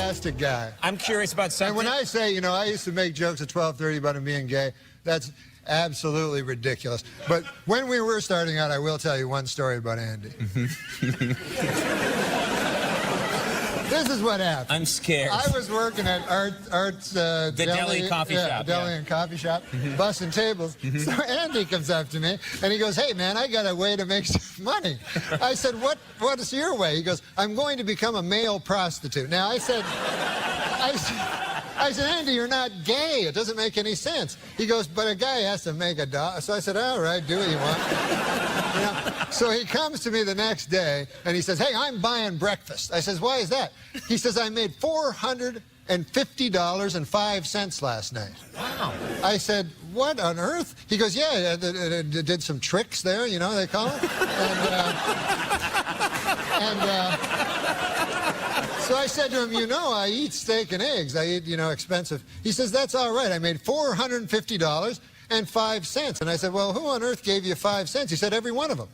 fantastic guy. I'm curious about something. And when I say, you know, I used to make jokes at 12:30 about him being gay, that's absolutely ridiculous. But when we were starting out, I will tell you one story about Andy. This is what happened. I'm scared. I was working at Art's the deli coffee shop. Deli and coffee shop, bussing tables. So Andy comes up to me and he goes, "Hey man, I got a way to make some money." I said, "What is your way?" He goes, "I'm going to become a male prostitute." Now I said, "Andy, you're not gay. It doesn't make any sense." He goes, "But a guy has to make a dollar." So I said, "All right, do what you want." You know? So he comes to me the next day and he says, "Hey, I'm buying breakfast." I says, "Why is that?" He says, "I made $450.05 last night." Wow. I said, "What on earth?" He goes, "Yeah, did some tricks there, you know, they call it." So I said to him, "You know, I eat steak and eggs. I eat, you know, expensive." He says, "That's all right. I made $450.05. And I said, "Well, who on earth gave you 5 cents?" He said, "Every one of them."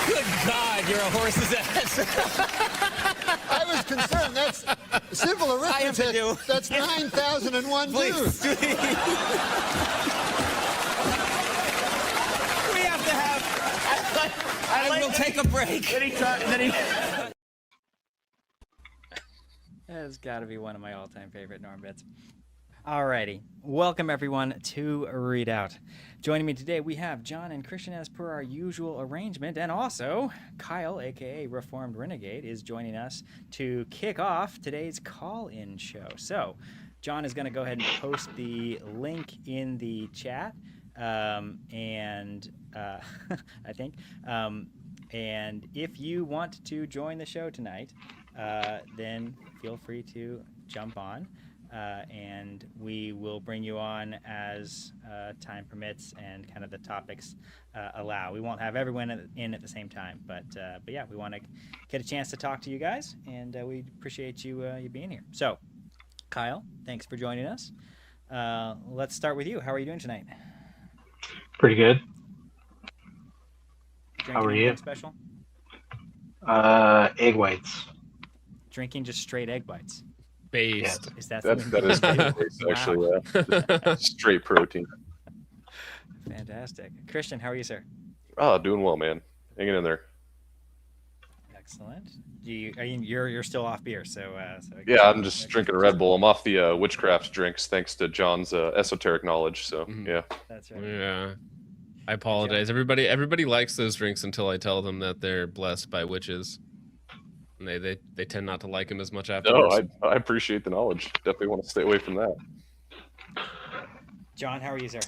Good God, you're a horse's ass. I was concerned. That's simple arithmetic. That's 9,001 dudes. Please. We have to have. I will take a break. That's got to be one of my all-time favorite Norm bits. Alrighty, welcome everyone to Readout. Joining me today, we have John and Christian as per our usual arrangement, and also Kyle, aka Reformed Renegade, is joining us to kick off today's call-in show. So, John is going to go ahead and post the link in the chat, I think. And if you want to join the show tonight, then feel free to jump on. And we will bring you on as time permits and kind of the topics allow. We won't have everyone in at the same time, but yeah, we want to get a chance to talk to you guys, and we appreciate you being here. So, Kyle, thanks for joining us. Let's start with you. How are you doing tonight? Pretty good. Drinking How are you? Special? Egg whites. Drinking just straight egg whites. Based. Is that That is based, actually, yeah. Straight protein. Fantastic. Christian, how are you, sir? Oh, doing well, man. Hanging in there. Excellent. You're still off beer, so Yeah, I'm just drinking a Red Bull. I'm off the witchcraft drinks thanks to John's esoteric knowledge. So yeah. That's right. Yeah. I apologize. Everybody likes those drinks until I tell them that they're blessed by witches. And they tend not to like them as much afterwards. No, I appreciate the knowledge. Definitely want to stay away from that. John, how are you, sir?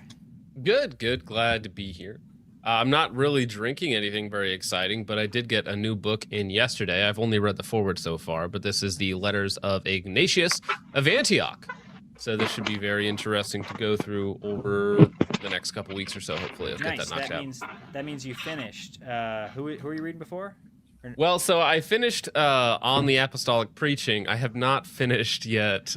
Good. Glad to be here. I'm not really drinking anything very exciting, but I did get a new book in yesterday. I've only read the foreword so far, but this is the Letters of Ignatius of Antioch. So this should be very interesting to go through over the next couple weeks or so. Hopefully, I'll get that knocked out. That means you finished. Who are you reading before? Well, so I finished on the apostolic preaching. I have not finished yet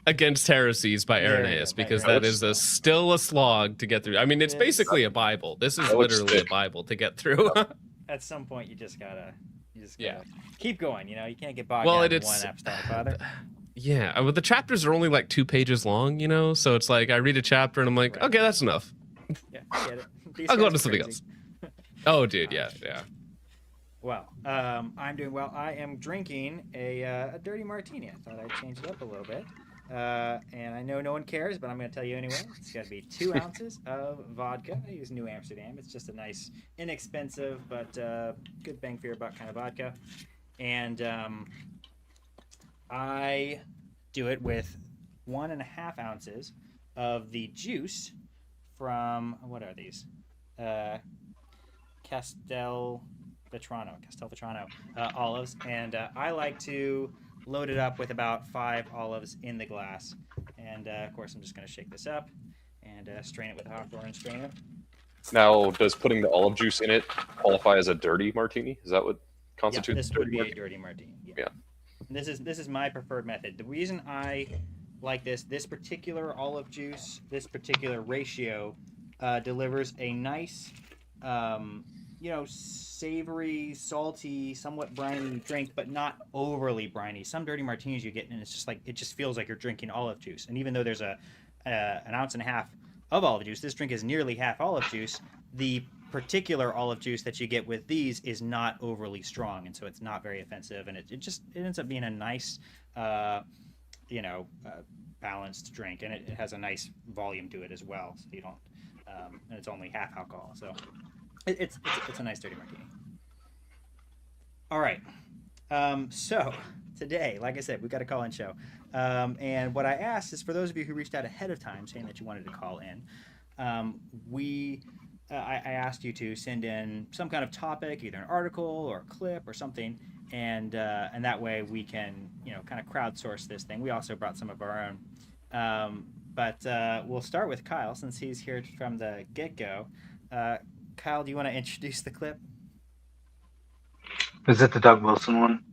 Against Heresies by Irenaeus, because that is still a slog to get through. I mean, it's basically a Bible. This is literally a Bible to get through. At some point, you just gotta keep going. You know, you can't get bogged down in one apostolic father. Yeah, well, the chapters are only like 2 pages long, you know, so it's like I read a chapter and I'm like, okay, that's enough. Yeah, I get it. I'll go on to something else. Oh, dude, yeah. Well, I'm doing well. I am drinking a dirty martini. I thought I'd change it up a little bit. And I know no one cares, but I'm going to tell you anyway. It's got to be 2 ounces of vodka. I use New Amsterdam. It's just a nice, inexpensive, but good bang for your buck kind of vodka. And I do it with 1.5 ounces of the juice from, what are these? Castelvetrano olives. And I like to load it up with about 5 olives in the glass. And of course, I'm just going to shake this up and strain it with a Hawthorne strainer. Now, does putting the olive juice in it qualify as a dirty martini? Is that what constitutes? This would be a dirty martini. Yeah. This is my preferred method. The reason I like this particular olive juice, this particular ratio, delivers a nice, savory, salty, somewhat briny drink, but not overly briny. Some dirty martinis you get, and it's just like it just feels like you're drinking olive juice. And even though there's an ounce and a half of olive juice, this drink is nearly half olive juice. The particular olive juice that you get with these is not overly strong, and so it's not very offensive, and it ends up being a nice balanced drink, and it has a nice volume to it as well, so you don't and it's only half alcohol, so it's a nice dirty martini. All right, so today, like I said, we've got a call-in show, and what I asked is for those of you who reached out ahead of time saying that you wanted to call in, I asked you to send in some kind of topic, either an article or a clip or something, and that way we can, kind of crowdsource this thing. We also brought some of our own, but we'll start with Kyle since he's here from the get-go. Kyle, do you want to introduce the clip? Is it the Doug Wilson one?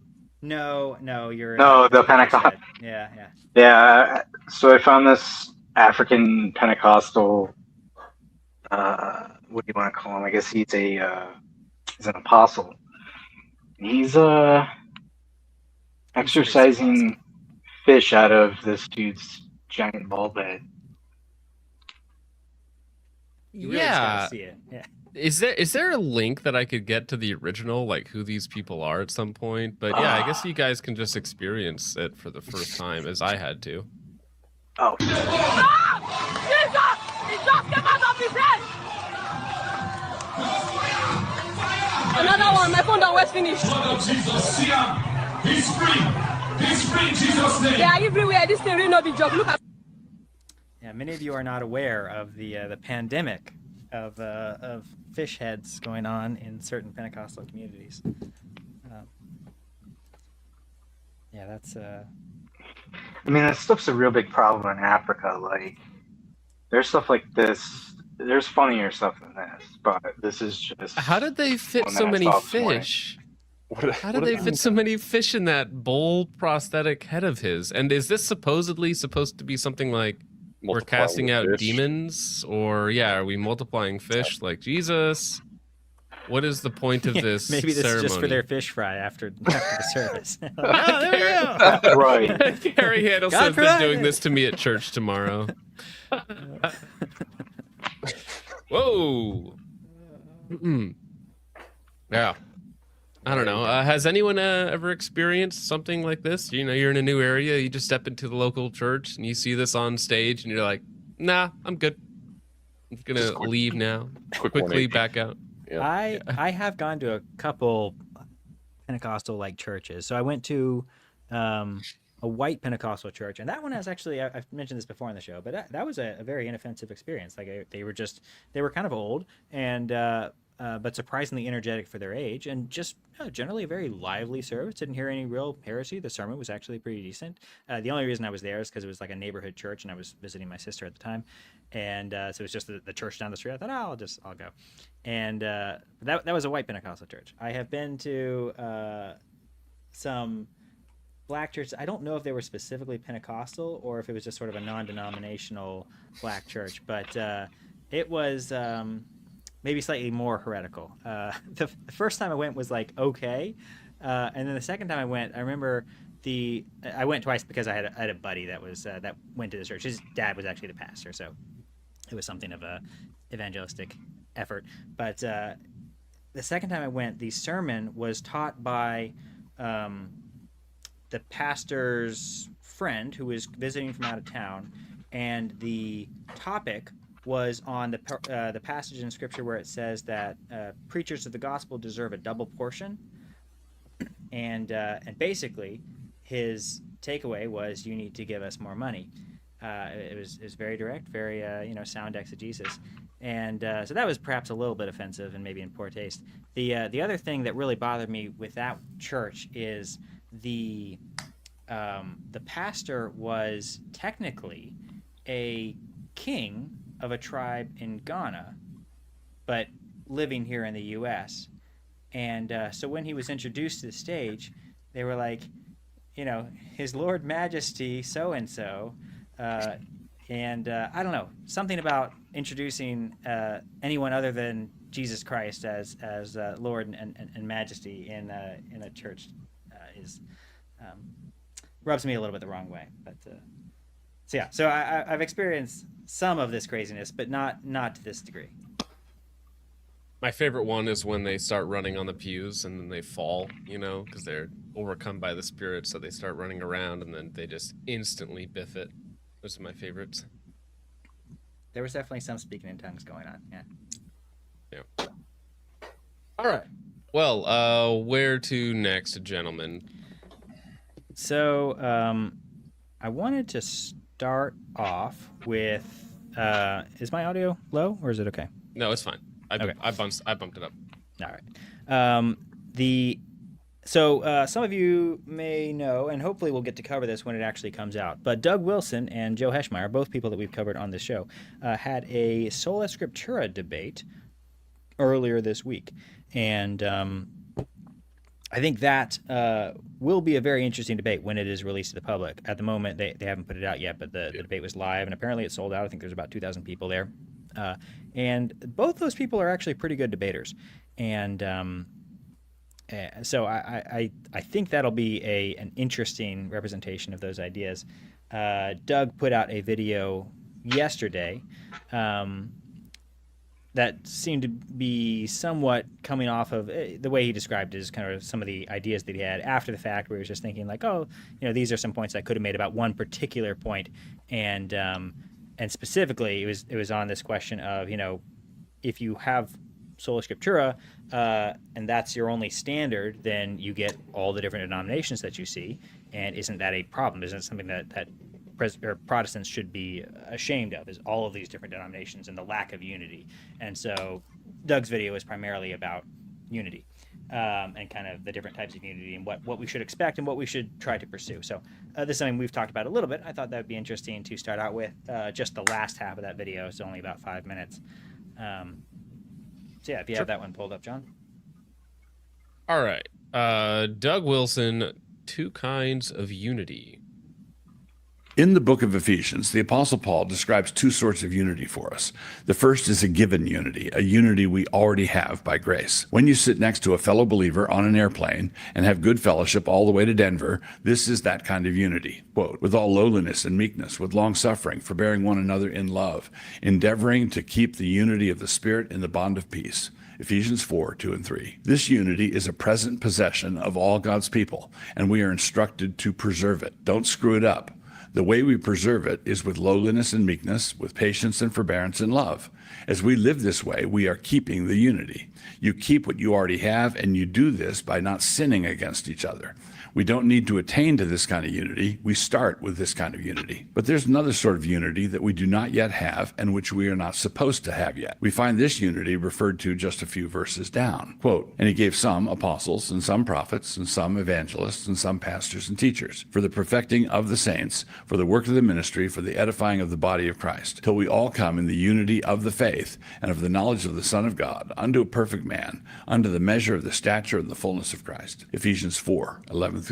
No, the Pentecostal. Yeah. Yeah. So I found this African Pentecostal. What do you want to call him? I guess he's an apostle. He's exercising fish out of this dude's giant ball head. You really just gotta see it. Yeah. Is there a link that I could get to the original, like who these people are at some point? But yeah, I guess you guys can just experience it for the first time, as I had to. Oh. Another one, my phone don't work finished. Jesus, see him. He's free. He's free in Jesus' name. They are everywhere. This thing will not be joke. Look at. Yeah, many of you are not aware of the pandemic of fish heads going on in certain Pentecostal communities. That's. I mean, that stuff's a real big problem in Africa. Like, there's stuff like this. There's funnier stuff than this, but this is just. How did they fit so many fish? How did they fit so many fish in that bowl prosthetic head of his? And is this supposedly supposed to be something like we're casting out demons? Or, are we multiplying fish like Jesus? What is the point of this Maybe this ceremony? is just for their fish fry after the service. Oh, there we go. That's right. Carrie Handelson's been doing this to me at church tomorrow. Whoa. Yeah. I don't know. Has anyone ever experienced something like this? You're in a new area, you just step into the local church and you see this on stage and you're like, nah, I'm good. I'm going to leave now. Quickly back out. Yeah. I have gone to a couple Pentecostal-like churches. So I went to a white Pentecostal church, and that one has actually, I've mentioned this before on the show, but that was a very inoffensive experience. Like they were kind of old and but surprisingly energetic for their age, and just generally a very lively service. Didn't hear any real heresy. The sermon was actually pretty decent. The only reason I was there is because it was like a neighborhood church, and I was visiting my sister at the time, and so it was just the church down the street. I thought, I'll go, and that was a white Pentecostal church. I have been to some black churches. I don't know if they were specifically Pentecostal or if it was just sort of a non-denominational black church, but it was maybe slightly more heretical. The first time I went was like okay, and then the second time I went, I remember I went twice because I had a buddy that was that went to the church. His dad was actually the pastor, so it was something of a evangelistic effort. But the second time I went, the sermon was taught by the pastor's friend who was visiting from out of town, and the topic was on the passage in Scripture where it says that preachers of the gospel deserve a double portion, and basically his takeaway was you need to give us more money. It was very direct, very sound exegesis, and so that was perhaps a little bit offensive and maybe in poor taste. The other thing that really bothered me with that church is the pastor was technically a king of a tribe in Ghana, but living here in the U.S. And so when he was introduced to the stage, they were like, His Lord Majesty so-and-so, And I don't know, something about introducing anyone other than Jesus Christ as Lord and Majesty in a church is rubs me a little bit the wrong way. But so I've experienced some of this craziness, but not to this degree. My favorite one is when they start running on the pews and then they fall, because they're overcome by the Spirit, so they start running around and then they just instantly biff it. Those are my favorites. There was definitely some speaking in tongues going on. Yeah. All right. Well, where to next, gentlemen? So I wanted to start off with, is my audio low or is it okay? No, it's fine. I bumped it up. All right. So some of you may know, and hopefully we'll get to cover this when it actually comes out, but Doug Wilson and Joe Heschmeyer, both people that we've covered on this show, had a Sola Scriptura debate earlier this week. And I think that will be a very interesting debate when it is released to the public. At the moment, they haven't put it out yet, but the debate was live, and apparently it sold out. I think there's about 2,000 people there. And both those people are actually pretty good debaters. And so I think that'll be an interesting representation of those ideas. Doug put out a video yesterday that seemed to be somewhat coming off of the way he described it as kind of some of the ideas that he had after the fact, where he was just thinking like, these are some points I could have made about one particular point. And specifically, it was on this question of, if you have Sola Scriptura, and that's your only standard, then you get all the different denominations that you see. And isn't that a problem? Isn't it something that Protestants should be ashamed of, is all of these different denominations and the lack of unity? And so Doug's video is primarily about unity. And kind of the different types of unity and what we should expect and what we should try to pursue. So this is something we've talked about a little bit. I thought that would be interesting to start out with. Just the last half of that video is only about 5 minutes. So yeah, if you have that one pulled up, John. All right. Doug Wilson, two kinds of unity. In the book of Ephesians, the Apostle Paul describes two sorts of unity for us. The first is a given unity, a unity we already have by grace. When you sit next to a fellow believer on an airplane and have good fellowship all the way to Denver, this is that kind of unity. Quote, with all lowliness and meekness, with long suffering, forbearing one another in love, endeavoring to keep the unity of the Spirit in the bond of peace. Ephesians 4:2-3. This unity is a present possession of all God's people, and we are instructed to preserve it. Don't screw it up. The way we preserve it is with lowliness and meekness, with patience and forbearance and love. As we live this way, we are keeping the unity. You keep what you already have, and you do this by not sinning against each other. We don't need to attain to this kind of unity. We start with this kind of unity. But there's another sort of unity that we do not yet have and which we are not supposed to have yet. We find this unity referred to just a few verses down. Quote, and he gave some apostles and some prophets and some evangelists and some pastors and teachers for the perfecting of the saints, for the work of the ministry, for the edifying of the body of Christ, till we all come in the unity of the faith and of the knowledge of the Son of God, unto a perfect man, unto the measure of the stature and the fullness of Christ. Ephesians 4:11-13.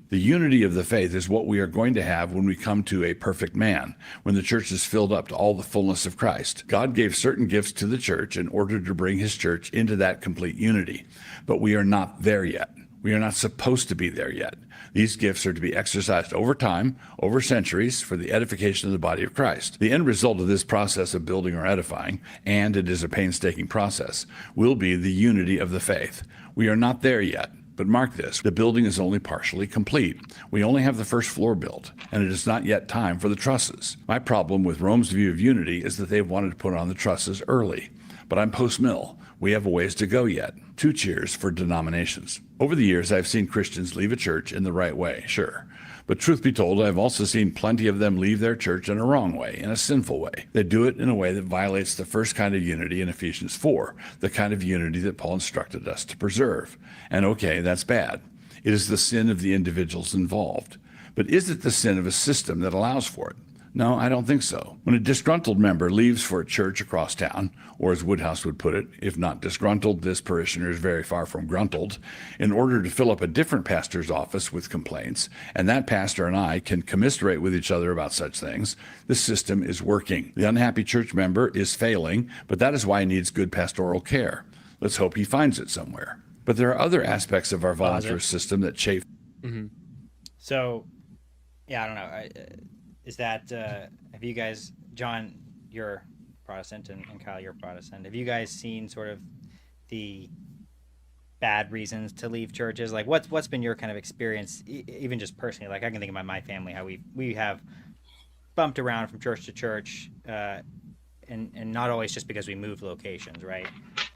The unity of the faith is what we are going to have when we come to a perfect man, when the church is filled up to all the fullness of Christ. God gave certain gifts to the church in order to bring his church into that complete unity, but we are not there yet. We are not supposed to be there yet. These gifts are to be exercised over time, over centuries, for the edification of the body of Christ. The end result of this process of building or edifying, and it is a painstaking process, will be the unity of the faith. We are not there yet. But mark this, the building is only partially complete. We only have the first floor built, and it is not yet time for the trusses. My problem with Rome's view of unity is that they've wanted to put on the trusses early. But I'm post-mill. We have a ways to go yet. 2 cheers for denominations. Over the years, I've seen Christians leave a church in the right way, sure. But truth be told, I've also seen plenty of them leave their church in a wrong way, in a sinful way. They do it in a way that violates the first kind of unity in Ephesians 4, the kind of unity that Paul instructed us to preserve. And okay, that's bad. It is the sin of the individuals involved. But is it the sin of a system that allows for it? No, I don't think so. When a disgruntled member leaves for a church across town, or as Woodhouse would put it, if not disgruntled, this parishioner is very far from gruntled, in order to fill up a different pastor's office with complaints, and that pastor and I can commiserate with each other about such things, the system is working. The unhappy church member is failing, but that is why he needs good pastoral care. Let's hope he finds it somewhere. But there are other aspects of our volunteer system that chafe. Mm-hmm. So, yeah, I don't know. Is that, have you guys, John, you're Protestant, and Kyle, you're Protestant. Have you guys seen sort of the bad reasons to leave churches? Like, what's been your kind of experience, even just personally? Like, I can think about my family, how we have bumped around from church to church, and not always just because we moved locations, right?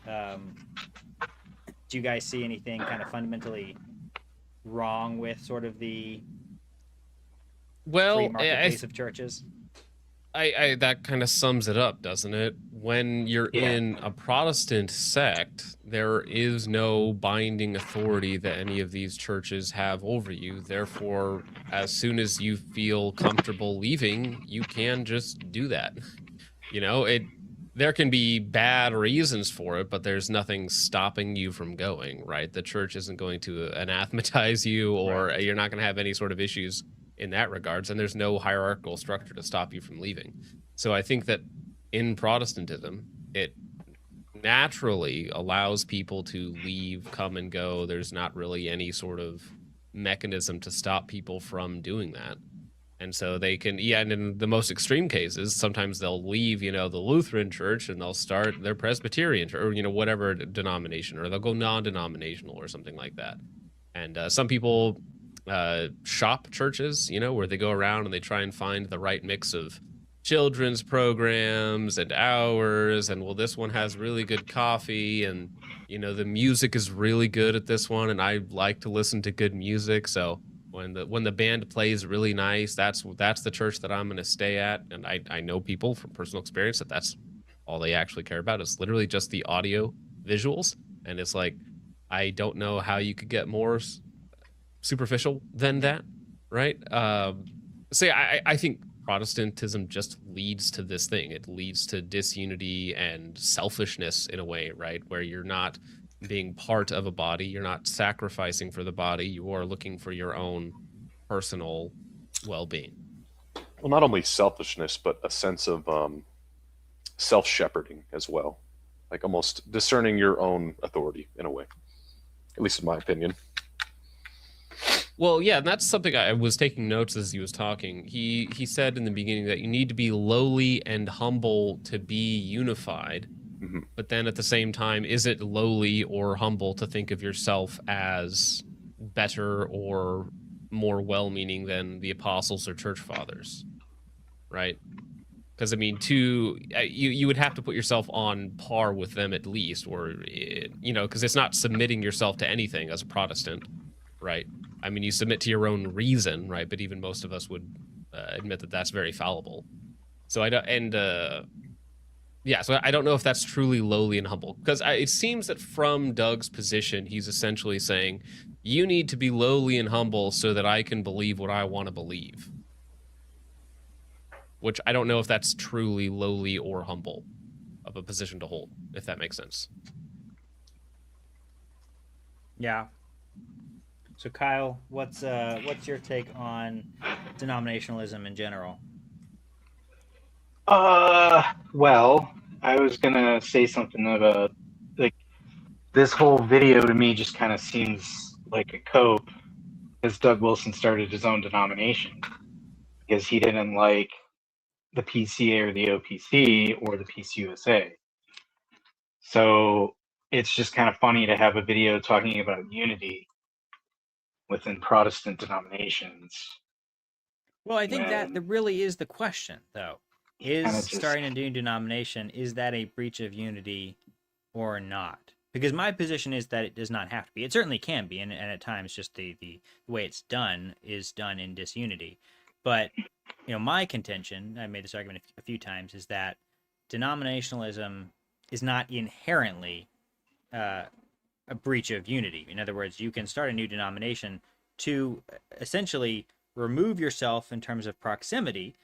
Do you guys see anything kind of fundamentally wrong with sort of the free marketplace of churches? I that kind of sums it up, doesn't it? When you're in a Protestant sect, there is no binding authority that any of these churches have over you. Therefore, as soon as you feel comfortable leaving, you can just do that. You know, there can be bad reasons for it, but there's nothing stopping you from going, right? The church isn't going to anathematize you, or you're not going to have any sort of issues in that regards, and there's no hierarchical structure to stop you from leaving. So I think that in Protestantism, it naturally allows people to leave, come and go. There's not really any sort of mechanism to stop people from doing that. And so they can, and in the most extreme cases, sometimes they'll leave, the Lutheran church, and they'll start their Presbyterian church, or, whatever denomination, or they'll go non-denominational or something like that. And some people shop churches, where they go around and they try and find the right mix of children's programs and hours, and well, this one has really good coffee, and the music is really good at this one, and I like to listen to good music, so when the band plays really nice, that's the church that I'm going to stay at. And I know people from personal experience that's all they actually care about is literally just the audio visuals, and it's like, I don't know how you could get more superficial than that, right? So yeah, I think Protestantism just leads to this thing. It leads to disunity and selfishness in a way, right? Where you're not being part of a body, you're not sacrificing for the body, you are looking for your own personal well-being. Well, not only selfishness, but a sense of self-shepherding as well. Like almost discerning your own authority in a way, at least in my opinion. Well, yeah, and that's something I was taking notes as he was talking. He said in the beginning that you need to be lowly and humble to be unified. Mm-hmm. But then at the same time, is it lowly or humble to think of yourself as better or more well-meaning than the apostles or church fathers, right? Because, I mean, you would have to put yourself on par with them at least, or, because it's not submitting yourself to anything as a Protestant, right? I mean, you submit to your own reason, right? But even most of us would admit that that's very fallible. So so I don't know if that's truly lowly and humble, because it seems that from Doug's position, he's essentially saying, you need to be lowly and humble so that I can believe what I want to believe. Which I don't know if that's truly lowly or humble of a position to hold, if that makes sense. Yeah. So Kyle, what's your take on denominationalism in general? Well, I was gonna say something about, like, this whole video to me just kind of seems like a cope, as Doug Wilson started his own denomination because he didn't like the PCA or the OPC or the PCUSA. So it's just kind of funny to have a video talking about unity within Protestant denominations. Well, I think that really is the question, though. Is starting a new denomination, is that a breach of unity or not? Because my position is that it does not have to be. It certainly can be, and at times just the way it's done is done in disunity. But, my contention, I made this argument a few times, is that denominationalism is not inherently a breach of unity. In other words, you can start a new denomination to essentially remove yourself in terms of proximity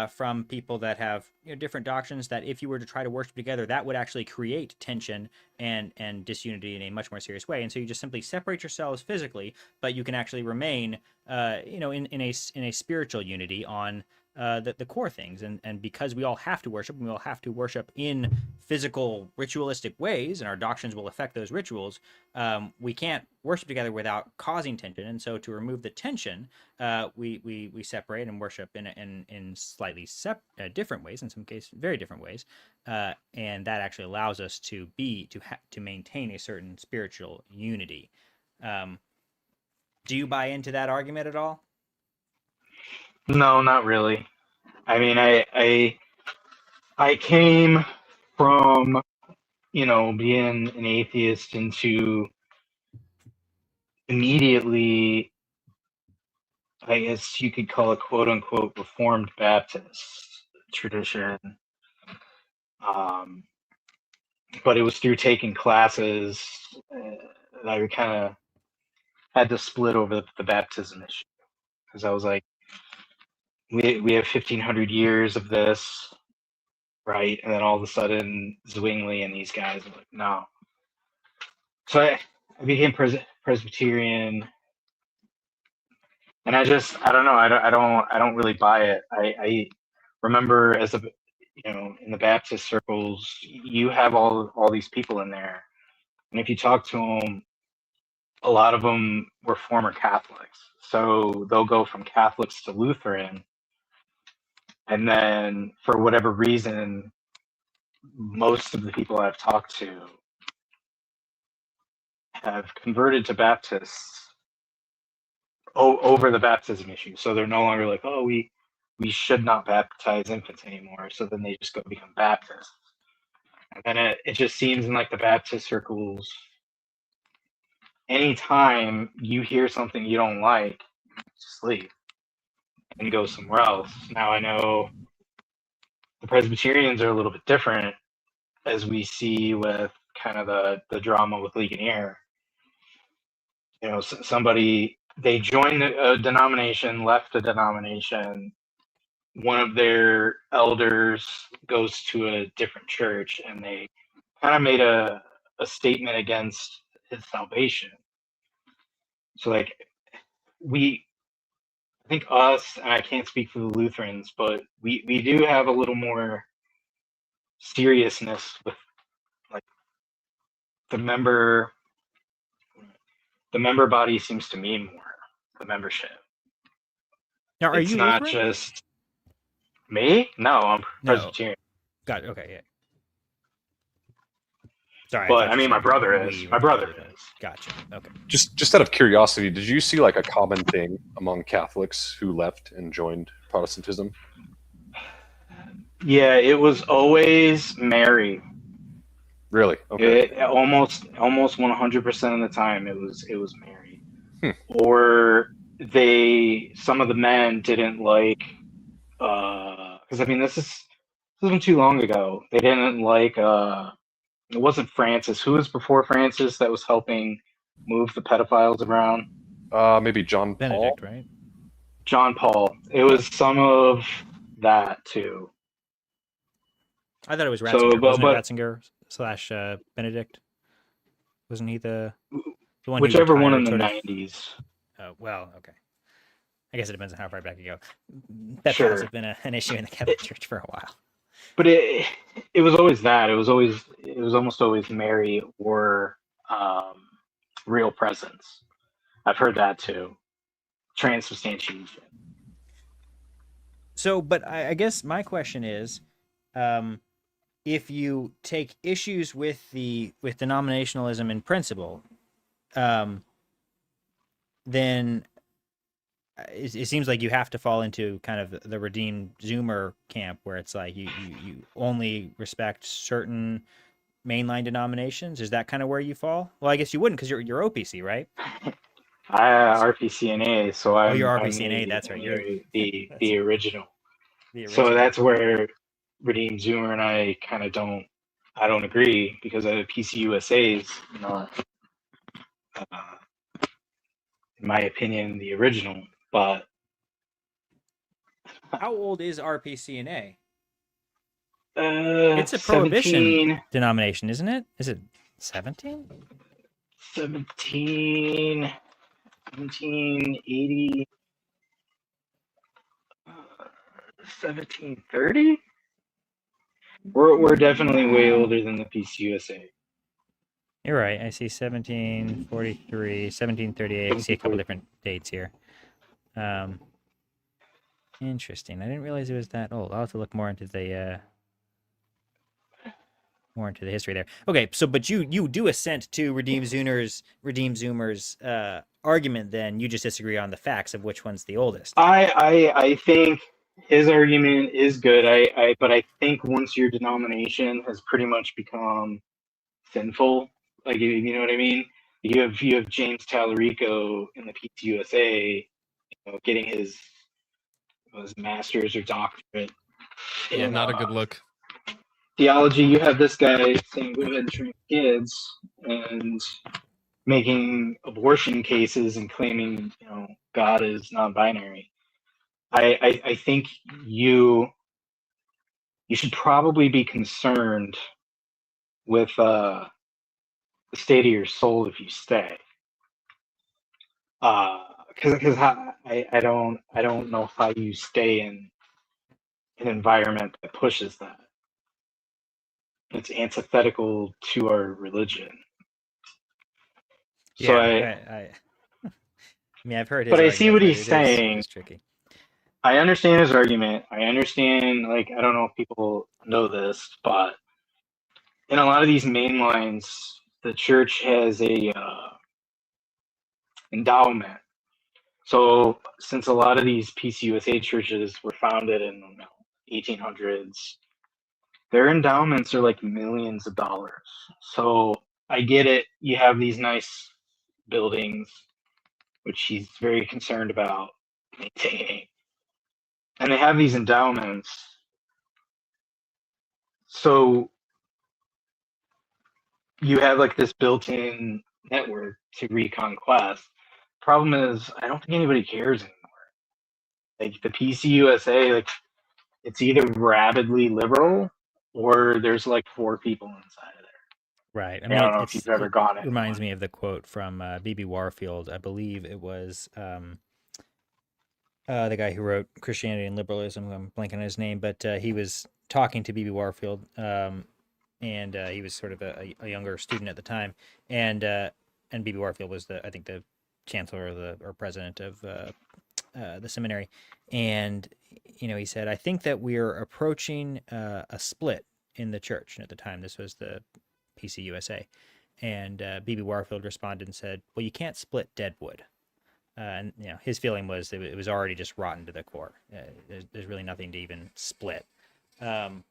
from people that have different doctrines, that if you were to try to worship together, that would actually create tension and disunity in a much more serious way. And so you just simply separate yourselves physically, but you can actually remain in a spiritual unity on the core things. And because we all have to worship, and we all have to worship in physical ritualistic ways, and our doctrines will affect those rituals, we can't worship together without causing tension. And so to remove the tension, we separate and worship in slightly different ways, in some cases very different ways, and that actually allows us to maintain a certain spiritual unity. Do you buy into that argument at all? No, not really. I mean, I came from, being an atheist into immediately, I guess you could call it quote unquote Reformed Baptist tradition. But it was through taking classes that I kind of had to split over the baptism issue, because I was like, we have 1,500 years of this, right? And then all of a sudden, Zwingli and these guys are like, no. So I became Presbyterian, and I don't know, I don't really buy it. I remember in the Baptist circles, you have all these people in there, and if you talk to them, a lot of them were former Catholics, so they'll go from Catholics to Lutheran, and then for whatever reason, most of the people I've talked to have converted to Baptists over the baptism issue. So they're no longer like, oh, we should not baptize infants anymore. So then they just go become Baptists. And then it just seems in like the Baptist circles, anytime you hear something you don't like, just leave and go somewhere else. Now I know the Presbyterians are a little bit different, as we see with kind of the drama with Ligonier. Somebody, they joined a denomination, left a denomination, one of their elders goes to a different church, and they kind of made a statement against his salvation. So like I think us, and I can't speak for the Lutherans, but we do have a little more seriousness with like the member body seems to mean more, the membership. Now, are It's you not Lutheran? just me? No, I'm Presbyterian. Got it. Okay, yeah. Sorry, But I mean, my brother is. My brother is. Gotcha. Okay. Just out of curiosity, did you see like a common thing among Catholics who left and joined Protestantism? Yeah, it was always Mary. Really? Okay. Almost 100% of the time it was Mary. Or some of the men didn't like, because I mean this wasn't too long ago. They didn't like it wasn't Francis. Who was before Francis that was helping move the pedophiles around? Maybe John Benedict, Paul? right? John Paul. It was some of that too. I thought it was Ratzinger. So, Wasn't it Ratzinger / Benedict? Wasn't he the one? Whichever one in the sort of- 90s. Oh, well, okay. I guess it depends on how far back you go. Pedophiles have been an issue in the Catholic Church for a while. But it was always that. It was almost always Mary or real presence. I've heard that too. Transubstantiation. So, but I guess my question is, if you take issues with denominationalism in principle, then it seems like you have to fall into kind of the redeemed Zoomer camp, where it's like you only respect certain mainline denominations. Is that kind of where you fall? Well, I guess you wouldn't, because you're OPC, right? RPCNA, so you're RPCNA. That's right. You're the original. So that's where Redeemed Zoomer and I kind of don't agree, because PCUSA is not, in my opinion, the original. But How old is RPCNA? Uh, It's a prohibition 17, denomination, isn't it? Is it 17? 1780, 1730? We're definitely way older than the PCUSA. You're right. I see 1743, 1738. I see a couple different dates here. Interesting. I didn't realize it was that old. I'll have to look more into the history there. Okay, so but you do assent to Redeem Zoomer's argument. Then you just disagree on the facts of which one's the oldest. I think his argument is good. But I think once your denomination has pretty much become sinful, like you know what I mean. You have James Tallarico in the PCUSA, getting his master's or doctorate. Yeah, not a good look. Theology. You have this guy saying, "Go ahead and train kids," and making abortion cases and claiming, God is non-binary. I think you should probably be concerned with the state of your soul if you stay. Because I don't know how you stay in an environment that pushes that. It's antithetical to our religion. So I mean, I've heard his but I see what argument, he's but it is- saying. It's tricky. I understand his argument. I understand, I don't know if people know this, but in a lot of these main lines, the church has a endowment. So since a lot of these PCUSA churches were founded in the 1800s, their endowments are like millions of dollars. So I get it. You have these nice buildings, which he's very concerned about maintaining. And they have these endowments. So you have this built-in network to reconquest. Problem is, I don't think anybody cares anymore. The PCUSA, it's either rabidly liberal or there's 4 people inside of there. Right. I I mean, don't know if you've ever gone in. It reminds me of the quote from B.B. Warfield. I believe it was the guy who wrote Christianity and Liberalism, who I'm blanking on his name, but he was talking to B.B. Warfield, and he was sort of a younger student at the time, and B.B. Warfield was I think the chancellor or president of the seminary, and he said, "I think that we're approaching a split in the church." And at the time, this was the PCUSA, and B.B. Warfield responded and said, "Well, you can't split dead wood." And his feeling was that it was already just rotten to the core. There's really nothing to even split. And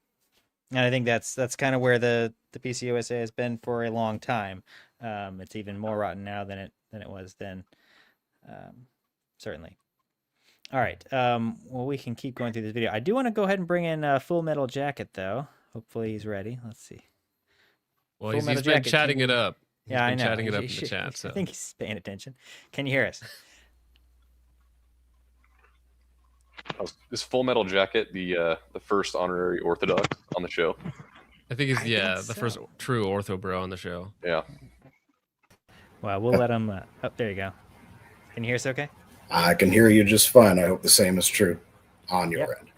I think that's kind of where the PCUSA has been for a long time. It's even more rotten now than it was then. Certainly. All right. Well, we can keep going through this video. I do want to go ahead and bring in Full Metal Jacket, though. Hopefully he's ready. Let's see. Well, he's been chatting it up. Yeah, I know. Chatting it up in the chat. So I think he's paying attention. Can you hear us? Is Full Metal Jacket the first honorary Orthodox on the show? I think he's the first true ortho bro on the show. Yeah. Well, we'll let him. Oh, there you go. Can you hear us? Okay. I can hear you just fine. I hope the same is true on your end.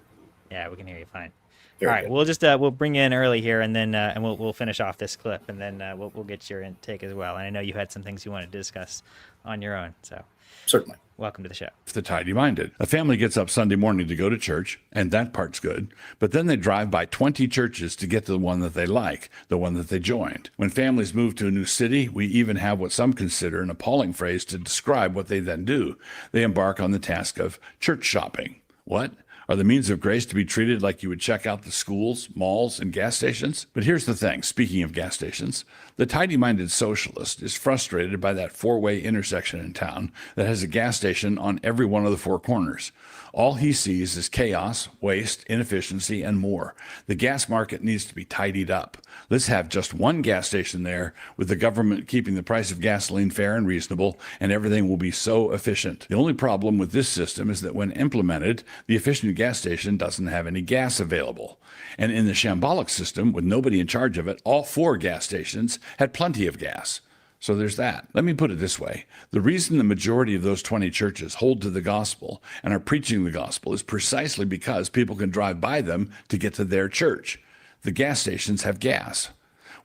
Yeah, we can hear you fine. Very All right, good. we'll just we'll bring you in early here, and then and we'll finish off this clip, and then we'll get your intake as well. And I know you had some things you wanted to discuss on your own, so certainly. Welcome to the show. The tidy-minded. A family gets up Sunday morning to go to church, and that part's good. But then they drive by 20 churches to get to the one that they like, the one that they joined. When families move to a new city, we even have what some consider an appalling phrase to describe what they then do. They embark on the task of church shopping. What? Are the means of grace to be treated like you would check out the schools, malls, and gas stations? But here's the thing, speaking of gas stations, the tidy-minded socialist is frustrated by that 4-way intersection in town that has a gas station on every one of the 4 corners. All he sees is chaos, waste, inefficiency, and more. The gas market needs to be tidied up. Let's have just one gas station there, with the government keeping the price of gasoline fair and reasonable, and everything will be so efficient. The only problem with this system is that when implemented, the efficient gas station doesn't have any gas available. And in the shambolic system, with nobody in charge of it, all 4 gas stations had plenty of gas. So there's that. Let me put it this way. The reason the majority of those 20 churches hold to the gospel and are preaching the gospel is precisely because people can drive by them to get to their church. The gas stations have gas.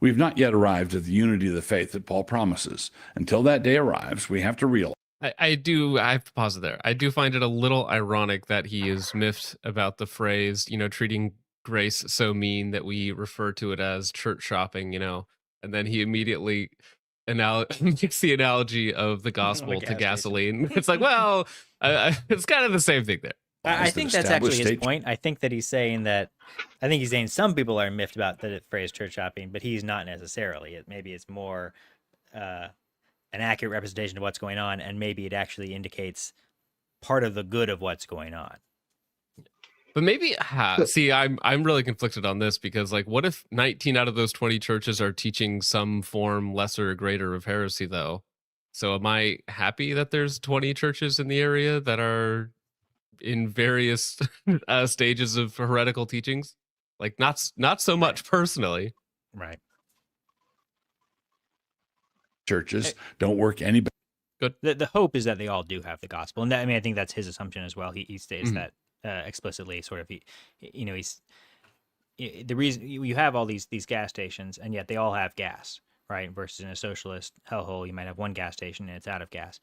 We've not yet arrived at the unity of the faith that Paul promises. Until that day arrives, we have to realize. I have to pause it there. I do find it a little ironic that he is miffed about the phrase, treating grace so mean that we refer to it as church shopping, and then he immediately makes the analogy of the gospel to gasoline. It's like, well, it's kind of the same thing there. I think that's actually his point. I think that he's saying some people are miffed about the phrase church shopping, but he's not necessarily. Maybe it's more an accurate representation of what's going on, and maybe it actually indicates part of the good of what's going on. But maybe, see, I'm really conflicted on this because, what if 19 out of those 20 churches are teaching some form, lesser or greater, of heresy, though? So am I happy that there's 20 churches in the area that are in various stages of heretical teachings? Not so much personally. Right. Churches don't work any better. Good. The hope is that they all do have the gospel, and I think that's his assumption as well. He states that explicitly. Sort of, he's the reason you have all these gas stations, and yet they all have gas, right? Versus in a socialist hellhole, you might have one gas station and it's out of gas.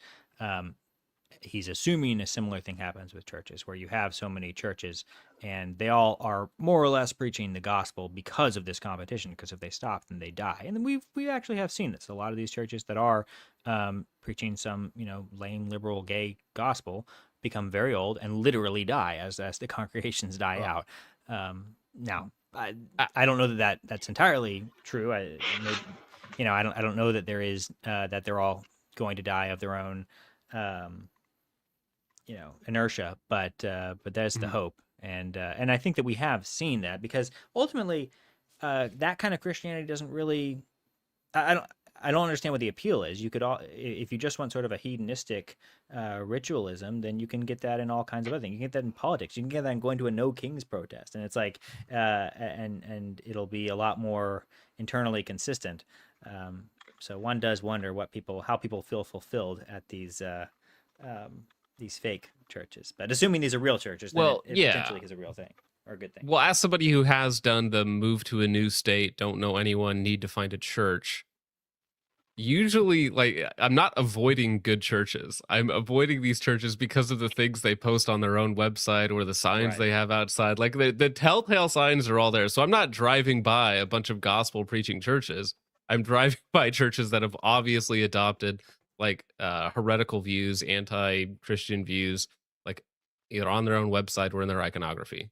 He's assuming a similar thing happens with churches, where you have so many churches and they all are more or less preaching the gospel because of this competition, because if they stop, then they die. And then we actually have seen this. A lot of these churches that are preaching some, lame, liberal, gay gospel become very old and literally die as the congregations die out. Now, I don't know that's entirely true. I don't know that there is that they're all going to die of their own inertia, but there's the hope, and I think that we have seen that, because ultimately that kind of Christianity doesn't really. I don't understand what the appeal is. You could if you just want sort of a hedonistic ritualism, then you can get that in all kinds of other things. You can get that in politics. You can get that in going to a No Kings protest, and it's like and it'll be a lot more internally consistent. So one does wonder how people feel fulfilled at these fake churches. But assuming these are real churches, then it potentially is a real thing or a good thing. Well, as somebody who has done the move to a new state, don't know anyone, need to find a church, usually, I'm not avoiding good churches. I'm avoiding these churches because of the things they post on their own website or the signs they have outside. The telltale signs are all there. So I'm not driving by a bunch of gospel preaching churches. I'm driving by churches that have obviously adopted heretical views, anti-Christian views, either on their own website or in their iconography.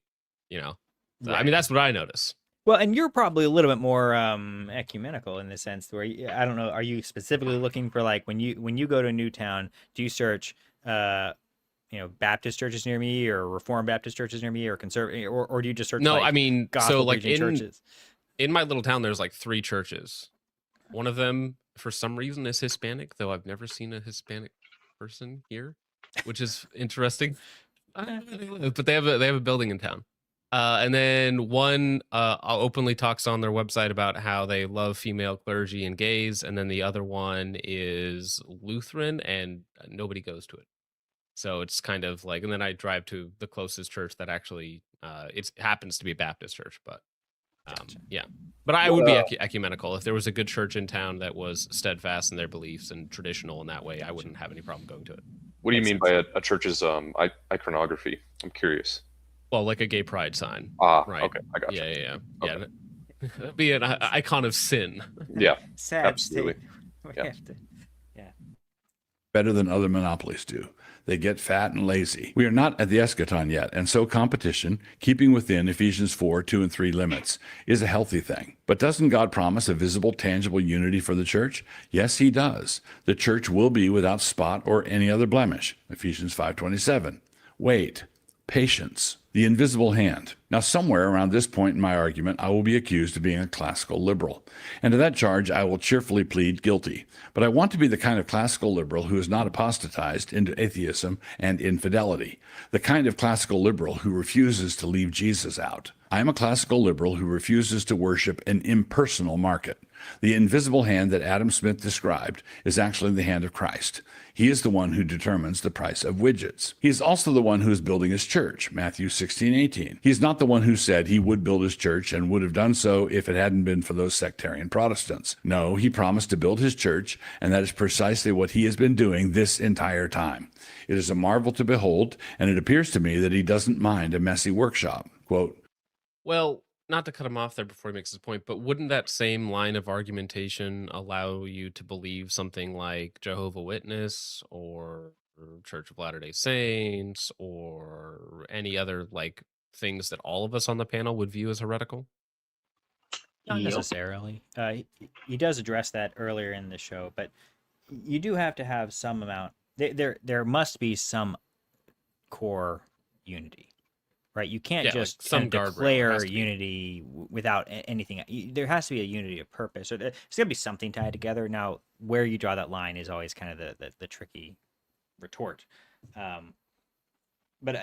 I mean, that's what I notice. Well, and you're probably a little bit more ecumenical in the sense where I don't know. Are you specifically looking for when you go to a new town? Do you search Baptist churches near me, or Reformed Baptist churches near me, or conservative, or do you just search? No, I mean, so churches? In my little town, there's 3 churches. One of them, for some reason, is Hispanic, though I've never seen a Hispanic person here, which is interesting. But they have a building in town. And then one openly talks on their website about how they love female clergy and gays, and then the other one is Lutheran, and nobody goes to it. So it's kind of and then I drive to the closest church that actually it happens to be a Baptist church, but yeah. But I would be ecumenical. If there was a good church in town that was steadfast in their beliefs and traditional in that way, I wouldn't have any problem going to it. What do you mean by a church's iconography? I'm curious. Well, like a gay pride sign. Right. Okay, I got you. Yeah. Okay. That'd be an icon of sin. Yeah, sad absolutely. Yeah. Better than other monopolies do. They get fat and lazy. We are not at the eschaton yet, and so competition, keeping within Ephesians 4, 2, and 3 limits, is a healthy thing. But doesn't God promise a visible, tangible unity for the church? Yes, he does. The church will be without spot or any other blemish. Ephesians 5:27. Wait. Patience. The invisible hand. Now, somewhere around this point in my argument, I will be accused of being a classical liberal. And to that charge, I will cheerfully plead guilty. But I want to be the kind of classical liberal who is not apostatized into atheism and infidelity. The kind of classical liberal who refuses to leave Jesus out. I am a classical liberal who refuses to worship an impersonal market. The invisible hand that Adam Smith described is actually the hand of Christ. He is the one who determines the price of widgets. He is also the one who is building his church, Matthew 16:18. He is not the one who said he would build his church and would have done so if it hadn't been for those sectarian Protestants. No, he promised to build his church, and that is precisely what he has been doing this entire time. It is a marvel to behold, and it appears to me that he doesn't mind a messy workshop. Quote, Well, not to cut him off there before he makes his point, but wouldn't that same line of argumentation allow you to believe something like Jehovah Witness or Church of Latter-day Saints or any other like things that all of us on the panel would view as heretical? Not necessarily. He does address that earlier in the show, but you do have to have some amount. There must be some core unity. Right, you can't just like declare unity without anything. There has to be a unity of purpose. Or there's got to be something tied together. Now, where you draw that line is always kind of the tricky retort. But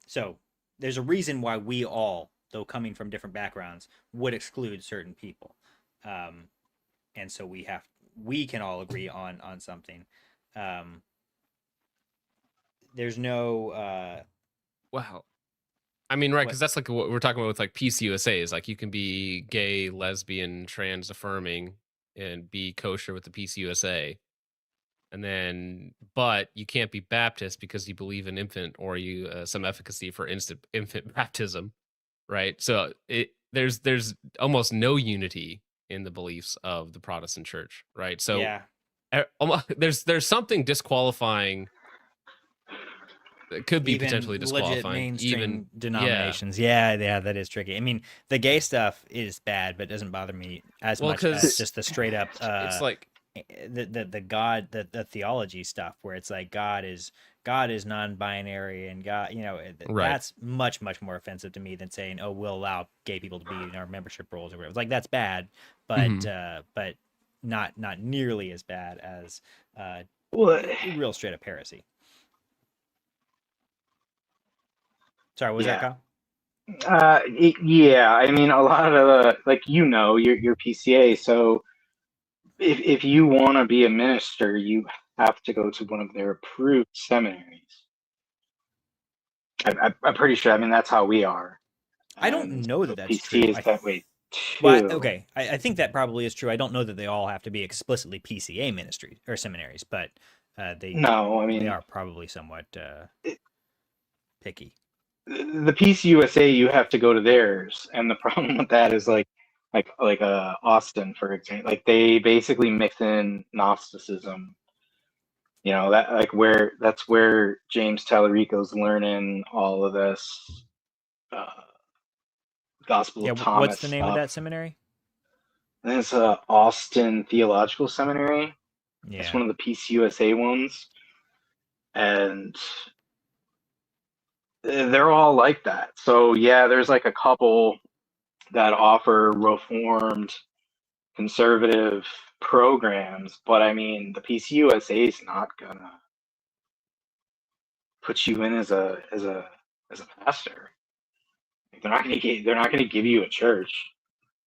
so there's a reason why we all, though coming from different backgrounds, would exclude certain people, and so we can all agree on something. There's no Wow. I mean, right, because that's like what we're talking about with like Peace USA is like you can be gay, lesbian, trans affirming and be kosher with the Peace USA. And then, but you can't be Baptist because you believe in infant or you some efficacy for infant baptism, right? So there's almost no unity in the beliefs of the Protestant church, right? So there's something disqualifying. It could be even potentially disqualifying. Legit mainstream even denominations. Yeah, that is tricky. I mean, the gay stuff is bad, but it doesn't bother me as much as just the straight up. It's like the theology stuff where it's like God is non-binary and God, that's much more offensive to me than saying, oh, we'll allow gay people to be in our membership rolls or whatever. It's like that's bad, but not nearly as bad as real straight up heresy. Sorry, was that Kyle? Yeah, I mean, a lot of your PCA. So if you want to be a minister, you have to go to one of their approved seminaries. I'm pretty sure. I mean, that's how we are. I don't know that that's PCA true. is that way too. Well, okay, I think that probably is true. I don't know that they all have to be explicitly PCA ministries or seminaries, but they are probably somewhat picky. The Peace USA, you have to go to theirs, and the problem with that is like Austin, for example, like they basically mix in Gnosticism. That's where James Tallarico's learning all of this Gospel of Thomas. What's the name of that seminary? It's Austin Theological Seminary. Yeah, it's one of the Peace USA ones, and they're all like that. So yeah, there's like a couple that offer reformed conservative programs, but I mean the PCUSA is not gonna put you in as a pastor. They're not gonna give you a church.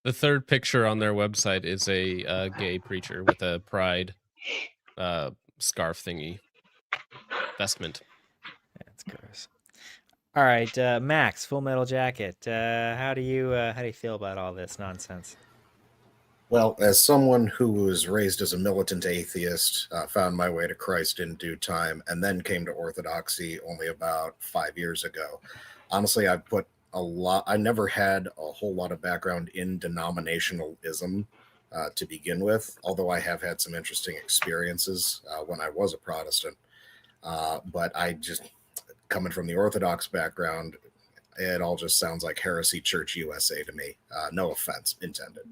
The third picture on their website is a gay preacher with a pride scarf thingy vestment. That's gross. All right, Max, Full Metal Jacket. How do you feel about all this nonsense? Well, as someone who was raised as a militant atheist, found my way to Christ in due time, and then came to Orthodoxy only about 5 years ago. Honestly, I've put I never had a whole lot of background in denominationalism to begin with, although I have had some interesting experiences when I was a Protestant. But I just, coming from the Orthodox background, it all just sounds like Heresy Church USA to me. No offense intended.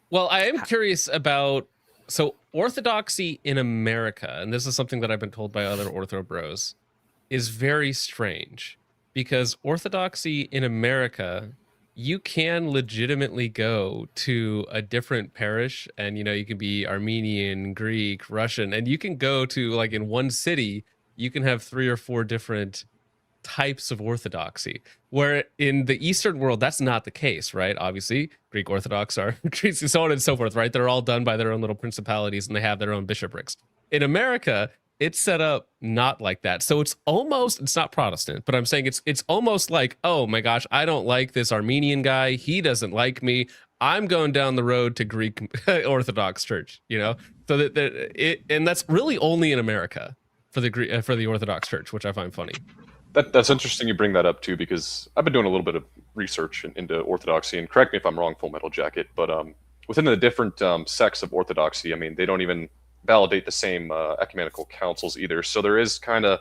Well, I am curious about, so Orthodoxy in America, and this is something that I've been told by other Ortho bros, is very strange because Orthodoxy in America, you can legitimately go to a different parish and, you can be Armenian, Greek, Russian, and you can go to, like, in one city, you can have 3 or 4 different types of Orthodoxy, where in the Eastern world, that's not the case, right? Obviously, Greek Orthodox are Greeks and so on and so forth, right? They're all done by their own little principalities and they have their own bishoprics. In America, it's set up not like that. So it's not Protestant, but I'm saying it's almost like, oh my gosh, I don't like this Armenian guy. He doesn't like me. I'm going down the road to Greek Orthodox Church, So and that's really only in America for the Orthodox Church, which I find funny. That's interesting you bring that up too, because I've been doing a little bit of research into Orthodoxy, and correct me if I'm wrong, Full Metal Jacket, but within the different sects of Orthodoxy, I mean, they don't even validate the same ecumenical councils either. So there is kind of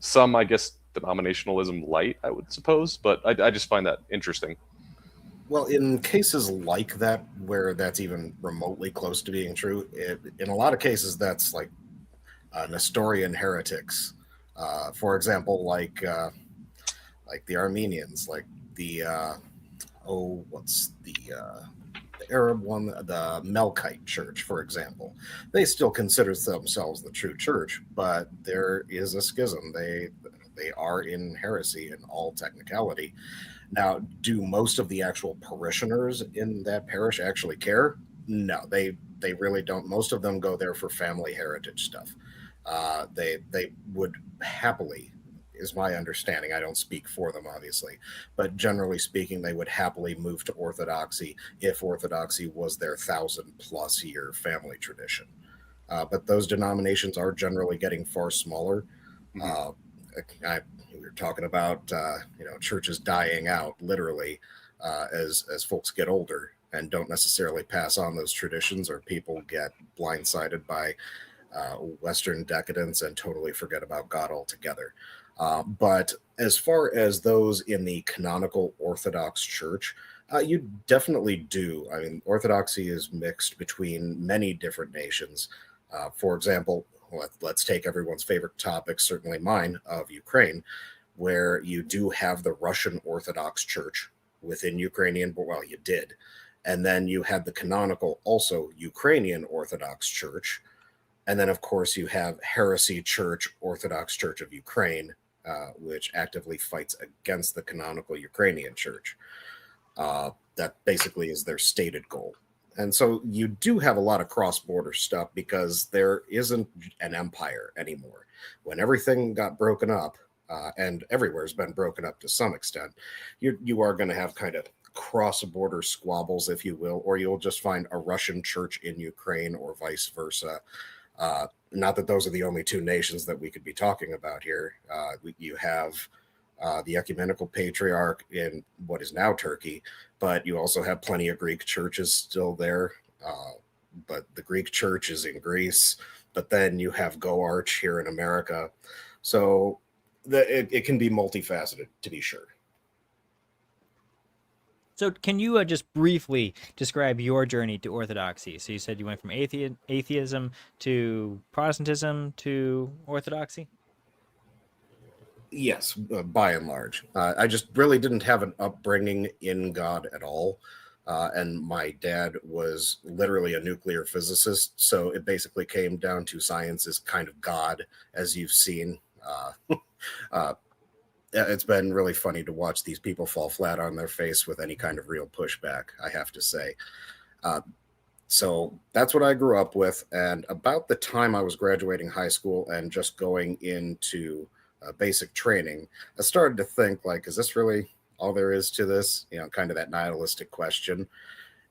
some, I guess, denominationalism light, I would suppose, but I just find that interesting. Well, in cases like that, where that's even remotely close to being true, in a lot of cases, that's like Nestorian heretics. For example, like the Armenians, like the what's the Arab one, the Melkite Church, for example. They still consider themselves the true church, but there is a schism. They are in heresy in all technicality. Now, do most of the actual parishioners in that parish actually care? No, they really don't. Most of them go there for family heritage stuff. They would happily, is my understanding, I don't speak for them obviously, but generally speaking, they would happily move to Orthodoxy if Orthodoxy was their 1,000+ year family tradition. But those denominations are generally getting far smaller. We were talking about churches dying out literally as folks get older and don't necessarily pass on those traditions, or people get blindsided by Western decadence and totally forget about God altogether. But as far as those in the canonical Orthodox Church, you definitely do. I mean, Orthodoxy is mixed between many different nations. For example, let's take everyone's favorite topic, certainly mine, of Ukraine, where you do have the Russian Orthodox Church within Ukrainian, well, you did. And then you had the canonical, also Ukrainian Orthodox Church. And then, of course, you have Heresy Church, Orthodox Church of Ukraine, which actively fights against the canonical Ukrainian Church. That basically is their stated goal. And so you do have a lot of cross-border stuff because there isn't an empire anymore. When everything got broken up, and everywhere's been broken up to some extent, you are going to have kind of cross-border squabbles, if you will, or you'll just find a Russian church in Ukraine or vice versa. Not that those are the only two nations that we could be talking about here. You have the ecumenical patriarch in what is now Turkey, but you also have plenty of Greek churches still there. But the Greek church is in Greece, but then you have GoArch here in America. So it can be multifaceted, to be sure. So can you just briefly describe your journey to Orthodoxy? So you said you went from atheism to Protestantism to Orthodoxy? Yes, by and large. I just really didn't have an upbringing in God at all. And my dad was literally a nuclear physicist. So it basically came down to science is kind of God, as you've seen. It's been really funny to watch these people fall flat on their face with any kind of real pushback, I have to say. So that's what I grew up with. And about the time I was graduating high school and just going into basic training, I started to think, like, is this really all there is to this? Kind of that nihilistic question.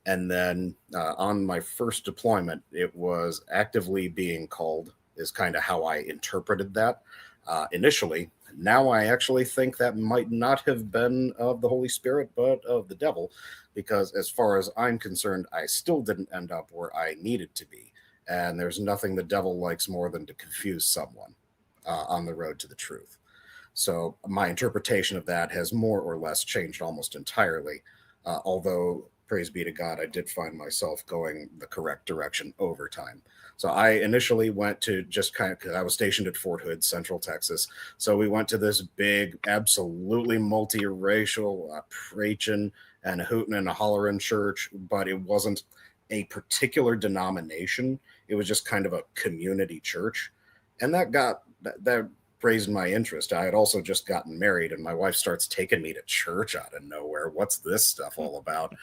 And then on my first deployment, it was actively being called, is kind of how I interpreted that initially. Now I actually think that might not have been of the Holy Spirit, but of the devil, because as far as I'm concerned, I still didn't end up where I needed to be. And there's nothing the devil likes more than to confuse someone on the road to the truth. So my interpretation of that has more or less changed almost entirely, although praise be to God, I did find myself going the correct direction over time. So I initially went to just kind of, because I was stationed at Fort Hood, Central Texas. So we went to this big, absolutely multiracial, preaching and a hooting and a hollering church, but it wasn't a particular denomination. It was just kind of a community church. And that raised my interest. I had also just gotten married, and my wife starts taking me to church out of nowhere. What's this stuff all about?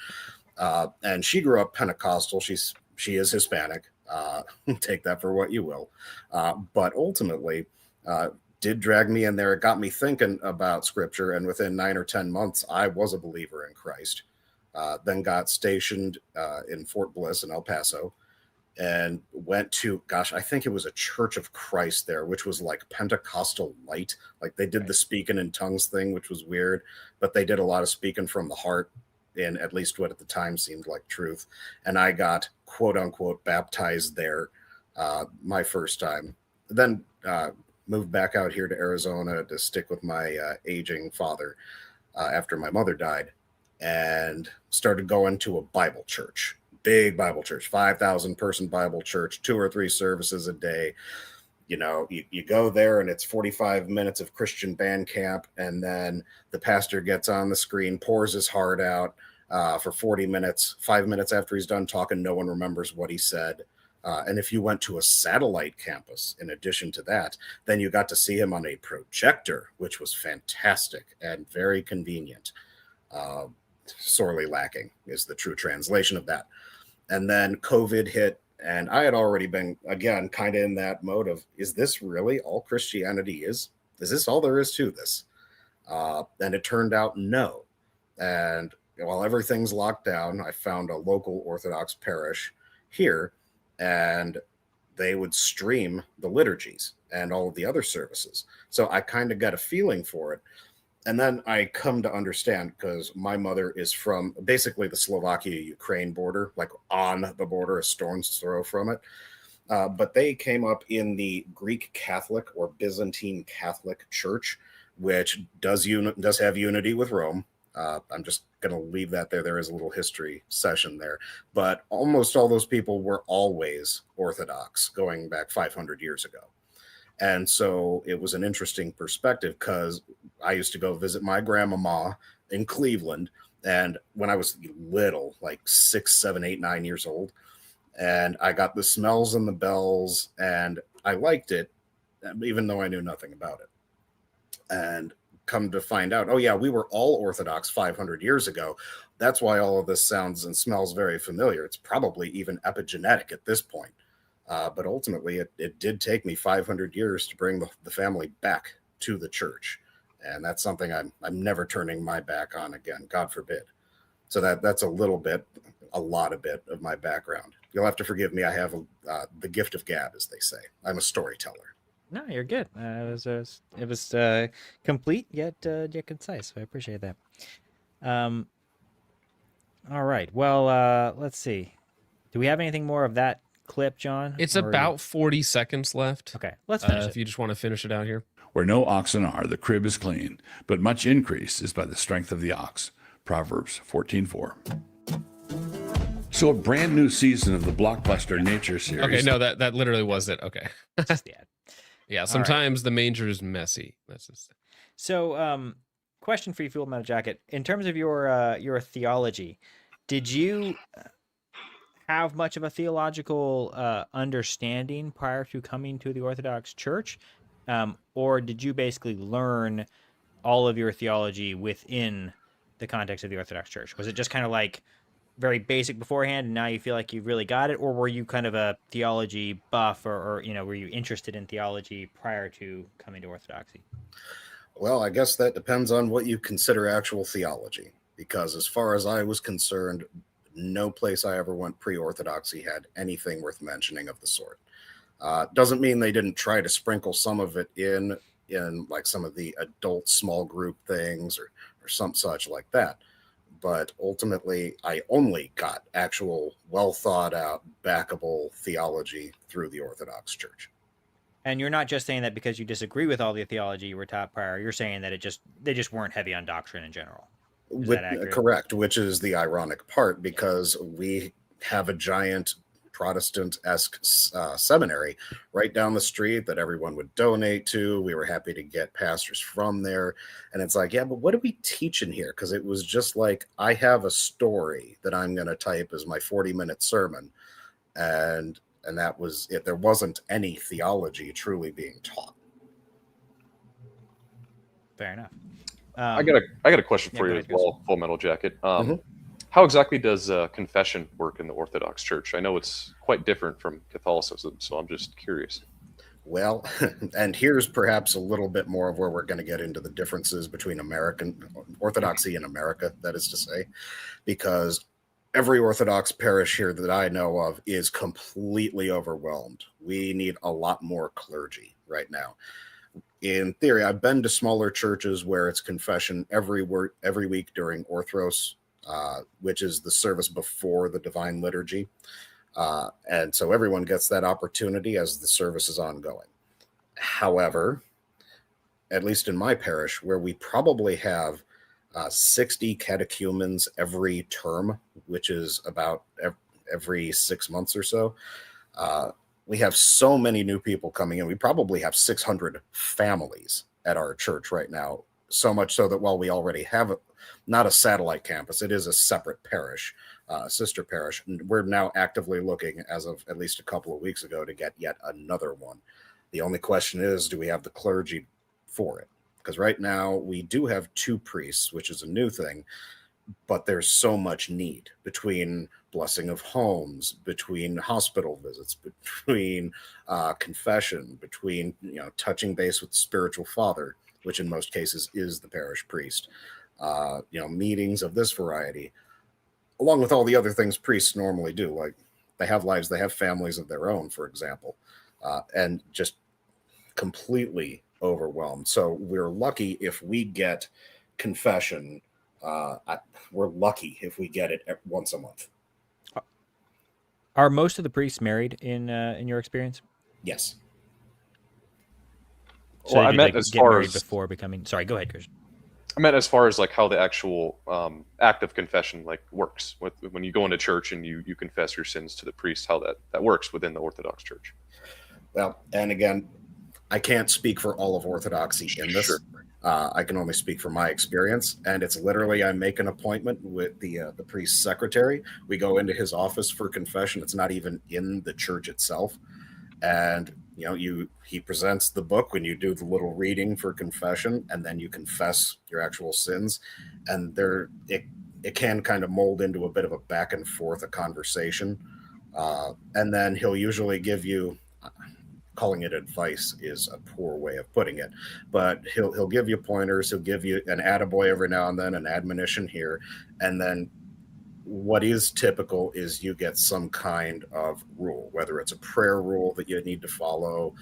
And she grew up Pentecostal. She is Hispanic. Take that for what you will. But ultimately, did drag me in there. It got me thinking about Scripture, and within 9 or 10 months, I was a believer in Christ. Then got stationed in Fort Bliss in El Paso, and went to, I think it was a Church of Christ there, which was like Pentecostal light. Like they did the speaking in tongues thing, which was weird, but they did a lot of speaking from the heart in at least what at the time seemed like truth. And I got quote unquote baptized there my first time. Then moved back out here to Arizona to stick with my aging father after my mother died, and started going to a Bible church. Big Bible church, 5,000 person Bible church, 2 or 3 services a day. You know, you go there and it's 45 minutes of Christian band camp. And then the pastor gets on the screen, pours his heart out for 40 minutes, 5 minutes after he's done talking, no one remembers what he said. And if you went to a satellite campus, in addition to that, then you got to see him on a projector, which was fantastic and very convenient. Sorely lacking is the true translation of that. And then COVID hit, and I had already been, again, kind of in that mode of, is this really all Christianity is? Is this all there is to this? And it turned out no. And while everything's locked down, I found a local Orthodox parish here, and they would stream the liturgies and all of the other services. So I kind of got a feeling for it. And then I come to understand, because my mother is from basically the Slovakia-Ukraine border, like on the border, a stone's throw from it. But they came up in the Greek Catholic or Byzantine Catholic Church, which does have unity with Rome. I'm just going to leave that there. There is a little history session there. But almost all those people were always Orthodox going back 500 years ago. And so it was an interesting perspective, because I used to go visit my grandmama in Cleveland. And when I was little, like 6, 7, 8, 9 years old, and I got the smells and the bells, and I liked it, even though I knew nothing about it. And come to find out, oh yeah, we were all Orthodox 500 years ago. That's why all of this sounds and smells very familiar. It's probably even epigenetic at this point. But ultimately, it did take me 500 years to bring the family back to the church. And that's something I'm never turning my back on again, God forbid. So that's a lot of my background. You'll have to forgive me. I have the gift of gab, as they say. I'm a storyteller. No, you're good. It was complete yet concise. So I appreciate that. All right. Well, let's see. Do we have anything more of that clip, John? It's about 40 seconds left. Okay, let's finish it. If you just want to finish it out here. Where no oxen are, the crib is clean, but much increase is by the strength of the ox. Proverbs 14:4. So a brand new season of the blockbuster nature series. Okay, no, that literally was it. Okay. Just the ad. Yeah, sometimes the manger is messy. That's just... So, question for you, Fuel Metal Jacket. In terms of your theology, did you have much of a theological understanding prior to coming to the Orthodox Church? Or did you basically learn all of your theology within the context of the Orthodox Church? Was it just kind of like very basic beforehand, and now you feel like you've really got it? Or were you kind of a theology buff, or were you interested in theology prior to coming to Orthodoxy? Well, I guess that depends on what you consider actual theology, because as far as I was concerned, no place I ever went pre-Orthodoxy had anything worth mentioning of the sort. Doesn't mean they didn't try to sprinkle some of it in like some of the adult small group things or some such like that. But ultimately, I only got actual well thought out, backable theology through the Orthodox Church. And you're not just saying that because you disagree with all the theology you were taught prior. You're saying that they just weren't heavy on doctrine in general. Is that accurate? Correct, which is the ironic part, because we have a giant Protestant-esque seminary right down the street that everyone would donate to. We were happy to get pastors from there. And it's like, yeah, but what are we teaching here? Because it was just like, I have a story that I'm going to type as my 40-minute sermon. And that was it. There wasn't any theology truly being taught. Fair enough. I got a question for you as well, Full Metal Jacket. How exactly does confession work in the Orthodox Church? I know it's quite different from Catholicism, so I'm just curious. Well, and here's perhaps a little bit more of where we're going to get into the differences between American Orthodoxy and America, that is to say, because every Orthodox parish here that I know of is completely overwhelmed. We need a lot more clergy right now. In theory, I've been to smaller churches where it's confession every week during Orthros, which is the service before the Divine Liturgy. And so everyone gets that opportunity as the service is ongoing. However, at least in my parish, where we probably have 60 catechumens every term, which is about every 6 months or so, we have so many new people coming in. We probably have 600 families at our church right now, so much so that while we already have not a satellite campus, it is a separate parish, sister parish. And we're now actively looking, as of at least a couple of weeks ago, to get yet another one. The only question is, do we have the clergy for it? Because right now we do have 2 priests, which is a new thing, but there's so much need between blessing of homes, between hospital visits, between confession, between touching base with the spiritual father, which in most cases is the parish priest. Meetings of this variety, along with all the other things priests normally do. Like, they have lives, they have families of their own, for example, and just completely overwhelmed. So we're lucky if we get confession. We're lucky if we get it once a month. Are most of the priests married in your experience? Yes. So well, I meant as far as before becoming. Sorry, go ahead, Christian. I meant as far as like how the actual act of confession works when you go into church and you confess your sins to the priest, how that works within the Orthodox Church. Well, and again, I can't speak for all of Orthodoxy in this. Sure. I can only speak from my experience, and it's literally I make an appointment with the priest's secretary. We go into his office for confession. It's not even in the church itself, and he presents the book when you do the little reading for confession, and then you confess your actual sins, and it can kind of mold into a bit of a back and forth, a conversation, and then he'll usually give you. Calling it advice is a poor way of putting it, but he'll give you pointers. He'll give you an attaboy every now and then, an admonition here, and then what is typical is you get some kind of rule, whether it's a prayer rule that you need to follow,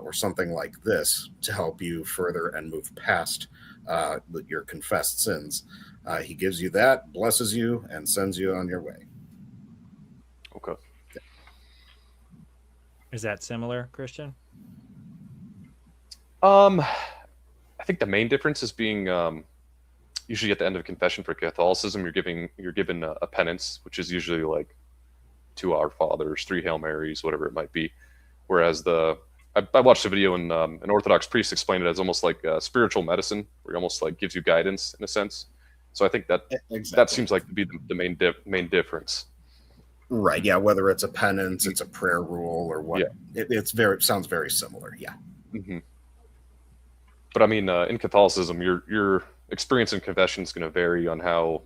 or something like this to help you further and move past your confessed sins. He gives you that, blesses you, and sends you on your way. Okay. Is that similar, Christian? I think the main difference is being usually at the end of confession for Catholicism, you're given a penance, which is usually like 2 Our Fathers, 3 Hail Marys, whatever it might be. Whereas I watched a video and an Orthodox priest explained it as almost like spiritual medicine, where it almost like gives you guidance in a sense. So I think that seems like to be the main difference. Right. Yeah. Whether it's a penance, it's a prayer rule, or what. Yeah. It sounds very similar. Yeah. Mm-hmm. But I mean, in Catholicism, your experience in confession is going to vary on how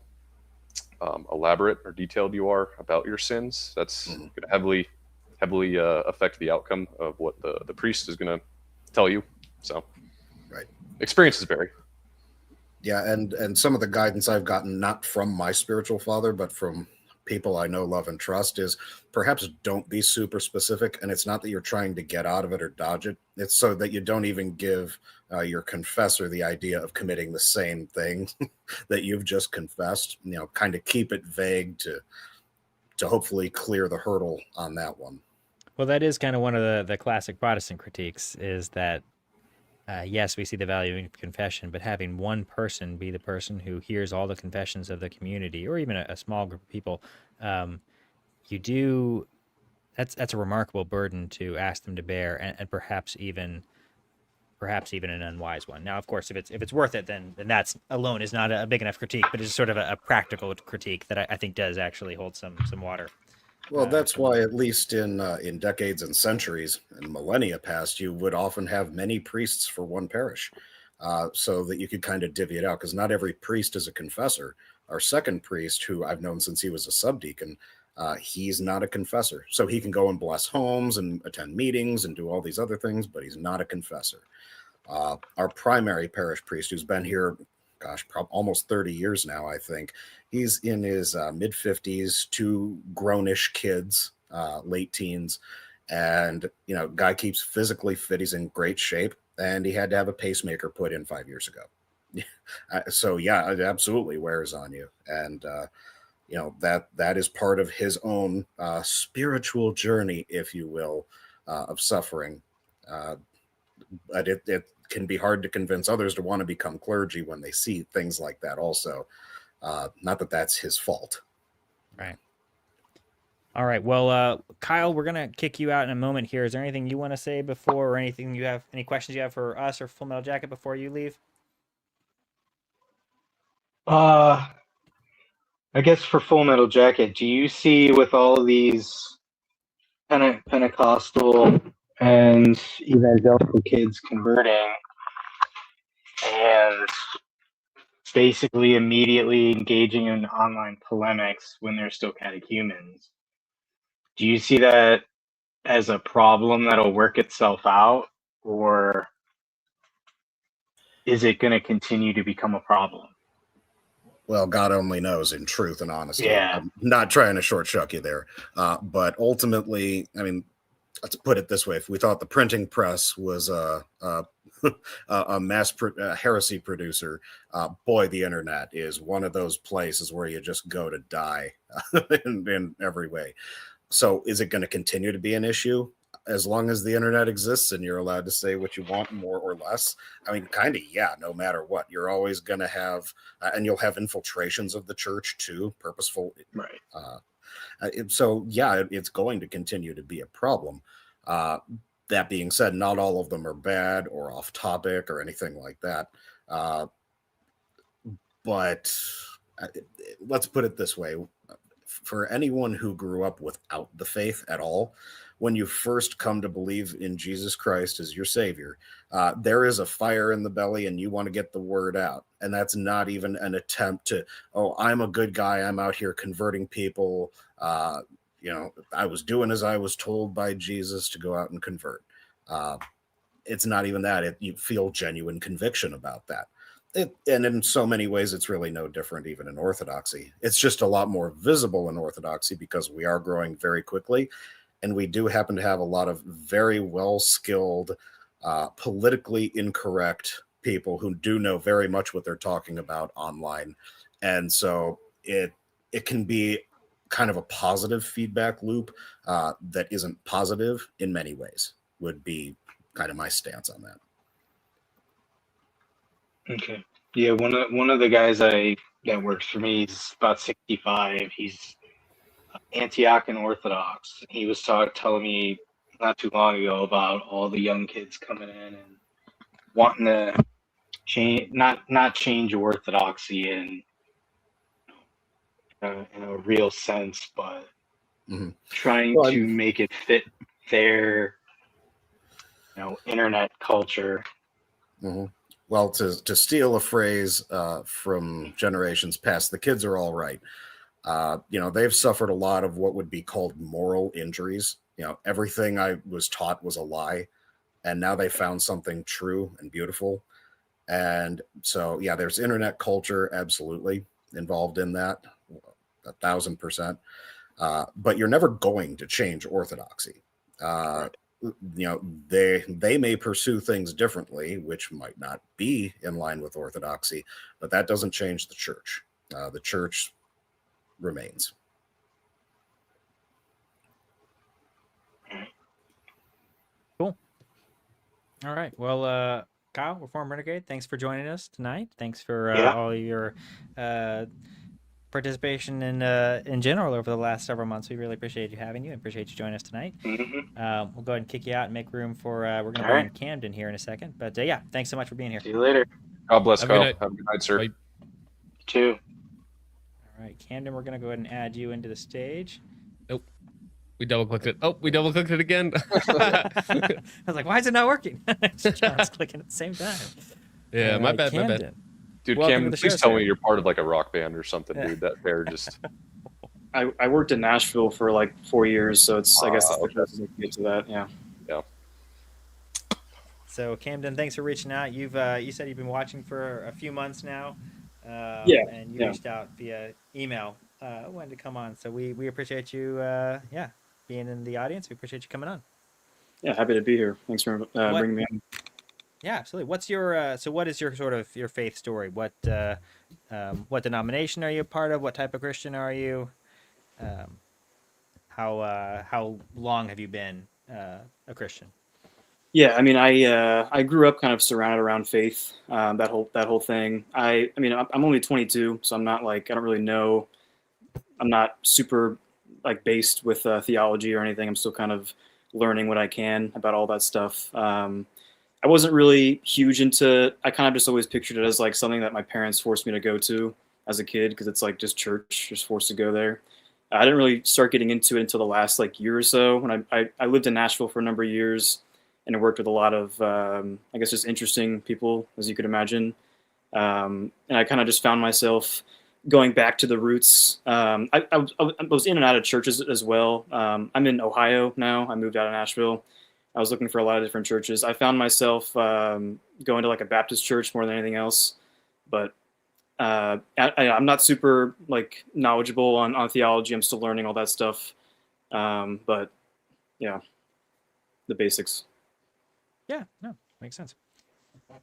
elaborate or detailed you are about your sins. That's going to heavily affect the outcome of what the priest is going to tell you. So, right. Experiences vary. Yeah, and some of the guidance I've gotten, not from my spiritual father, but from people I know, love, and trust, is perhaps don't be super specific. And it's not that you're trying to get out of it or dodge it. It's so that you don't even give your confessor the idea of committing the same thing that you've just confessed. Kind of keep it vague to hopefully clear the hurdle on that one. Well, that is kind of one of the classic Protestant critiques, is that yes, we see the value in confession, but having one person be the person who hears all the confessions of the community, or even a small group of people, you do. That's a remarkable burden to ask them to bear, and perhaps even an unwise one. Now, of course, if it's worth it, then that's alone is not a big enough critique, but it's sort of a practical critique that I think does actually hold some water. Well, that's why, at least in decades and centuries and millennia past, you would often have many priests for one parish, so that you could kind of divvy it out. Because not every priest is a confessor. Our second priest, who I've known since he was a subdeacon, he's not a confessor, so he can go and bless homes and attend meetings and do all these other things, but he's not a confessor. Our primary parish priest, who's been here, gosh, almost 30 years now, I think. He's in his mid-50s, two grownish kids, late teens, and, guy keeps physically fit. He's in great shape, and he had to have a pacemaker put in 5 years ago. So, yeah, it absolutely wears on you. And, that is part of his own spiritual journey, if you will, of suffering. But it can be hard to convince others to want to become clergy when they see things like that also. Not that that's his fault. Right. All right. Well, Kyle, we're going to kick you out in a moment here. Is there anything you want to say before, or any questions you have for us or Full Metal Jacket before you leave? I guess for Full Metal Jacket, do you see with all of these Pentecostal and evangelical kids converting and basically immediately engaging in online polemics when they're still catechumens, do you see that as a problem that'll work itself out, or is it going to continue to become a problem? Well, God only knows, in truth and honesty. Yeah. I'm not trying to short shuck you there. But ultimately, I mean, let's put it this way. If we thought the printing press was a heresy producer, boy, the internet is one of those places where you just go to die in every way. So is it going to continue to be an issue as long as the internet exists and you're allowed to say what you want, more or less? I mean, kind of, yeah, no matter what. You're always going to have, and you'll have infiltrations of the church too, purposeful. Right. So, yeah, it's going to continue to be a problem. That being said, not all of them are bad or off topic or anything like that. But let's put it this way. For anyone who grew up without the faith at all, when you first come to believe in Jesus Christ as your Savior, there is a fire in the belly and you want to get the word out. And that's not even an attempt to, oh, I'm a good guy, I'm out here converting people. I was doing as I was told by Jesus to go out and convert. It's not even that. You feel genuine conviction about that. And in so many ways, it's really no different even in Orthodoxy. It's just a lot more visible in Orthodoxy because we are growing very quickly. And we do happen to have a lot of very well-skilled, politically incorrect people who do know very much what they're talking about online. And so it can be kind of a positive feedback loop that isn't positive in many ways, would be kind of my stance on that. Okay. Yeah, one of the guys that works for me, he's about 65. He's Antiochian Orthodox. He was telling me not too long ago about all the young kids coming in and wanting to change, not change Orthodoxy in a real sense, but trying to make it fit their internet culture. Mm-hmm. Well, to steal a phrase from generations past, the kids are all right. They've suffered a lot of what would be called moral injuries. Everything I was taught was a lie, and now they found something true and beautiful. And so, yeah, there's internet culture absolutely involved in that, 1,000%. But you're never going to change Orthodoxy. They may pursue things differently, which might not be in line with Orthodoxy, but that doesn't change the church. The church remains. Cool. All right. Well, Kyle, Reformed Renegade, thanks for joining us tonight. Thanks for Yeah. all your participation in general over the last several months. We really appreciate you having you and appreciate you joining us tonight. Mm-hmm. We'll go ahead and kick you out and make room for, we're going to All bring right. in Camden here in a second. But yeah, thanks so much for being here. See you later. God bless, Have a good Kyle. night. Have a good night, sir. Bye. You too. All right, Camden, we're going to go ahead and add you into the stage. We double clicked it. Oh, we double clicked it again. I was like, why is it not working? John's clicking at the same time. Yeah, All my right, bad. My bad. Camden. Dude, Welcome Cam, to the please show, tell sir. me you're part of like a rock band or something, dude. That hair just. I worked in Nashville for like 4 years, so it's I guess Wow, the closest I can get to that. Yeah. So Camden, thanks for reaching out. You said you've been watching for a few months now. Yeah, And you yeah. reached out via email. Wanted to come on, so we appreciate you. Being in the audience. We appreciate you coming on. Yeah, happy to be here. Thanks for bringing me in. Yeah, absolutely. What's your what is your sort of your faith story? What denomination are you a part of? What type of Christian are you? How long have you been a Christian? Yeah, I mean, I grew up kind of surrounded around faith. That whole thing. I mean, I'm only 22, so I'm not like I don't really know. I'm not super like based with theology or anything. I'm still kind of learning what I can about all that stuff. I wasn't really huge into. I kind of just always pictured it as like something that my parents forced me to go to as a kid because it's like just church, just forced to go there. I didn't really start getting into it until the last like year or so when I lived in Nashville for a number of years and I worked with a lot of I guess just interesting people, as you could imagine. And I kind of just found myself going back to the roots. I was in and out of churches as well. I'm in Ohio now. I moved out of Nashville. I was looking for a lot of different churches. I found myself going to like a Baptist church more than anything else. But I'm not super like knowledgeable on theology. I'm still learning all that stuff. But yeah, the basics. Yeah, no, makes sense.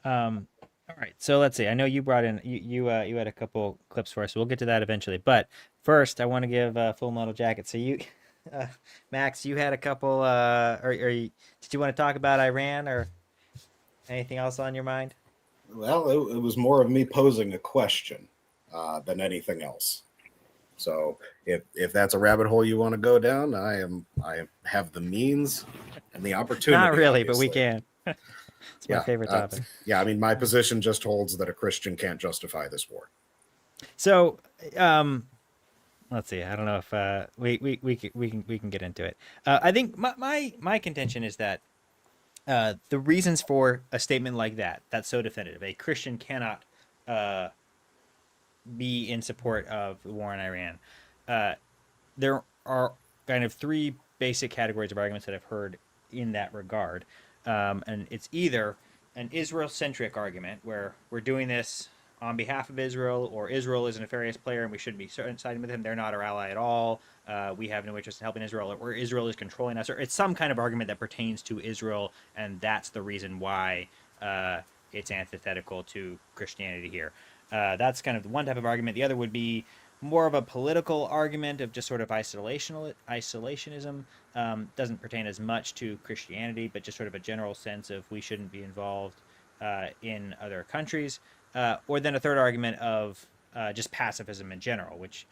All right, so let's see. I know you brought in you had a couple clips for us. So we'll get to that eventually. But first, I want to give Full Metal Jacket. So you, Max, you had a couple. Did you want to talk about Iran or anything else on your mind? Well, it was more of me posing a question than anything else. So if that's a rabbit hole you want to go down, I have the means and the opportunity. Not really, obviously. but we can. It's my favorite topic. I mean, my position just holds that a Christian can't justify this war. So, let's see. I don't know if we can get into it. I think my contention is that the reasons for a statement like that's so definitive, a Christian cannot be in support of the war in Iran. There are kind of three basic categories of arguments that I've heard in that regard. And it's either an Israel-centric argument where we're doing this on behalf of Israel, or Israel is a nefarious player and we shouldn't be siding with him. They're not our ally at all. We have no interest in helping Israel, or Israel is controlling us. Or it's some kind of argument that pertains to Israel, and that's the reason why it's antithetical to Christianity here. That's kind of one type of argument. The other would be more of a political argument of just sort of isolationism. Doesn't pertain as much to Christianity, but just sort of a general sense of we shouldn't be involved in other countries. Or then a third argument of just pacifism in general, which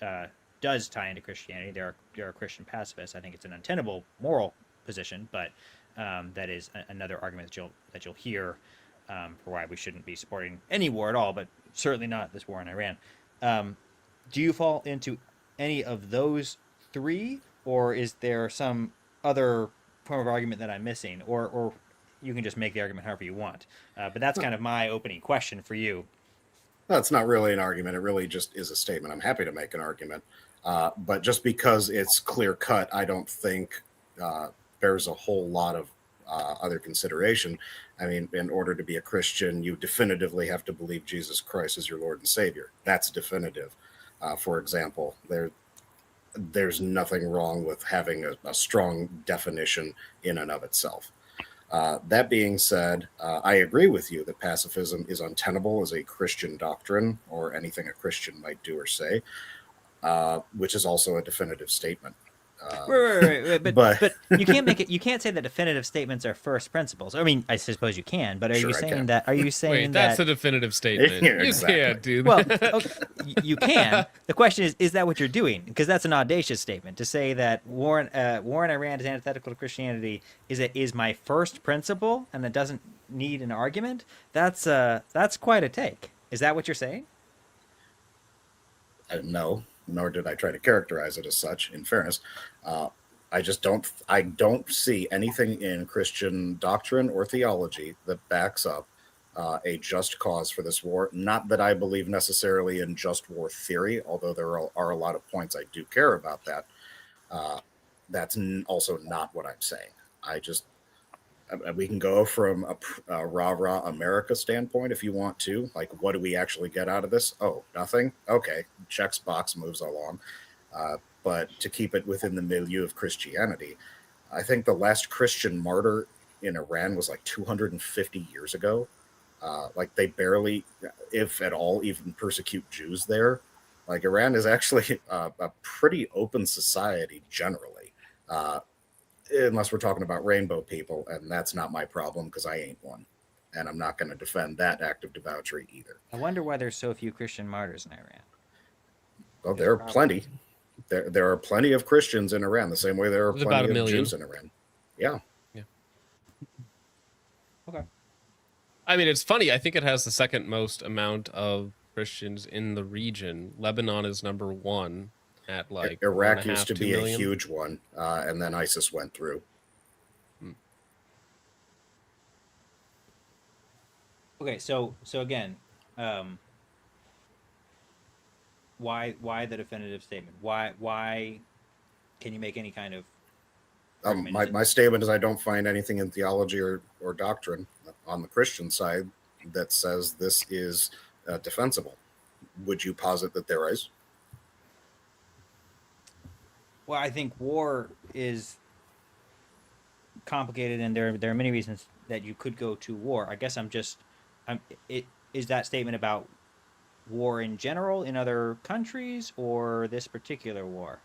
does tie into Christianity. There are Christian pacifists. I think it's an untenable moral position, but that is another argument that you'll hear for why we shouldn't be supporting any war at all, but certainly not this war in Iran. Do you fall into any of those three, or is there some other form of argument that I'm missing, or you can just make the argument however you want? But that's kind of my opening question for you. No, it's not really an argument. It really just is a statement. I'm happy to make an argument. But just because it's clear cut, I don't think there's a whole lot of other consideration. I mean, in order to be a Christian, you definitively have to believe Jesus Christ is your Lord and Savior. That's definitive. For example, there's nothing wrong with having a strong definition in and of itself. That being said, I agree with you that pacifism is untenable as a Christian doctrine, or anything a Christian might do or say, which is also a definitive statement. Right. But But you can't make it. You can't say that definitive statements are first principles. I mean, I suppose you can. But are Sure, you I saying can. that? Are you saying Wait, that? that's a definitive statement. Yeah, You exactly. can't do Well, that. okay, you can. The question is that what you're doing? Because that's an audacious statement to say that war in Iran is antithetical to Christianity is my first principle and that doesn't need an argument. That's quite a take. Is that what you're saying? No, nor did I try to characterize it as such. In fairness, I just don't. I don't see anything in Christian doctrine or theology that backs up a just cause for this war. Not that I believe necessarily in just war theory, although there are a lot of points I do care about that. That's also not what I'm saying. We can go from a rah-rah America standpoint if you want to. Like, what do we actually get out of this? Oh, nothing? Okay, checks box, moves along. But to keep it within the milieu of Christianity, I think the last Christian martyr in Iran was like 250 years ago. Like, they barely, if at all, even persecute Jews there. Like, Iran is actually a pretty open society generally. Unless we're talking about rainbow people, and that's not my problem because I ain't one. And I'm not going to defend that act of debauchery either. I wonder why there's so few Christian martyrs in Iran. Well, there are plenty. There are plenty of Christians in Iran, the same way there are There's about plenty a of million. Jews in Iran. Yeah. Okay. I mean, it's funny. I think it has the second most amount of Christians in the region. Lebanon is number one at like Iraq 1.5, used to 2 be a million. huge one, and then ISIS went through. Okay, so again, why the definitive statement? Why can you make any kind of argument? My statement is I don't find anything in theology or doctrine on the Christian side that says this is defensible. Would you posit that there is? Well, I think war is complicated, and there are many reasons that you could go to war. I guess is that statement about war in general in other countries or this particular war?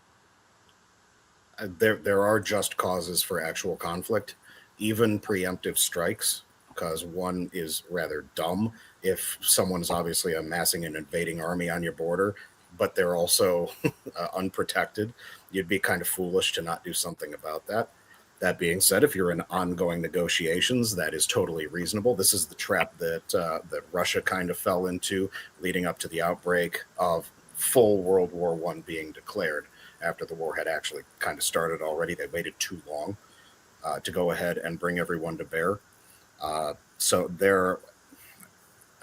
There are just causes for actual conflict, even preemptive strikes, because one is rather dumb if someone's obviously amassing an invading army on your border, but they're also unprotected. You'd be kind of foolish to not do something about that. That being said, if you're in ongoing negotiations, that is totally reasonable. This is the trap that Russia kind of fell into leading up to the outbreak of full World War I being declared. After the war had actually kind of started already, they waited too long to go ahead and bring everyone to bear. So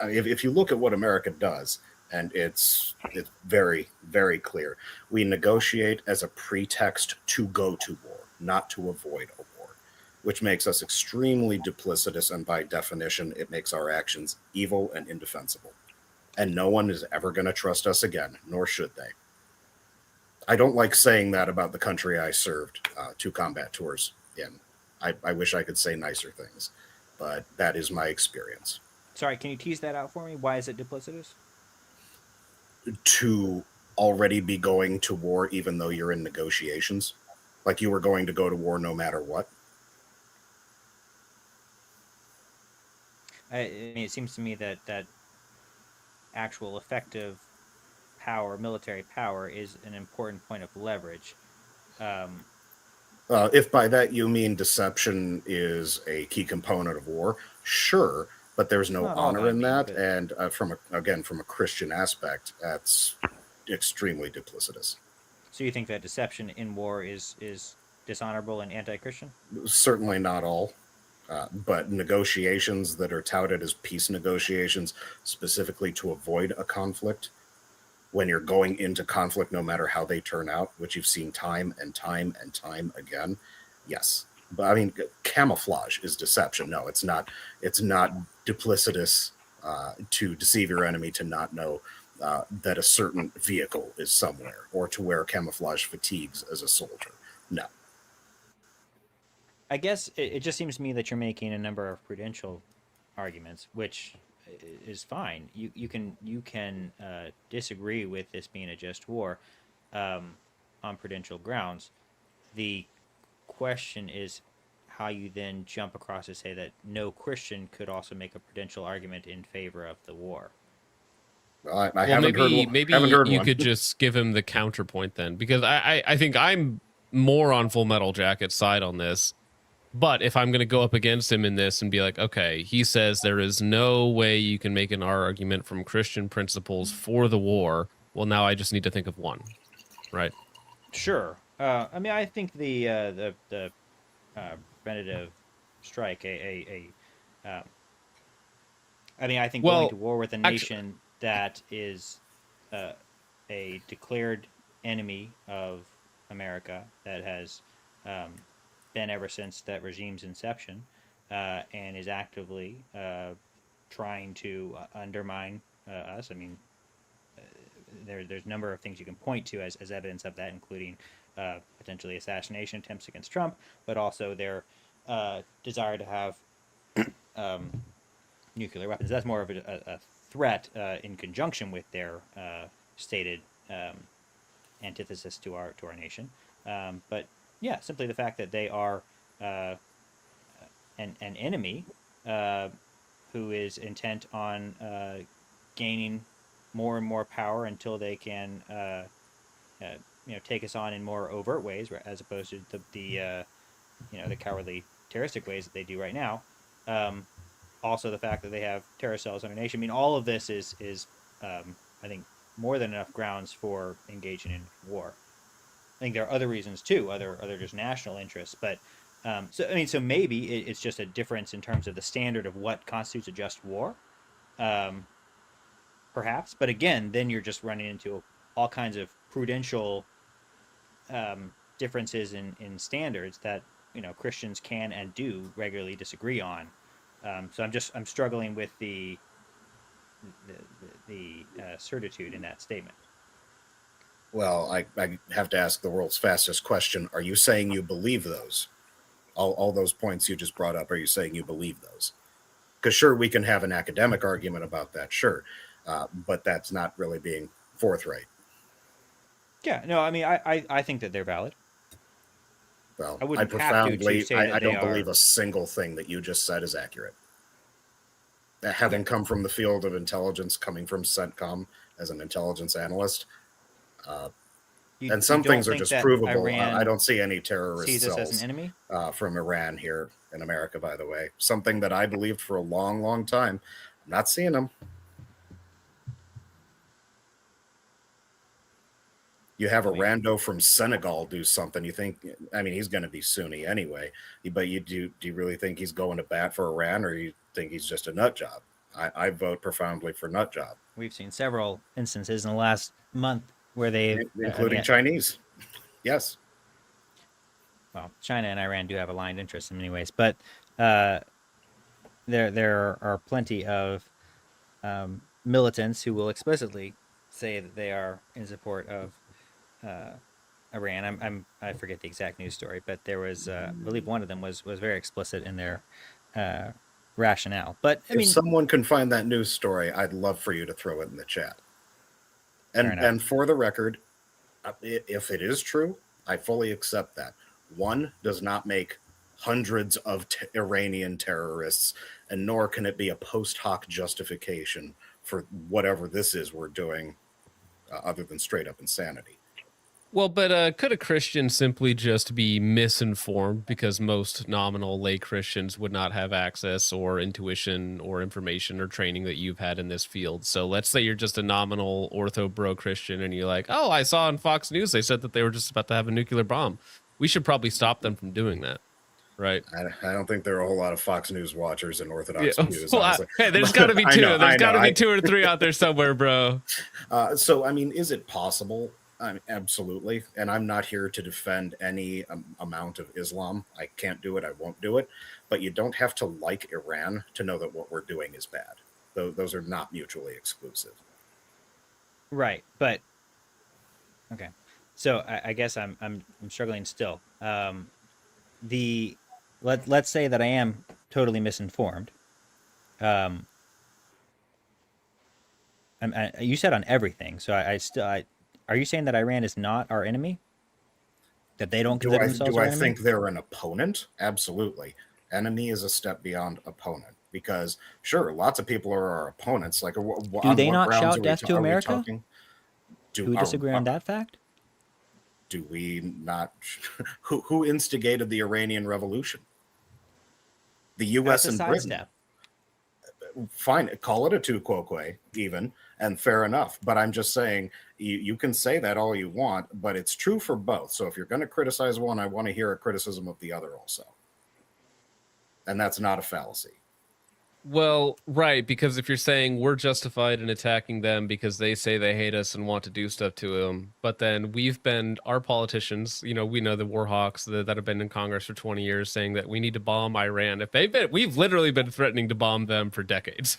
if you look at what America does, and it's very, very clear, we negotiate as a pretext to go to war, not to avoid a war, which makes us extremely duplicitous, and by definition, it makes our actions evil and indefensible. And no one is ever going to trust us again, nor should they. I don't like saying that about the country I served 2 combat tours in. I wish I could say nicer things, but that is my experience. Sorry, can you tease that out for me? Why is it duplicitous? To already be going to war even though you're in negotiations, like you were going to go to war no matter what. I mean, it seems to me that actual effective power, military power, is an important point of leverage. If by that you mean deception is a key component of war, sure, but there's no honor in that. And from a Christian aspect, that's extremely duplicitous. So you think that deception in war is dishonorable and anti-Christian? Certainly not all. But negotiations that are touted as peace negotiations specifically to avoid a conflict, when you're going into conflict, no matter how they turn out, which you've seen time and time and time again, yes. But I mean, camouflage is deception. No, it's not. It's not duplicitous to deceive your enemy to not know that a certain vehicle is somewhere, or to wear camouflage fatigues as a soldier. No. I guess it just seems to me that you're making a number of prudential arguments, which is fine. You can disagree with this being a just war on prudential grounds. the question is how you then jump across to say that no Christian could also make a prudential argument in favor of the war. I haven't maybe haven't heard you one. could just give him the counterpoint then, because I think I'm more on Full Metal Jacket's side on this. But if I'm going to go up against him in this and be like, okay, he says there is no way you can make an argument from Christian principles for the war. Well, now I just need to think of one, right? Sure. I mean, I think the preventative strike, I mean, I think going to war with a nation that is a declared enemy of America, that has been ever since that regime's inception, and is actively trying to undermine us. I mean, there's a number of things you can point to as evidence of that, including potentially assassination attempts against Trump, but also their desire to have nuclear weapons. That's more of a threat in conjunction with their stated antithesis to our nation. But yeah, simply the fact that they are an enemy who is intent on gaining more and more power until they can take us on in more overt ways, as opposed to the cowardly terroristic ways that they do right now. Also, the fact that they have terrorist cells in our nation. I mean, all of this is I think, more than enough grounds for engaging in war. I think there are other reasons too, other just national interests. But so maybe it's just a difference in terms of the standard of what constitutes a just war, perhaps. But again, then you're just running into all kinds of prudential differences in standards that Christians can and do regularly disagree on. So I'm struggling with the certitude in that statement. Well, I have to ask the world's fastest question. Are you saying you believe those? All those points you just brought up, are you saying you believe those? Because sure, we can have an academic argument about that, sure. But that's not really being forthright. Yeah, no, I mean, I think that they're valid. Well, I wouldn't have to say that I don't they believe are... a single thing that you just said is accurate. Having come from the field of intelligence, coming from CENTCOM as an intelligence analyst, and some things are just provable. I don't see any terrorist cells as an enemy? From Iran here in America, by the way. Something that I believed for a long, long time. I'm not seeing them. You have a rando from Senegal do something. You think, I mean, he's going to be Sunni anyway, but do you really think he's going to bat for Iran, or you think he's just a nut job? I vote profoundly for nut job. We've seen several instances in the last month where they, including Chinese. Yes. Well, China and Iran do have aligned interests in many ways, but there are plenty of militants who will explicitly say that they are in support of Iran. I forget the exact news story, but there was, I believe one of them was very explicit in their rationale. But I mean, if someone can find that news story, I'd love for you to throw it in the chat. And for the record, if it is true, I fully accept that. One does not make hundreds of Iranian terrorists, and nor can it be a post hoc justification for whatever this is we're doing, other than straight up insanity. Well, but could a Christian simply just be misinformed because most nominal lay Christians would not have access or intuition or information or training that you've had in this field? So let's say you're just a nominal ortho bro Christian and you're like, oh, I saw on Fox News they said that they were just about to have a nuclear bomb. We should probably stop them from doing that, right? I don't think there are a whole lot of Fox News watchers in Orthodox views. Well, hey, there's got to be two. There's got to be 2 or 3 out there somewhere, bro. So, I mean, is it possible? I mean, absolutely. And I'm not here to defend any amount of Islam. I can't do it. I won't do it. But you don't have to like Iran to know that what we're doing is bad. Those are not mutually exclusive. Right. But okay. So I guess I'm struggling still. Let's say that I am totally misinformed. You said on everything. So I are you saying that Iran is not our enemy? That they don't Do consider I themselves do our I enemy? think they're an opponent? Absolutely. Enemy is a step beyond opponent because sure, lots of people are our opponents. Like, Do on they what not grounds shout death to are we America? talking? Do we disagree on that fact? Do we not? Who instigated the Iranian Revolution? The U.S. That's a and Britain. sidestep. Fine, call it a tu quoque even, and fair enough. But I'm just saying you can say that all you want, but it's true for both. So if you're going to criticize one, I want to hear a criticism of the other also. And that's not a fallacy. Well, right, because if you're saying we're justified in attacking them because they say they hate us and want to do stuff to them, but then our politicians, we know the war hawks that have been in Congress for 20 years saying that we need to bomb Iran. We've literally been threatening to bomb them for decades.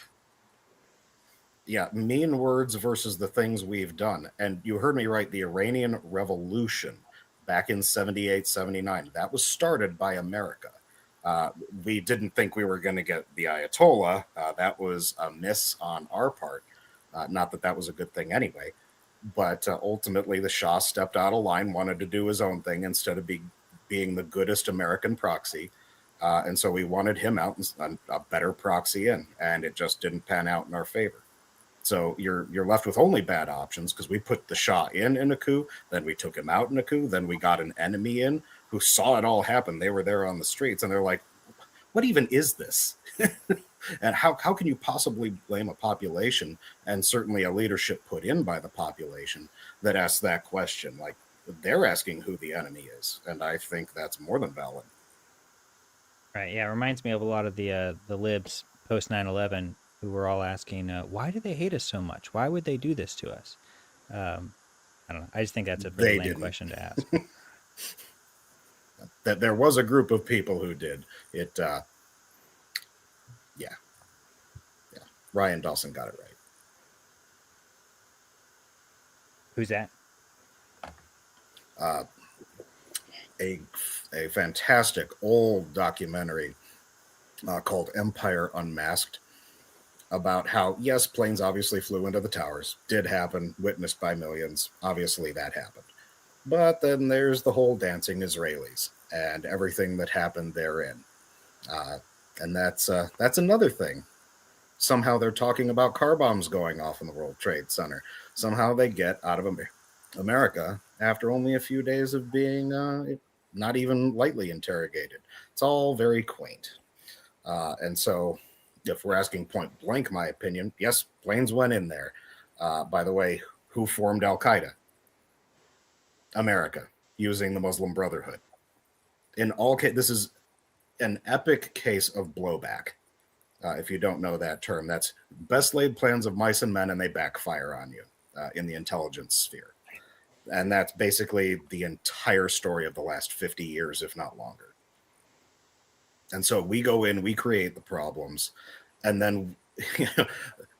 Yeah, mean words versus the things we've done. And you heard me right, the Iranian Revolution back in 78, 79, that was started by America. We didn't think we were going to get the Ayatollah. That was a miss on our part. Not that that was a good thing anyway. But ultimately, the Shah stepped out of line, wanted to do his own thing instead of being the goodest American proxy. And so we wanted him out and a better proxy in. And it just didn't pan out in our favor. So you're left with only bad options because we put the Shah in a coup, then we took him out in a coup, then we got an enemy in who saw it all happen. They were there on the streets and they're like, what even is this? And how can you possibly blame a population and certainly a leadership put in by the population that asks that question? Like, they're asking who the enemy is. And I think that's more than valid. Right. Yeah. It reminds me of a lot of the libs post 9/11 who were all asking, why do they hate us so much? Why would they do this to us? I don't know. I just think that's a really lame question to ask. That there was a group of people who did it. Yeah. Ryan Dawson got it right. Who's that? A fantastic old documentary called Empire Unmasked about how, yes, planes obviously flew into the towers. Did happen, witnessed by millions. Obviously that happened. But then there's the whole dancing Israelis and everything that happened therein. And that's another thing. Somehow they're talking about car bombs going off in the World Trade Center. Somehow they get out of America after only a few days of being not even lightly interrogated. It's all very quaint. And so if we're asking point blank, my opinion, yes, planes went in there. By the way, who formed Al-Qaeda? America, using the Muslim Brotherhood. In all cases, this is an epic case of blowback. If you don't know that term, that's best laid plans of mice and men, and they backfire on you in the intelligence sphere. And that's basically the entire story of the last 50 years, if not longer. And so we go in, we create the problems, and then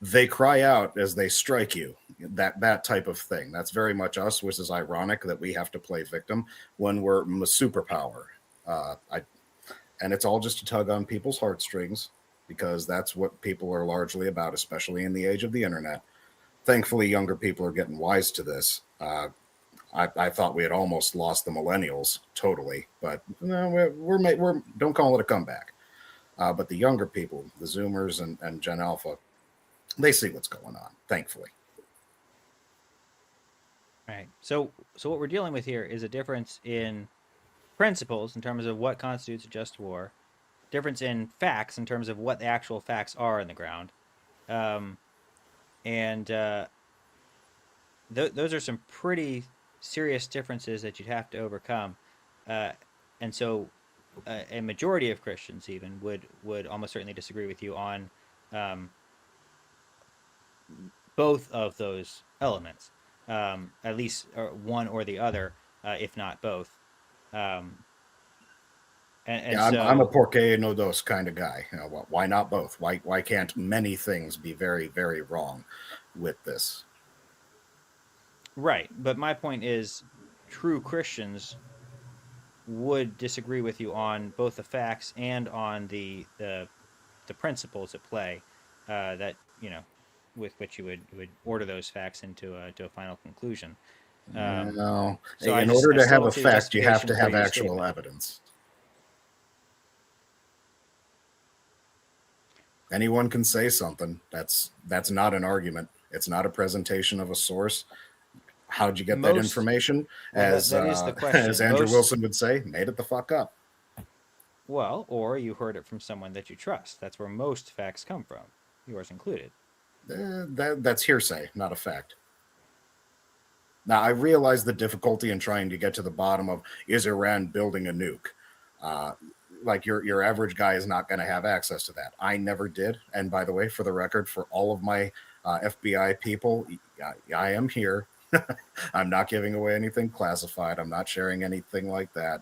they cry out as they strike you. That type of thing. That's very much us, which is ironic that we have to play victim when we're a superpower. And it's all just to tug on people's heartstrings, because that's what people are largely about, especially in the age of the internet. Thankfully, younger people are getting wise to this. I thought we had almost lost the millennials totally, but we're don't call it a comeback. But the younger people, the Zoomers and Gen Alpha, they see what's going on, thankfully. Right. So what we're dealing with here is a difference in principles in terms of what constitutes a just war, difference in facts in terms of what the actual facts are in the ground, and those are some pretty serious differences that you'd have to overcome, and so a majority of Christians even would almost certainly disagree with you on both of those elements, at least one or the other, if not both. And yeah, so, I'm a porque no dos kind of guy. You know, why not both? Why can't many things be very, very wrong with this? right. But my point is, true Christians would disagree with you on both the facts and on the principles at play, that with which you would order those facts into a final conclusion. No. So In order to have a see fact, you have justification to for have your actual statement. evidence. Anyone can say something. That's not an argument. It's not a presentation of a source. How'd you get that Most- information? Well, As that is the question. as Andrew Most- Wilson would say, made it the fuck up. Well, or you heard it from someone that you trust. That's where most facts come from, yours included. That's hearsay, not a fact. Now, I realize the difficulty in trying to get to the bottom of, is Iran building a nuke? Like your average guy is not going to have access to that. I never did. And by the way, for the record, for all of my FBI people, I am here. I'm not giving away anything classified. I'm not sharing anything like that.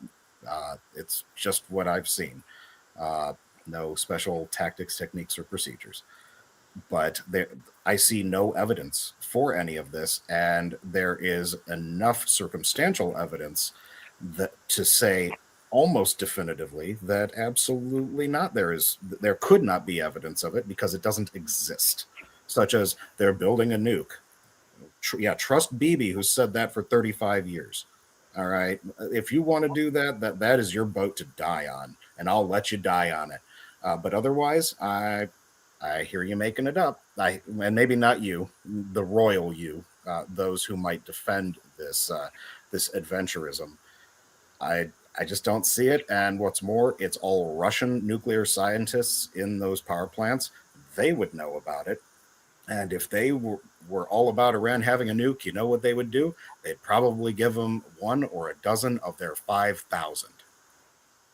It's just what I've seen. No special tactics, techniques, or procedures. But I see no evidence for any of this, and there is enough circumstantial evidence that to say almost definitively that absolutely not. There could not be evidence of it because it doesn't exist. Such as they're building a nuke. Trust Bibi, who said that for 35 years. All right, if you want to do that is your boat to die on, and I'll let you die on it. But otherwise, I hear you making it up. And maybe not you, the royal you, those who might defend this adventurism. I just don't see it. And what's more, it's all Russian nuclear scientists in those power plants. They would know about it. And if they were all about Iran having a nuke, you know what they would do? They'd probably give them 1 or a dozen of their 5,000.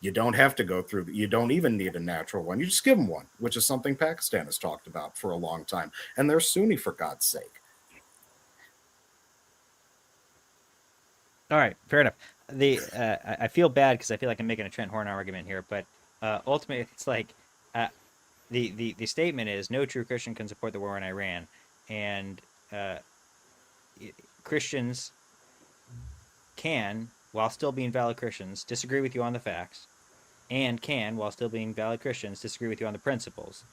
You don't have to go through. You don't even need a natural one. You just give them one, which is something Pakistan has talked about for a long time. And they're Sunni, for God's sake. All right, fair enough. I feel bad because I feel like I'm making a Trent Horn argument here, but ultimately it's like the statement is no true Christian can support the war in Iran, and Christians can, while still being valid Christians, disagree with you on the facts, and can, while still being valid Christians, disagree with you on the principles.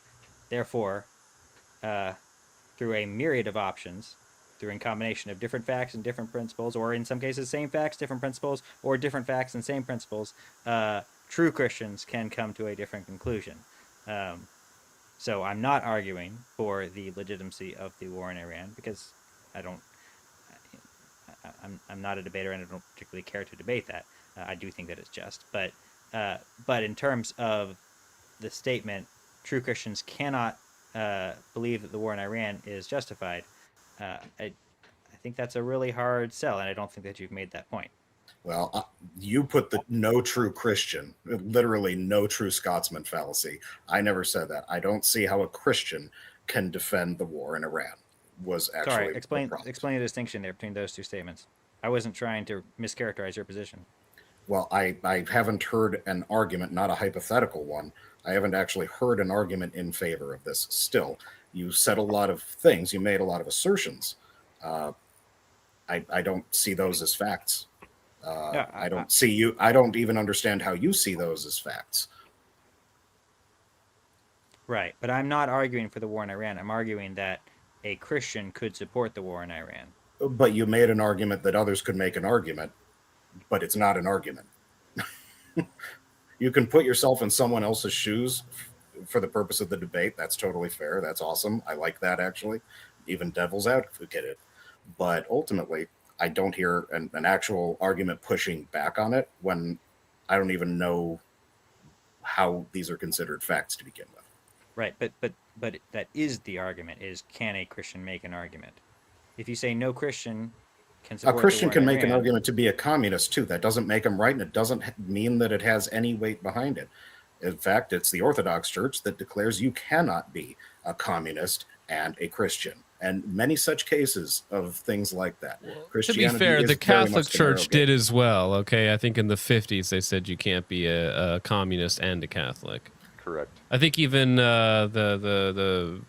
Therefore, through a myriad of options, through a combination of different facts and different principles, or in some cases same facts, different principles, or different facts and same principles, true Christians can come to a different conclusion. So I'm not arguing for the legitimacy of the war in Iran because I'm not a debater and I don't particularly care to debate that. I do think that it's just, but in terms of the statement, true Christians cannot believe that the war in Iran is justified. I think that's a really hard sell, and I don't think that you've made that point. Well, you put the no true Christian, literally no true Scotsman fallacy. I never said that. I don't see how a Christian can defend the war in Iran. Was actually sorry. Explain the distinction there between those two statements. I wasn't trying to mischaracterize your position. Well, I haven't heard an argument, not a hypothetical one. I haven't actually heard an argument in favor of this. Still, you said a lot of things. You made a lot of assertions. I don't see those as facts. I don't see you. I don't even understand how you see those as facts. Right, but I'm not arguing for the war in Iran. I'm arguing that a Christian could support the war in Iran. But you made an argument that others could make an argument, but it's not an argument. You can put yourself in someone else's shoes for the purpose of the debate. That's totally fair. That's awesome. I like that, actually. Even devil's advocate it. But ultimately, I don't hear an actual argument pushing back on it when I don't even know how these are considered facts to begin with. Right, but that is the argument, is can a Christian make an argument? If you say no Christian can support a Christian the war in can make Iran, an argument to be a communist too. That doesn't make him right, and it doesn't mean that it has any weight behind it. In fact, it's the Orthodox Church that declares you cannot be a communist and a Christian, and many such cases of things like that. To be fair, the Catholic Church did as well. Okay, I think in the 50s they said you can't be a communist and a Catholic. Correct. I think even the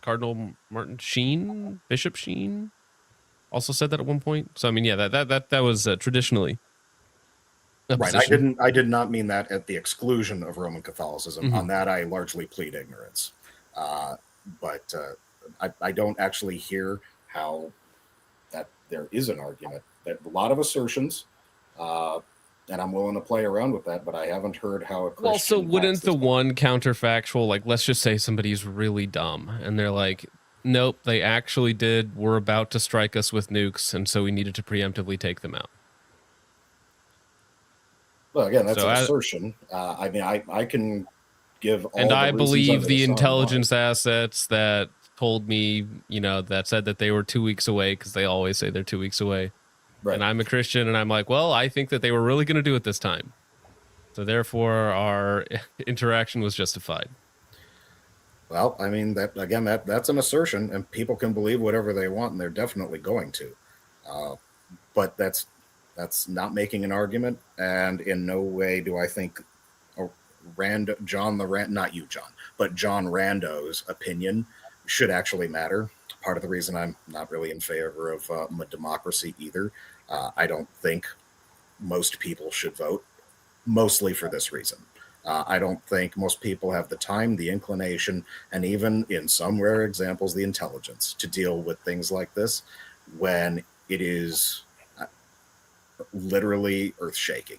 Cardinal Martin Sheen, Bishop Sheen, also said that at one point. So I mean, yeah, that was traditionally a right. position. I did not mean that at the exclusion of Roman Catholicism. Mm-hmm. On that, I largely plead ignorance. But I don't actually hear how that there is an argument. That a lot of assertions, and I'm willing to play around with that, but I haven't heard how a Christian. Well, so wouldn't backs this the one counterfactual, like, let's just say somebody's really dumb and they're like, nope, they actually were about to strike us with nukes, and so we needed to preemptively take them out. Well, again, that's So an assertion. I mean, I can give all and the I reasons believe under the sun intelligence assets that told me, that said that they were 2 weeks away, because they always say they're 2 weeks away. Right. And I'm a Christian, and I'm like, well, I think that they were really going to do it this time. So therefore, our interaction was justified. Well, I mean, that's an assertion, and people can believe whatever they want, and they're definitely going to. But that's not making an argument, and in no way do I think John Rando's opinion should actually matter. Part of the reason I'm not really in favor of democracy either. I don't think most people should vote, mostly for this reason. I don't think most people have the time, the inclination, and even in some rare examples, the intelligence to deal with things like this when it is literally earth-shaking.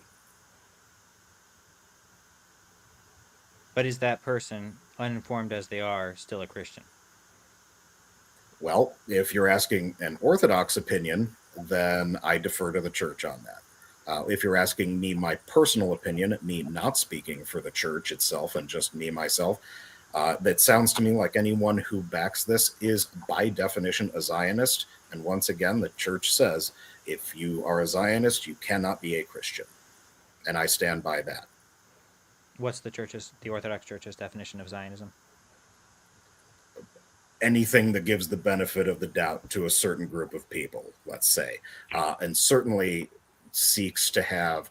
But is that person, uninformed as they are, still a Christian? Well, if you're asking an Orthodox opinion, then I defer to the church on that. If you're asking me my personal opinion, me not speaking for the church itself and just me myself, that sounds to me like anyone who backs this is by definition a Zionist. And once again, the church says, if you are a Zionist, you cannot be a Christian. And I stand by that. What's the Orthodox Church's definition of Zionism? Anything that gives the benefit of the doubt to a certain group of people, let's say, and certainly seeks to have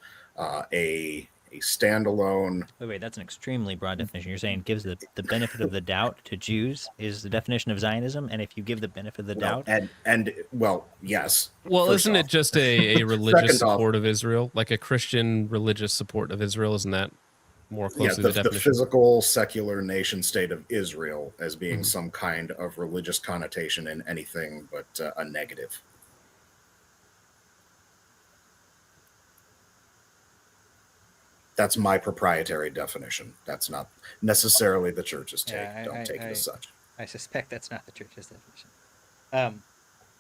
a standalone. Wait, that's an extremely broad definition. You're saying gives the benefit of the doubt to Jews is the definition of Zionism, and if you give the benefit of the doubt, yes. Well, isn't it just a religious support of Israel, like a Christian religious support of Israel? Isn't that more closely the definition? The physical secular nation state of Israel as being some kind of religious connotation in anything but a negative. That's my proprietary definition. That's not necessarily the church's take. Don't take it as such. I suspect that's not the church's definition.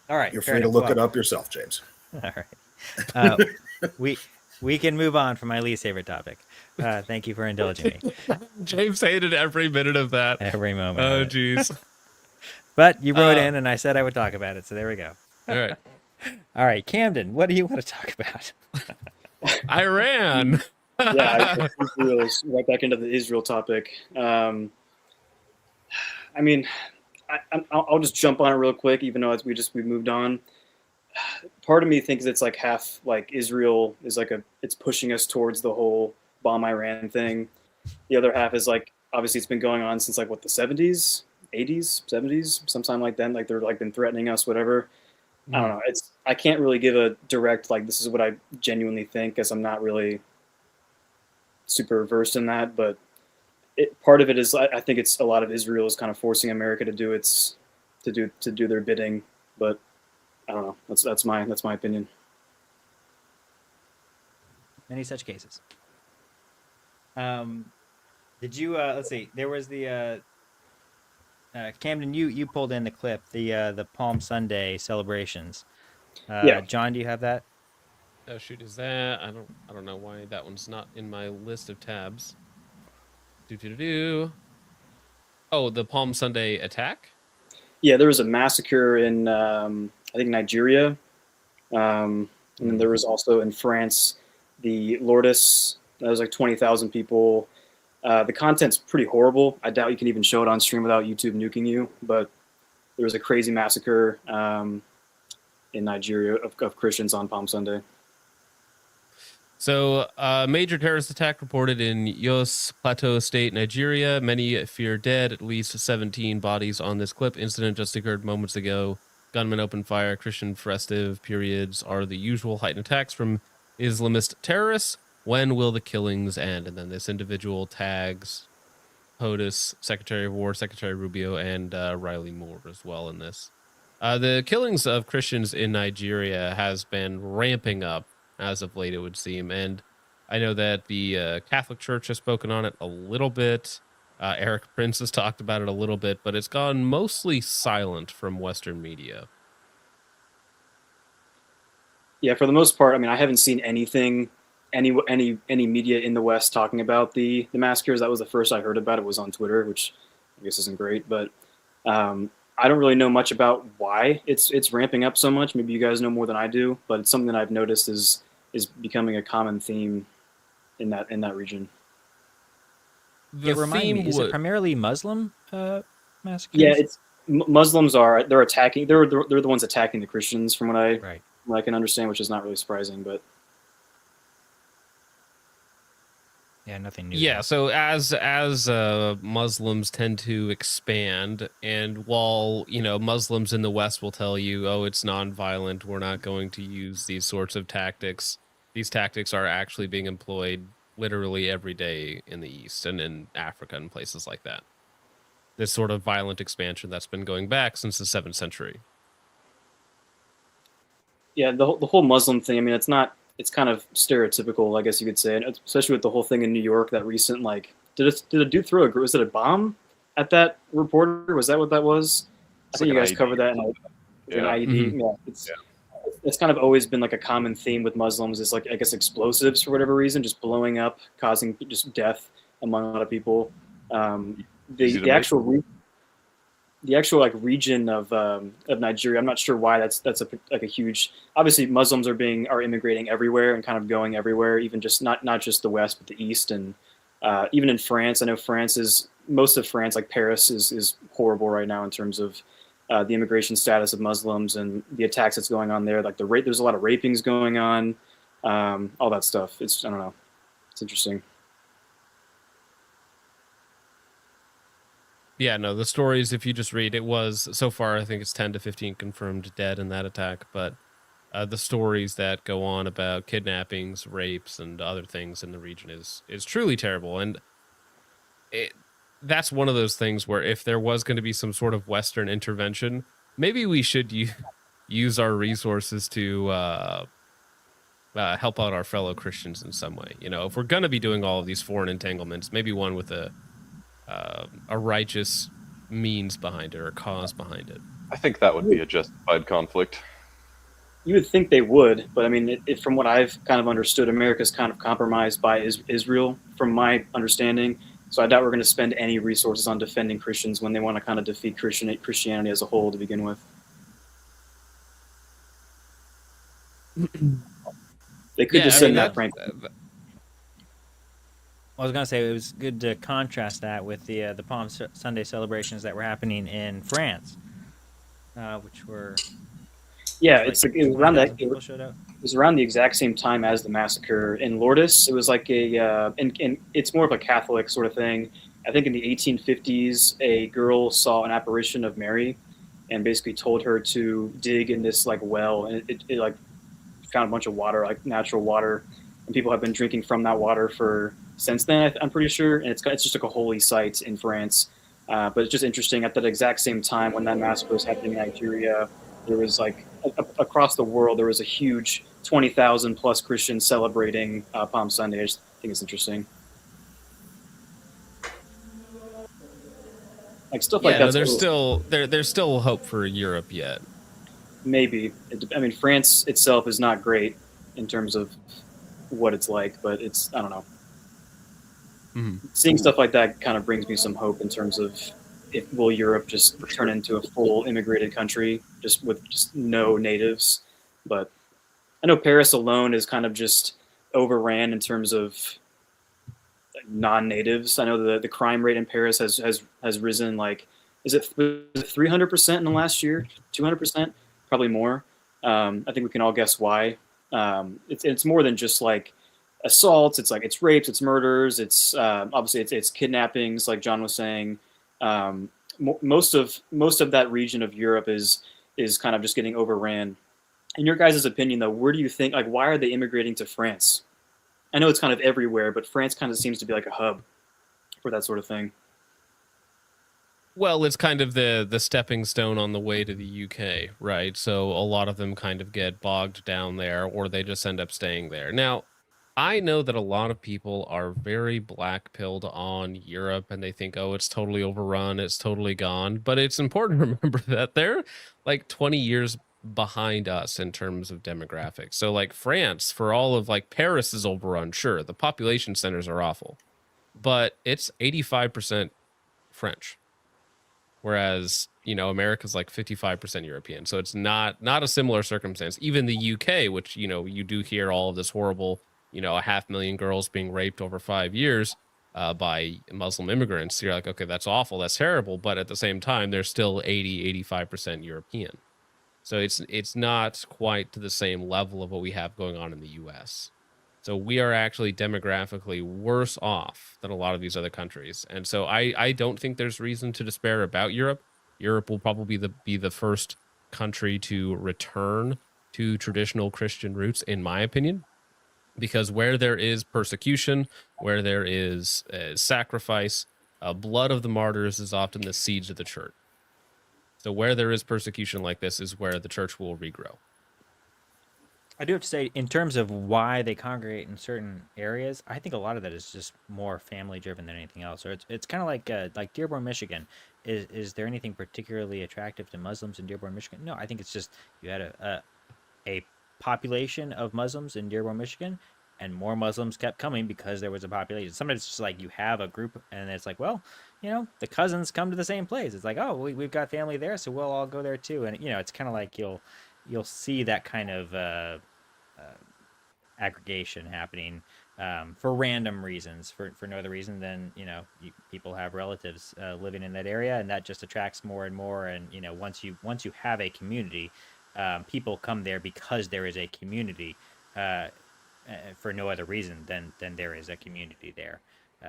All right. You're free to look it up yourself, James. All right. We can move on from my least favorite topic. Thank you for indulging me. James hated every minute of that. Every moment. Oh, jeez. But you wrote in, and I said I would talk about it, so there we go. All right. All right, Camden, what do you want to talk about? Iran. Yeah, right back into the Israel topic. I mean, I'll just jump on it real quick, even though we moved on. Part of me thinks it's like half like Israel is like it's pushing us towards the whole bomb Iran thing. The other half is like, obviously it's been going on since like what, the 70s, 80s, 70s, sometime like then, like they're like been threatening us, whatever. I don't know. I can't really give a direct, like, this is what I genuinely think, as I'm not really super versed in that, but part of it is I think it's a lot of Israel is kind of forcing America to do their bidding, but I don't know. That's my opinion. Many such cases. Did you let's see? There was the Camden. You pulled in the clip, the Palm Sunday celebrations. Yeah. John, do you have that? Oh shoot, is that? I don't know why that one's not in my list of tabs. Oh, the Palm Sunday attack? Yeah, there was a massacre in I think Nigeria, and then there was also in France the Lourdes. That was like 20,000 people. The content's pretty horrible. I doubt you can even show it on stream without YouTube nuking you. But there was a crazy massacre in Nigeria of Christians on Palm Sunday. So, major terrorist attack reported in Jos Plateau State, Nigeria. Many fear dead. At least 17 bodies on this clip. Incident just occurred moments ago. Gunmen opened fire. Christian festive periods are the usual heightened attacks from Islamist terrorists. When will the killings end? And then this individual tags POTUS, Secretary of War, Secretary Rubio, and Riley Moore as well in this. The killings of Christians in Nigeria has been ramping up as of late, it would seem. And I know that the Catholic Church has spoken on it a little bit. Eric Prince has talked about it a little bit, but it's gone mostly silent from Western media. Yeah, for the most part, I mean, I haven't seen anything, any media in the West talking about the massacres. That was the first I heard about it was on Twitter, which I guess isn't great, but I don't really know much about why it's ramping up so much. Maybe you guys know more than I do, but it's something that I've noticed is becoming a common theme in that region. Remind me, is it primarily Muslim massacres? Yeah, Muslims they're attacking. They're the ones attacking the Christians, from what I can understand, which is not really surprising, but. Yeah, nothing new. Yeah, so as Muslims tend to expand, and while Muslims in the West will tell you, oh, it's nonviolent, we're not going to use these sorts of tactics. These tactics are actually being employed literally every day in the East and in Africa and places like that. This sort of violent expansion that's been going back since the 7th century. Yeah, the whole Muslim thing. I mean, it's kind of stereotypical, I guess you could say, and especially with the whole thing in New York, that recent, did a dude throw was it a bomb at that reporter? Was that what that was? I think you guys covered that in an IED. Mm-hmm. Yeah, it's kind of always been like a common theme with Muslims is I guess explosives for whatever reason, just blowing up, causing just death among a lot of people. The actual region of Nigeria, I'm not sure why that's a huge. Obviously, Muslims are immigrating everywhere and kind of going everywhere, even just not just the West but the East, and even in France. I know most of France, like Paris, is horrible right now in terms of the immigration status of Muslims and the attacks that's going on there. Like there's a lot of rapings going on, all that stuff. I don't know, it's interesting. Yeah, no, the stories, if you just read, it was, so far, I think it's 10 to 15 confirmed dead in that attack, but the stories that go on about kidnappings, rapes, and other things in the region is truly terrible. And that's one of those things where if there was going to be some sort of Western intervention, maybe we should use our resources to help out our fellow Christians in some way. If we're going to be doing all of these foreign entanglements, maybe one with a righteous means behind it or cause behind it. I think that would be a justified conflict. You would think they would, but I mean, from what I've kind of understood, America's kind of compromised by Israel, from my understanding. So I doubt we're going to spend any resources on defending Christians when they want to kind of defeat Christianity as a whole to begin with. They could just send that, frankly. I was going to say it was good to contrast that with the Palm Sunday celebrations that were happening in France, which were it was around the exact same time as the massacre in Lourdes. It was like and it's more of a Catholic sort of thing. I think in the 1850s, a girl saw an apparition of Mary, and basically told her to dig in this well, and it found a bunch of water, natural water, and people have been drinking from that water since then, I'm pretty sure, and it's just a holy site in France. But it's just interesting, at that exact same time when that massacre was happening in Nigeria, there was across the world, there was a huge 20,000 plus Christians celebrating Palm Sunday. I just think it's interesting. Stuff like that. There's still hope for Europe yet. Maybe. I mean, France itself is not great in terms of what it's like, but I don't know. Mm-hmm. Seeing stuff like that kind of brings me some hope in terms of will Europe just turn into a full immigrated country with no natives. But I know Paris alone is kind of just overran in terms of non-natives. I know the crime rate in Paris has risen, is it 300% in the last year? 200%? Probably more. I think we can all guess why. It's more than just assaults. It's rapes, it's murders, it's obviously it's kidnappings, like John was saying. Most of that region of Europe is kind of just getting overran. In your guys' opinion, though, where do you think, why are they immigrating to France? I know it's kind of everywhere, but France kind of seems to be like a hub for that sort of thing. Well, it's kind of the stepping stone on the way to the UK, right? So a lot of them kind of get bogged down there, or they just end up staying there. Now, I know that a lot of people are very black-pilled on Europe, and they think, oh, it's totally overrun, it's totally gone. But it's important to remember that they're like 20 years behind us in terms of demographics. So like France, for all of like Paris is overrun, sure, the population centers are awful, but it's 85% French. Whereas, you know, America's like 55% European. So it's not a similar circumstance. Even the UK, which, you know, you do hear all of this horrible, you know, 500,000 girls being raped over 5 years by Muslim immigrants. You're like, okay, that's awful. That's terrible. But at the same time, they're still 85% European. So it's not quite to the same level of what we have going on in the US. So we are actually demographically worse off than a lot of these other countries. And so I don't think there's reason to despair about Europe. Europe will probably be the first country to return to traditional Christian roots, in my opinion, because where there is persecution, where there is sacrifice, blood of the martyrs is often the seeds of the church. So where there is persecution like this is where the church will regrow. I do have to say, in terms of why they congregate in certain areas, I think a lot of that is just more family driven than anything else. Or it's kind of like Dearborn, Michigan. Is there anything particularly attractive to Muslims in Dearborn, Michigan? No, I think it's just you had a population of Muslims in Dearborn, Michigan, and more Muslims kept coming because there was a population. Sometimes it's just like you have a group, and it's like, well, you know, the cousins come to the same place. It's like, oh, we've got family there, so we'll all go there too. And you know, it's kind of like you'll see that kind of aggregation happening for random reasons, for no other reason than, you know, people have relatives living in that area, and that just attracts more and more. And you know, once you have a community, people come there because there is a community, for no other reason than there is a community there.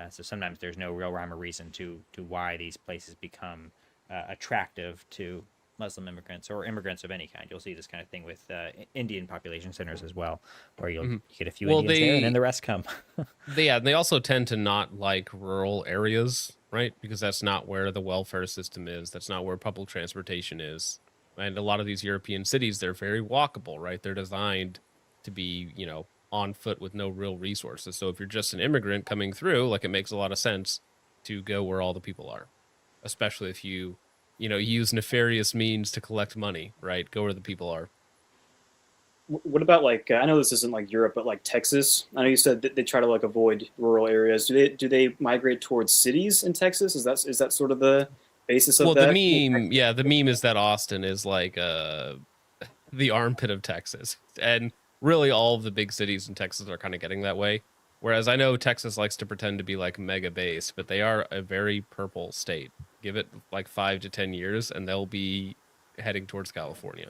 So sometimes there's no real rhyme or reason to why these places become attractive to Muslim immigrants or immigrants of any kind. You'll see this kind of thing with Indian population centers as well, where you get a few Indians there and then the rest come. They also tend to not like rural areas, right? Because that's not where the welfare system is. That's not where public transportation is. And a lot of these European cities, they're very walkable, right? They're designed to be, you know, on foot with no real resources. So if you're just an immigrant coming through, like, it makes a lot of sense to go where all the people are, especially if you use nefarious means to collect money, right? Go where the people are. What about like I know this isn't like Europe, but like Texas? I know you said that they try to like avoid rural areas. Do they migrate towards cities in Texas? Is that sort of the basis of that? Well, the meme is that Austin is like the armpit of Texas, and really all of the big cities in Texas are kind of getting that way. Whereas I know Texas likes to pretend to be like mega base, but they are a very purple state. Give it like 5 to 10 years and they'll be heading towards California.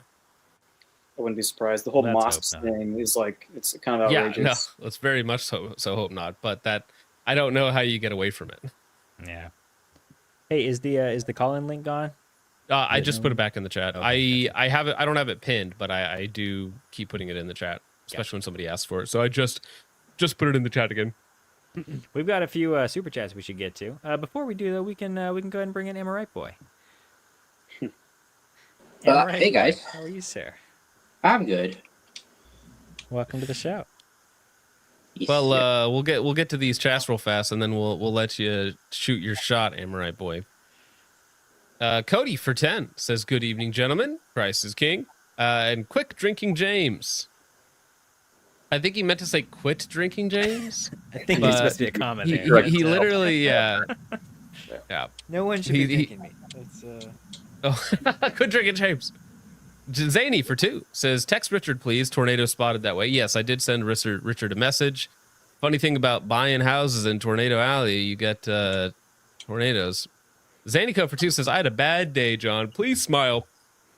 I wouldn't be surprised. The whole mosques thing is like, it's kind of outrageous. Yeah, no, let's very much so hope not. But that, I don't know how you get away from it. Yeah. Hey, is the call-in link gone? I just put it back in the chat. Okay. I have it. I don't have it pinned, but I do keep putting it in the chat, especially when somebody asks for it. So I just put it in the chat again. We've got a few super chats we should get to. Before we do, though, we can go ahead and bring in Amorite Boy. Hey guys, how are you, sir? I'm good. Welcome to the show. Yes, Well, we'll get to these chats real fast, and then we'll let you shoot your shot, Amorite Boy. Cody for 10 says, "Good evening, gentlemen. Christ is king." And quick drinking James. I think he meant to say quit drinking James. I think it's supposed to be a comment there. He literally, yeah. No one should be drinking me. That's, quit drinking James. Zany for 2 says, "Text Richard, please. Tornado spotted that way." Yes, I did send Richard a message. Funny thing about buying houses in Tornado Alley, you get tornadoes. Zanyco for 2 says, "I had a bad day, John. Please smile."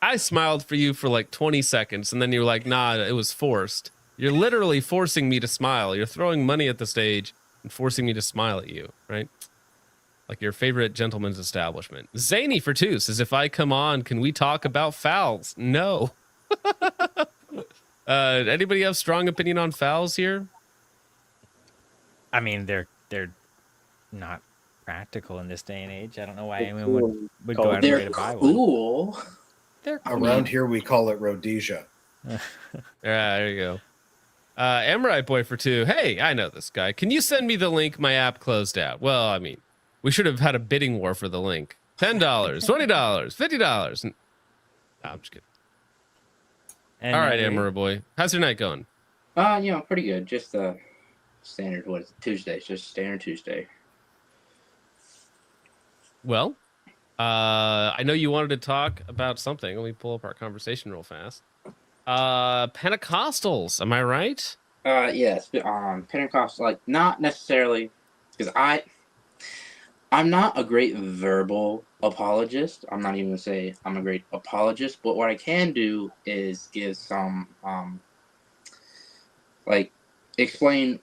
I smiled for you for like 20 seconds, and then you were like, "Nah, it was forced." You're literally forcing me to smile. You're throwing money at the stage and forcing me to smile at you, right? Like your favorite gentleman's establishment. Zany for 2 says, "If I come on, can we talk about fouls?" No. Anybody have strong opinion on fouls here? I mean, they're not practical in this day and age. I don't know why They're anyone cool. would go out and They're read a Bible. cool. They're cool. Around here, we call it Rhodesia. Yeah, there you go. Amrite Boy for 2. Hey, I know this guy. Can you send me the link? My app closed out. Well, I mean, we should have had a bidding war for the link. $10, $20, $50. No, I'm just kidding. And All right, Nunnery? Amrite Boy. How's your night going? Pretty good. Just standard. What is it? Tuesday? Just standard Tuesday. Well, I know you wanted to talk about something. Let me pull up our conversation real fast. Pentecostals, am I right? Yes. Pentecostal, like not necessarily, because I'm not a great verbal apologist. I'm not even gonna say I'm a great apologist, but what I can do is give some explain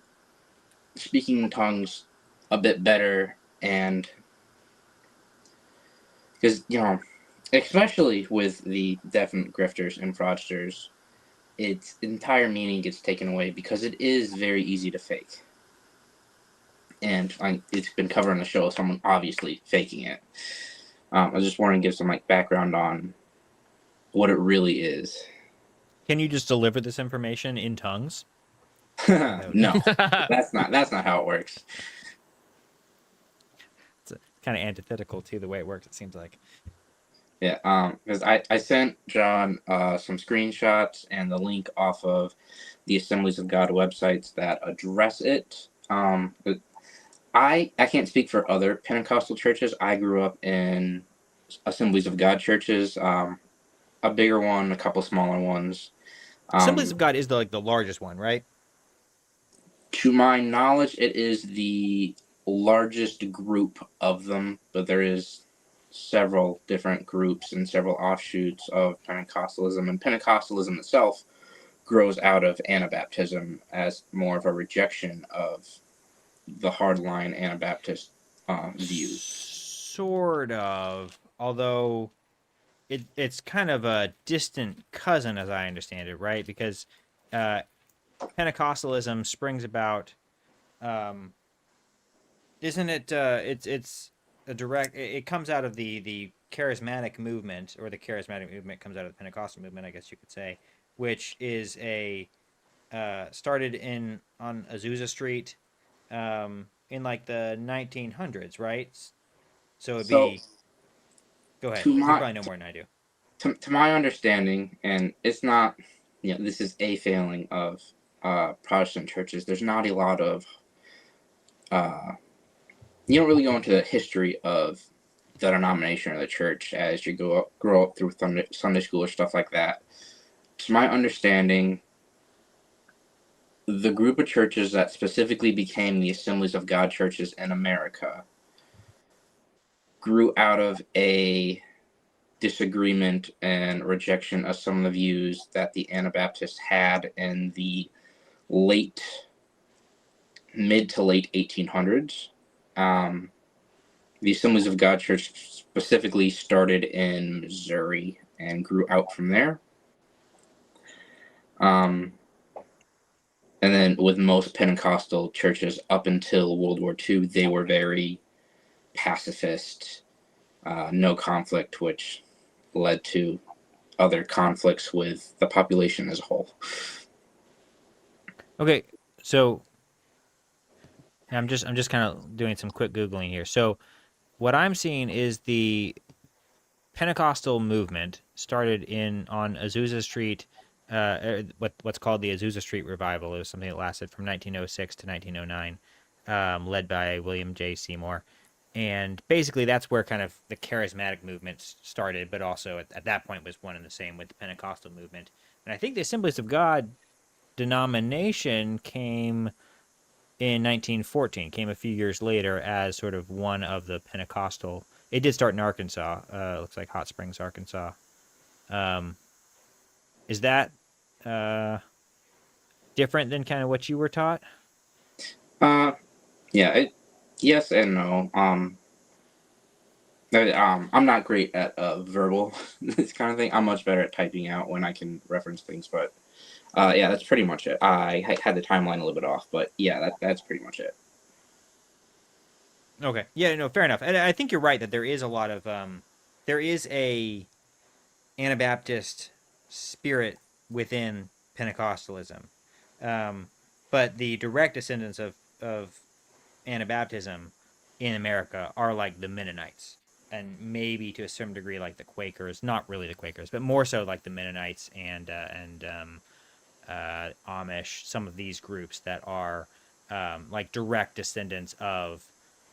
speaking in tongues a bit better, and because especially with the definite grifters and fraudsters, its entire meaning gets taken away because it is very easy to fake. And it's been covered on the show, someone obviously faking it. I just want to give some background on what it really is. Can you just deliver this information in tongues? No, that's not how it works. It's kind of antithetical to the way it works, it seems like. Yeah, because I sent John some screenshots and the link off of the Assemblies of God websites that address it. I can't speak for other Pentecostal churches. I grew up in Assemblies of God churches, a bigger one, a couple smaller ones. Assemblies of God is the largest one, right? To my knowledge, it is the largest group of them, but there is several different groups and several offshoots of Pentecostalism, and Pentecostalism itself grows out of Anabaptism as more of a rejection of the hardline Anabaptist view. Sort of, although it's kind of a distant cousin, as I understand it, right? Because Pentecostalism springs about, isn't it? It's a direct. It comes out of the charismatic movement, or the charismatic movement comes out of the Pentecostal movement, I guess you could say, which is started on Azusa Street, in the 1900s, right? So it'd be. Go ahead. You probably know more than I do. To my understanding, and it's not, this is a failing of Protestant churches. There's not a lot of. You don't really go into the history of the denomination or the church as you grow up through Sunday school or stuff like that. To my understanding, the group of churches that specifically became the Assemblies of God churches in America grew out of a disagreement and rejection of some of the views that the Anabaptists had in the mid to late 1800s. The Assemblies of God Church specifically started in Missouri and grew out from there. And then with most Pentecostal churches up until World War II, they were very pacifist, no conflict, which led to other conflicts with the population as a whole. Okay, so I'm just kind of doing some quick Googling here. So what I'm seeing is the Pentecostal movement started on Azusa Street, what's called the Azusa Street Revival. It was something that lasted from 1906 to 1909, led by William J. Seymour. And basically that's where kind of the charismatic movement started, but also at that point was one and the same with the Pentecostal movement. And I think the Assemblies of God denomination came in 1914, came a few years later as sort of one of the Pentecostal. It did start in Arkansas. Looks like Hot Springs, Arkansas. Is that different than kind of what you were taught? Yeah, yes and no. I'm not great at verbal this kind of thing. I'm much better at typing out when I can reference things, but yeah, that's pretty much it. I had the timeline a little bit off, but yeah, that's pretty much it. Okay. Yeah, no, fair enough. And I think you're right that there is a lot of there is a Anabaptist spirit within Pentecostalism. But the direct descendants of Anabaptism in America are like the Mennonites, and maybe to a certain degree like the Quakers, not really the Quakers, but more so like the Mennonites and Amish, some of these groups that are like direct descendants of,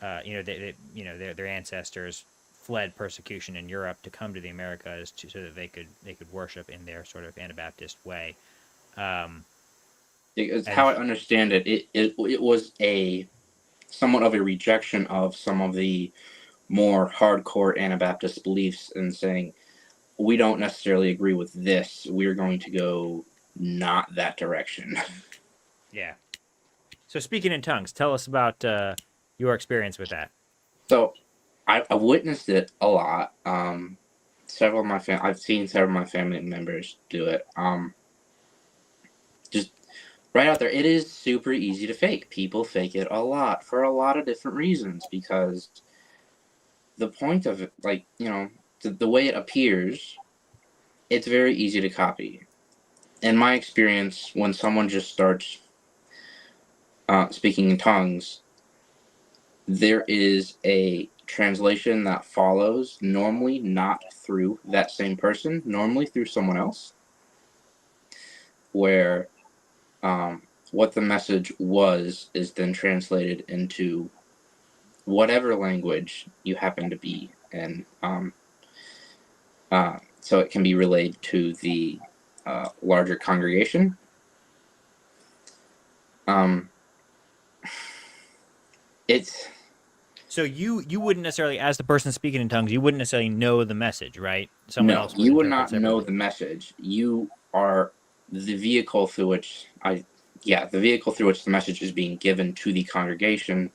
their ancestors fled persecution in Europe to come to the Americas so that they could worship in their sort of Anabaptist way. It's how I understand it. It was a somewhat of a rejection of some of the more hardcore Anabaptist beliefs and saying, we don't necessarily agree with this. We're going to go not that direction. Yeah. So speaking in tongues, tell us about your experience with that. So I witnessed it a lot. Several of my I've seen several of my family members do it. Just right out there, it is super easy to fake. People fake it a lot for a lot of different reasons because the point of it, like, the way it appears, it's very easy to copy. In my experience, when someone just starts speaking in tongues, there is a translation that follows, normally not through that same person, normally through someone else, where what the message was is then translated into whatever language you happen to be in. So it can be relayed to the larger congregation. It's so you wouldn't necessarily, as the person speaking in tongues, you wouldn't necessarily know the message, right? Someone else you would not know the message. You are the vehicle through which the vehicle through which the message is being given to the congregation.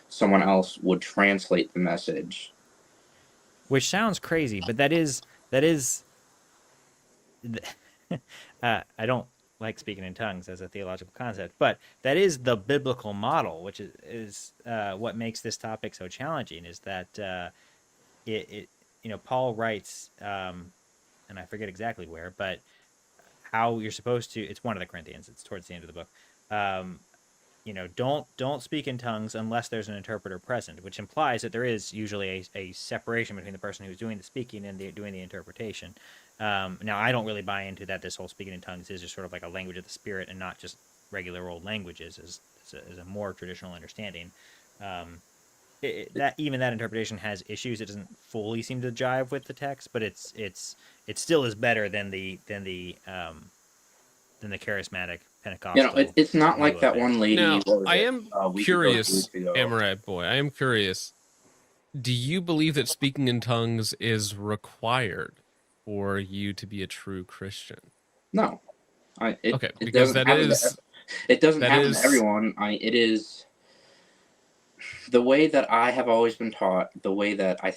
Someone else would translate the message, which sounds crazy, but that is I don't like speaking in tongues as a theological concept, but that is the biblical model, which is what makes this topic so challenging. Is that Paul writes, and I forget exactly where, but how you're supposed to. It's one of the Corinthians. It's towards the end of the book. Don't speak in tongues unless there's an interpreter present, which implies that there is usually a separation between the person who's doing the speaking and doing the interpretation. Now, I don't really buy into that. This whole speaking in tongues is just sort of like a language of the spirit and not just regular old languages, is a more traditional understanding. That interpretation has issues. It doesn't fully seem to jive with the text, but it still is better than the charismatic Pentecostal. It's not like that one lady. Now, I am curious, Amaret boy. I am curious. Do you believe that speaking in tongues is required for you to be a true Christian? No. Okay, because that is... It doesn't happen to everyone. It is the way that I have always been taught, the way that I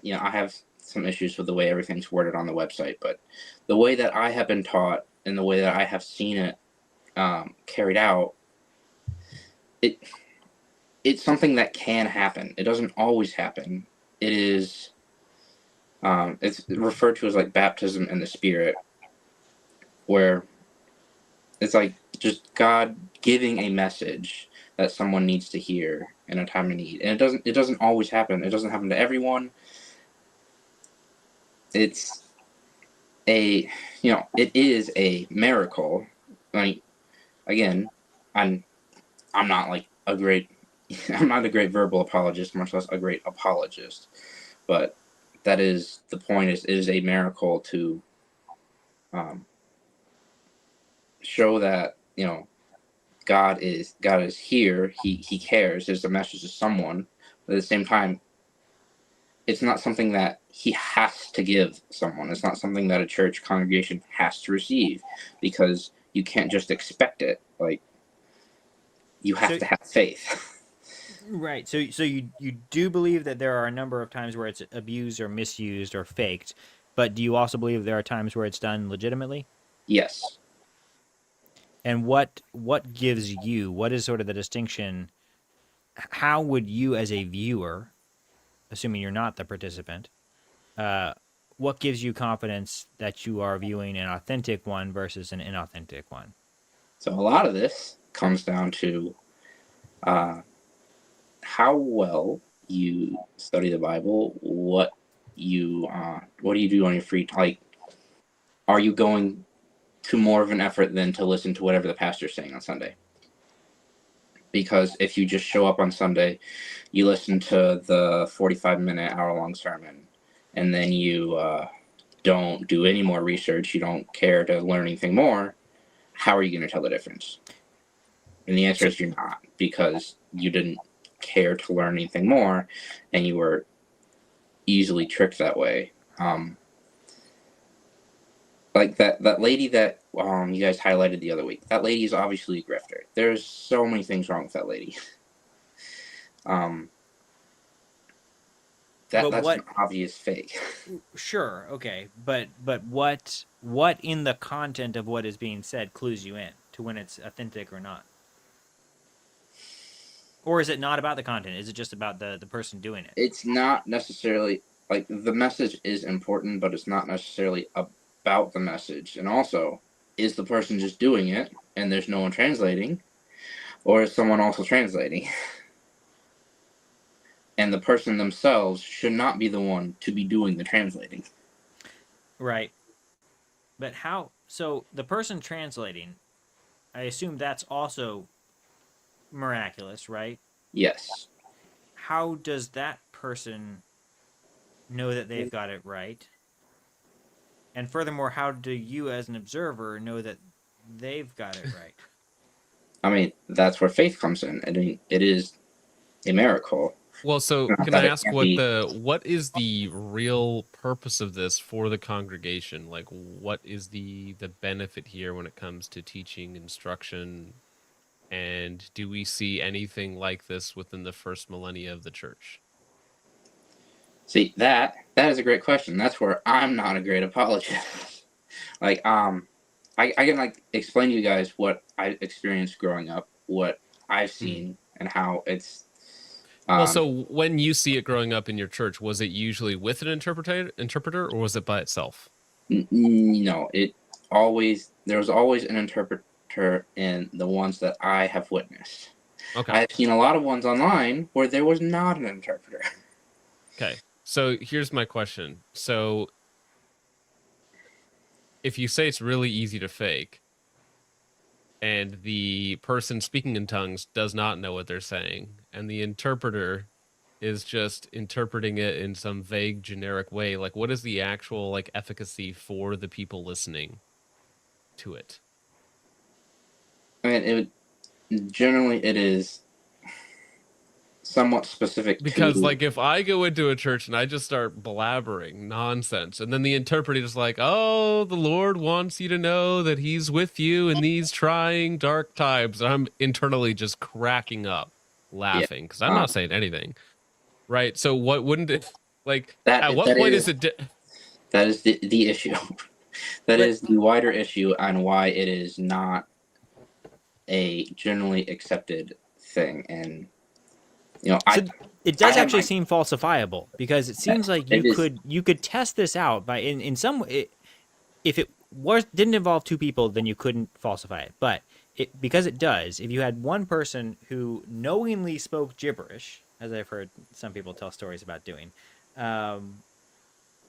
have some issues with the way everything's worded on the website, but the way that I have been taught and the way that I have seen it carried out, it's something that can happen. It doesn't always happen. It is, it's referred to as like baptism in the Spirit, where it's like just God giving a message that someone needs to hear in a time of need. And it doesn't always happen. It doesn't happen to everyone. It's it is a miracle. Like, again, I'm not like a great I'm not a great verbal apologist, much less a great apologist. But that is the point. It is a miracle to show that God is here. He cares. There's a message to someone, but at the same time, it's not something that he has to give someone. It's not something that a church congregation has to receive, because you can't just expect it. Like, you have to have faith. Right. So you do believe that there are a number of times where it's abused or misused or faked, but do you also believe there are times where it's done legitimately? Yes. And what gives you, what is sort of the distinction how would you as a viewer, assuming you're not the participant, what gives you confidence that you are viewing an authentic one versus an inauthentic one? So a lot of this comes down to how well you study the Bible, what do you do on your free time? Like, are you going to more of an effort than to listen to whatever the pastor's saying on Sunday? Because if you just show up on Sunday, you listen to the 45-minute, hour-long sermon, and then you don't do any more research, you don't care to learn anything more, how are you going to tell the difference? And the answer is you're not, because you didn't care to learn anything more, and you were easily tricked that way. Like that lady that you guys highlighted the other week. That lady is obviously a grifter. There's so many things wrong with that lady. That's an obvious fake. Sure, okay, but what in the content of what is being said clues you in to when it's authentic or not? Or is it not about the content? Is it just about the person doing it? It's not necessarily, like, the message is important, but it's not necessarily about the message. And also, is the person just doing it and there's no one translating, or is someone also translating? And the person themselves should not be the one to be doing the translating. Right. But how? So the person translating, I assume that's also miraculous, right? Yes. How does that person know that they've got it right? And furthermore, how do you as an observer know that they've got it right? I mean, that's where faith comes in. I mean, it is a miracle. Well, so can I ask what is the real purpose of this for the congregation? Like, what is the benefit here when it comes to teaching, instruction, and do we see anything like this within the first millennia of the church? See, that is a great question. That's where I'm not a great apologist. Like, I can, like, explain to you guys what I experienced growing up, what I've seen, and how it's. Well, so when you see it growing up in your church, was it usually with an interpreter, or was it by itself? No, there was always an interpreter in the ones that I have witnessed. Okay. I've seen a lot of ones online where there was not an interpreter. Okay. So here's my question. So if you say it's really easy to fake, and the person speaking in tongues does not know what they're saying, and the interpreter is just interpreting it in some vague, generic way, like, what is the actual, like, efficacy for the people listening to it? I mean, generally it is somewhat specific because like if I go into a church and I just start blabbering nonsense, and then the interpreter is like, oh, the Lord wants you to know that he's with you in these trying dark times, I'm internally just cracking up laughing because I'm not saying anything, right? So what wouldn't it, like, at what point is it that is the issue. That is the wider issue on why it is not a generally accepted thing. And it does actually seem falsifiable, because it seems like you could test this out by in some way. If it didn't involve two people, then you couldn't falsify it. But because it does, if you had one person who knowingly spoke gibberish, as I've heard some people tell stories about doing, and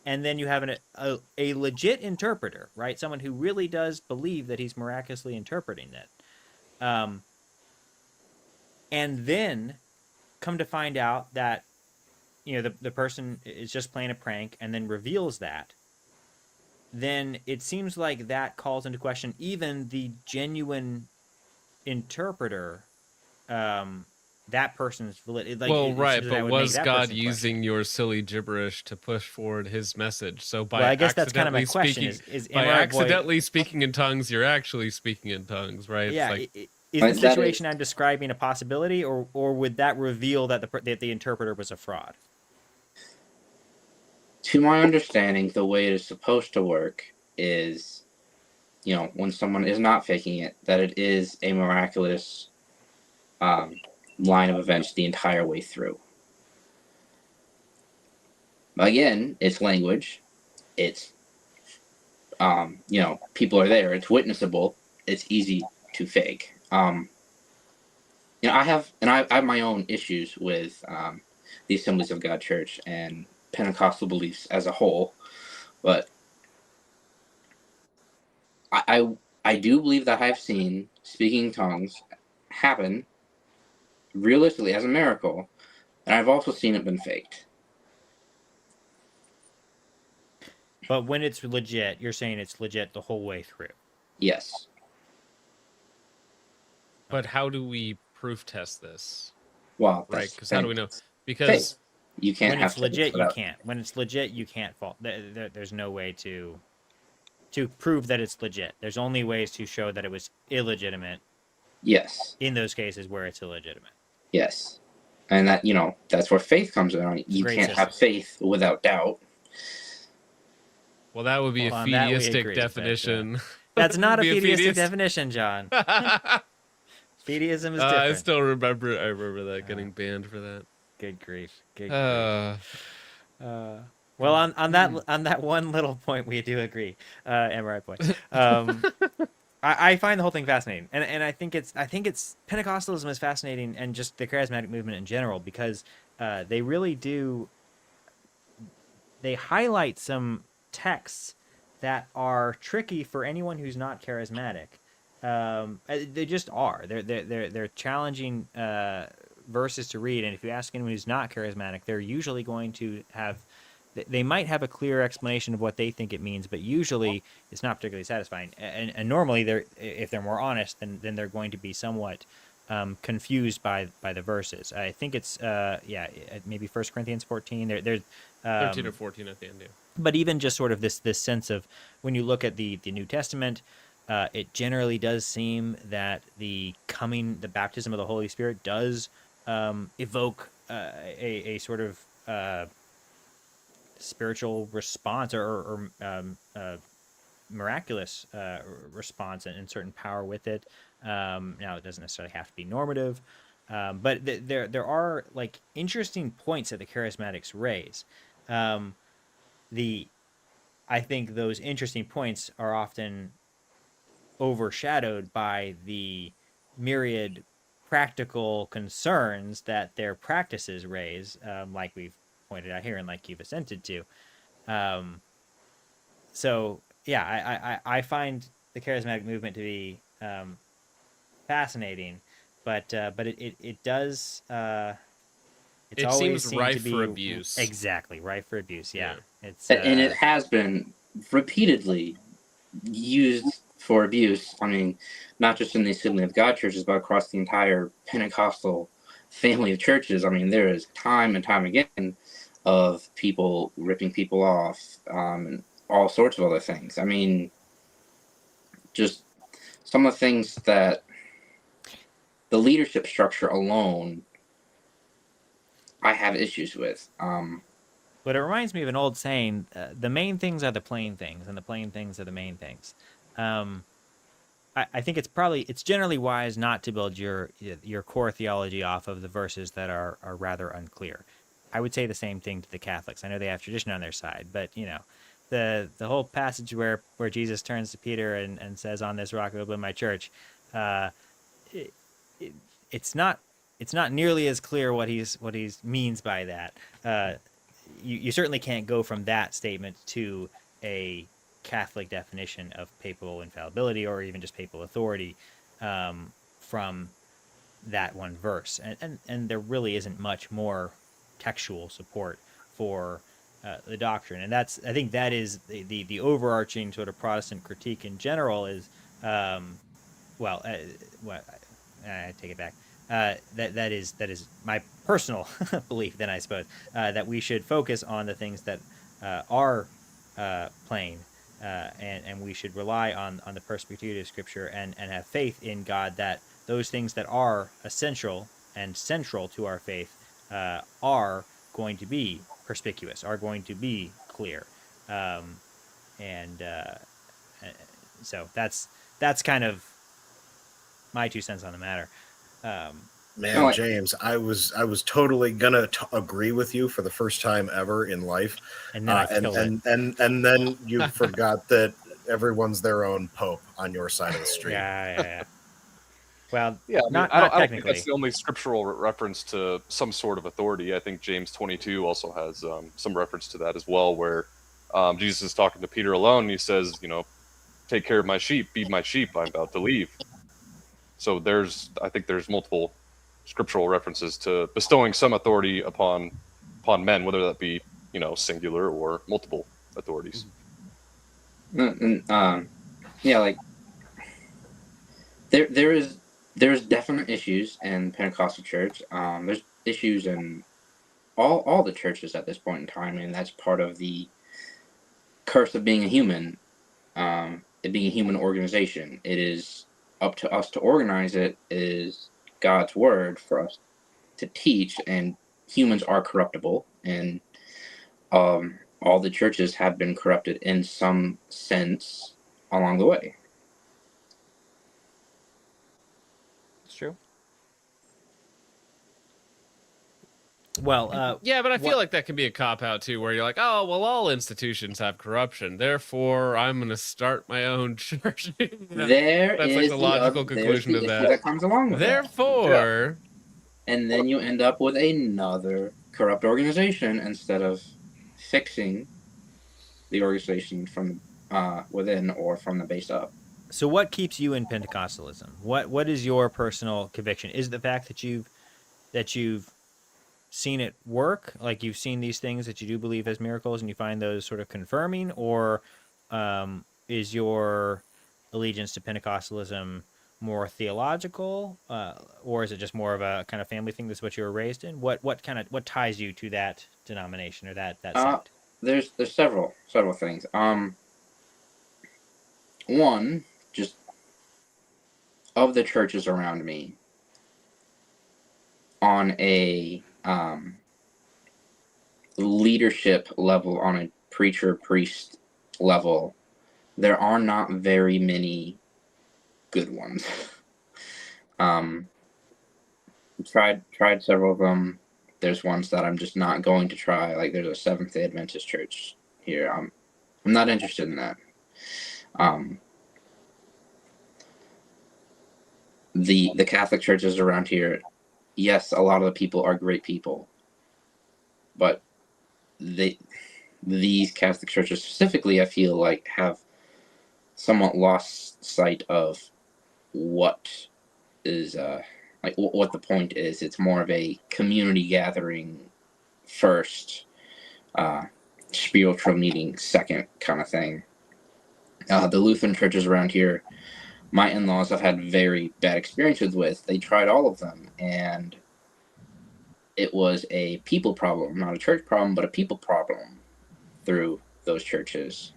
then you have a legit interpreter, right? Someone who really does believe that he's miraculously interpreting that, and then come to find out that the person is just playing a prank, and then reveals that, then it seems like that calls into question even the genuine interpreter, that person's validity. Like, well, right, but was God using your silly gibberish to push forward his message? So by I guess that's kind of my question: by accidentally speaking in tongues, you're actually speaking in tongues, right? Yeah. It's like, is the situation I'm describing a possibility, or would that reveal that the interpreter was a fraud? To my understanding, the way it is supposed to work is, when someone is not faking it, that it is a miraculous line of events the entire way through. Again, it's language. It's, people are there. It's witnessable. It's easy to fake. I have my own issues with the Assemblies of God Church and Pentecostal beliefs as a whole, but I do believe that I've seen speaking in tongues happen realistically as a miracle, and I've also seen it been faked. But when it's legit, you're saying it's legit the whole way through. Yes. But how do we proof test this? Well, right? Because how do we know? Because faith. You can't when have it's legit, without... you can't. When it's legit, you can't fault. There's no way to prove that it's legit. There's only ways to show that it was illegitimate. Yes. In those cases where it's illegitimate. Yes. And that, that's where faith comes in. You can't have faith without doubt. Well, that would be a fideistic definition. That's not a fideistic definition, John. Fideism is different. I still remember that getting banned for that. Good grief. Good grief. Well, on that one little point, we do agree. MRI point. I find the whole thing fascinating, and I think it's Pentecostalism is fascinating, and just the charismatic movement in general, because they really do. They highlight some texts that are tricky for anyone who's not charismatic. They just are. They're challenging verses to read, and if you ask anyone who's not charismatic, they're usually going to have. They might have a clear explanation of what they think it means, but usually it's not particularly satisfying. And normally, if they're more honest, then they're going to be somewhat confused by the verses. I think it's maybe 1 Corinthians 14. There's 13 or 14 at the end. Yeah. But even just sort of this sense of when you look at the New Testament, it generally does seem that the baptism of the Holy Spirit does evoke a sort of spiritual response or miraculous response and certain power with it. Now, it doesn't necessarily have to be normative, but there are like interesting points that the charismatics raise. I think those interesting points are often overshadowed by the myriad practical concerns that their practices raise, like we've pointed out here and like you've assented to. So yeah, I find the charismatic movement to be fascinating, but it does. It seems rife for abuse. Exactly, rife for abuse. Yeah. And it has been repeatedly used for abuse. I mean, not just in the Assembly of God churches, but across the entire Pentecostal family of churches. I mean, there is time and time again of people ripping people off and all sorts of other things. I mean, just some of the things that the leadership structure alone I have issues with. But it reminds me of an old saying, the main things are the plain things, and the plain things are the main things. I think it's generally wise not to build your core theology off of the verses that are rather unclear. I would say the same thing to the Catholics. I know they have tradition on their side, but the whole passage where Jesus turns to Peter and says, "On this rock I will build my church," it's not nearly as clear what he means by that. You certainly can't go from that statement to a Catholic definition of papal infallibility or even just papal authority from that one verse, and there really isn't much more textual support for the doctrine, and I think that is the overarching sort of Protestant critique in general is I take it back. That is my personal belief. Then I suppose that we should focus on the things that are plain, and we should rely on the perspicuity of Scripture and have faith in God that those things that are essential and central to our faith are going to be perspicuous, are going to be clear, so that's kind of my 2 cents on the matter. Man, No, like- James, I was totally gonna agree with you for the first time ever in life, And then I killed it. and then you forgot that everyone's their own pope on your side of the street. Yeah. Well, Yeah, I mean, not I don't think technically. that's the only scriptural reference to some sort of authority. I think James 22 also has some reference to that as well, where Jesus is talking to Peter alone, and he says, take care of my sheep, feed my sheep, I'm about to leave. So I think there's multiple scriptural references to bestowing some authority upon men, whether that be, singular or multiple authorities. Yeah, like there's definite issues in Pentecostal church. There's issues in all the churches at this point in time, and that's part of the curse of being a human. It being a human organization, it is up to us to organize it. It is God's word for us to teach, and humans are corruptible, and all the churches have been corrupted in some sense along the way. It's true. Well, yeah, but I feel like that can be a cop-out too, where you're like, oh, well, all institutions have corruption, therefore I'm going to start my own church. That's like the logical conclusion to that. Comes along with therefore, and then you end up with another corrupt organization instead of fixing the organization from within or from the base up. So what keeps you in Pentecostalism? What is your personal conviction? Is it the fact that you've seen it work, like you've seen these things that you do believe as miracles and you find those sort of confirming, or is your allegiance to Pentecostalism more theological, or is it just more of a kind of family thing? That's what you were raised in. What ties you to that denomination or that sect? There's several things. One, just of the churches around me, on a leadership level, on a preacher priest level, there are not very many good ones. Tried several of them. There's ones that I'm just not going to try. Like there's a Seventh-day Adventist church here. I'm not interested in that. The Catholic churches around here, yes, a lot of the people are great people, but these Catholic churches specifically, I feel like, have somewhat lost sight of what is what the point is. It's more of a community gathering first, spiritual meeting second kind of thing. The Lutheran churches around here, my in-laws have had very bad experiences with. They tried all of them, and it was a people problem, not a church problem, but a people problem through those churches.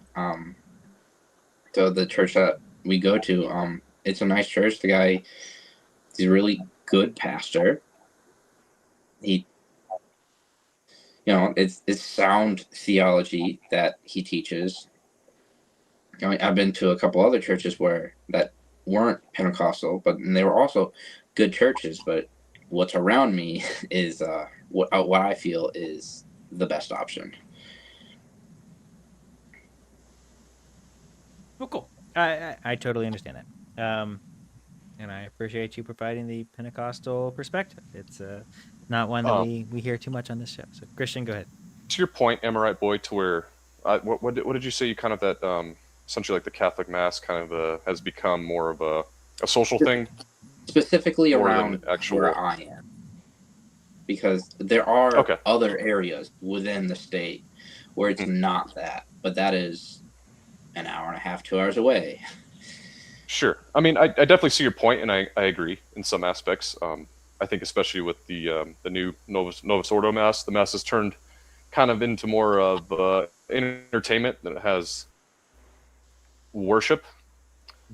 So the church that we go to, it's a nice church. The guy, he's a really good pastor. It's sound theology that he teaches. I've been to a couple other churches that weren't Pentecostal, but they were also good churches. But what's around me is what I feel is the best option. Well, cool. I totally understand that. And I appreciate you providing the Pentecostal perspective. It's not one that we hear too much on this show. So, Christian, go ahead. To your point, Amorite boy, to where, what did you say? You kind of that essentially like the Catholic Mass kind of has become more of a social thing, specifically around where I am, because there are other areas within the state where it's not that, but that is an hour and a half, 2 hours away. Sure. I mean, I definitely see your point, and I agree in some aspects. I think especially with the new Novus Ordo Mass, the Mass has turned kind of into more of entertainment than it has worship.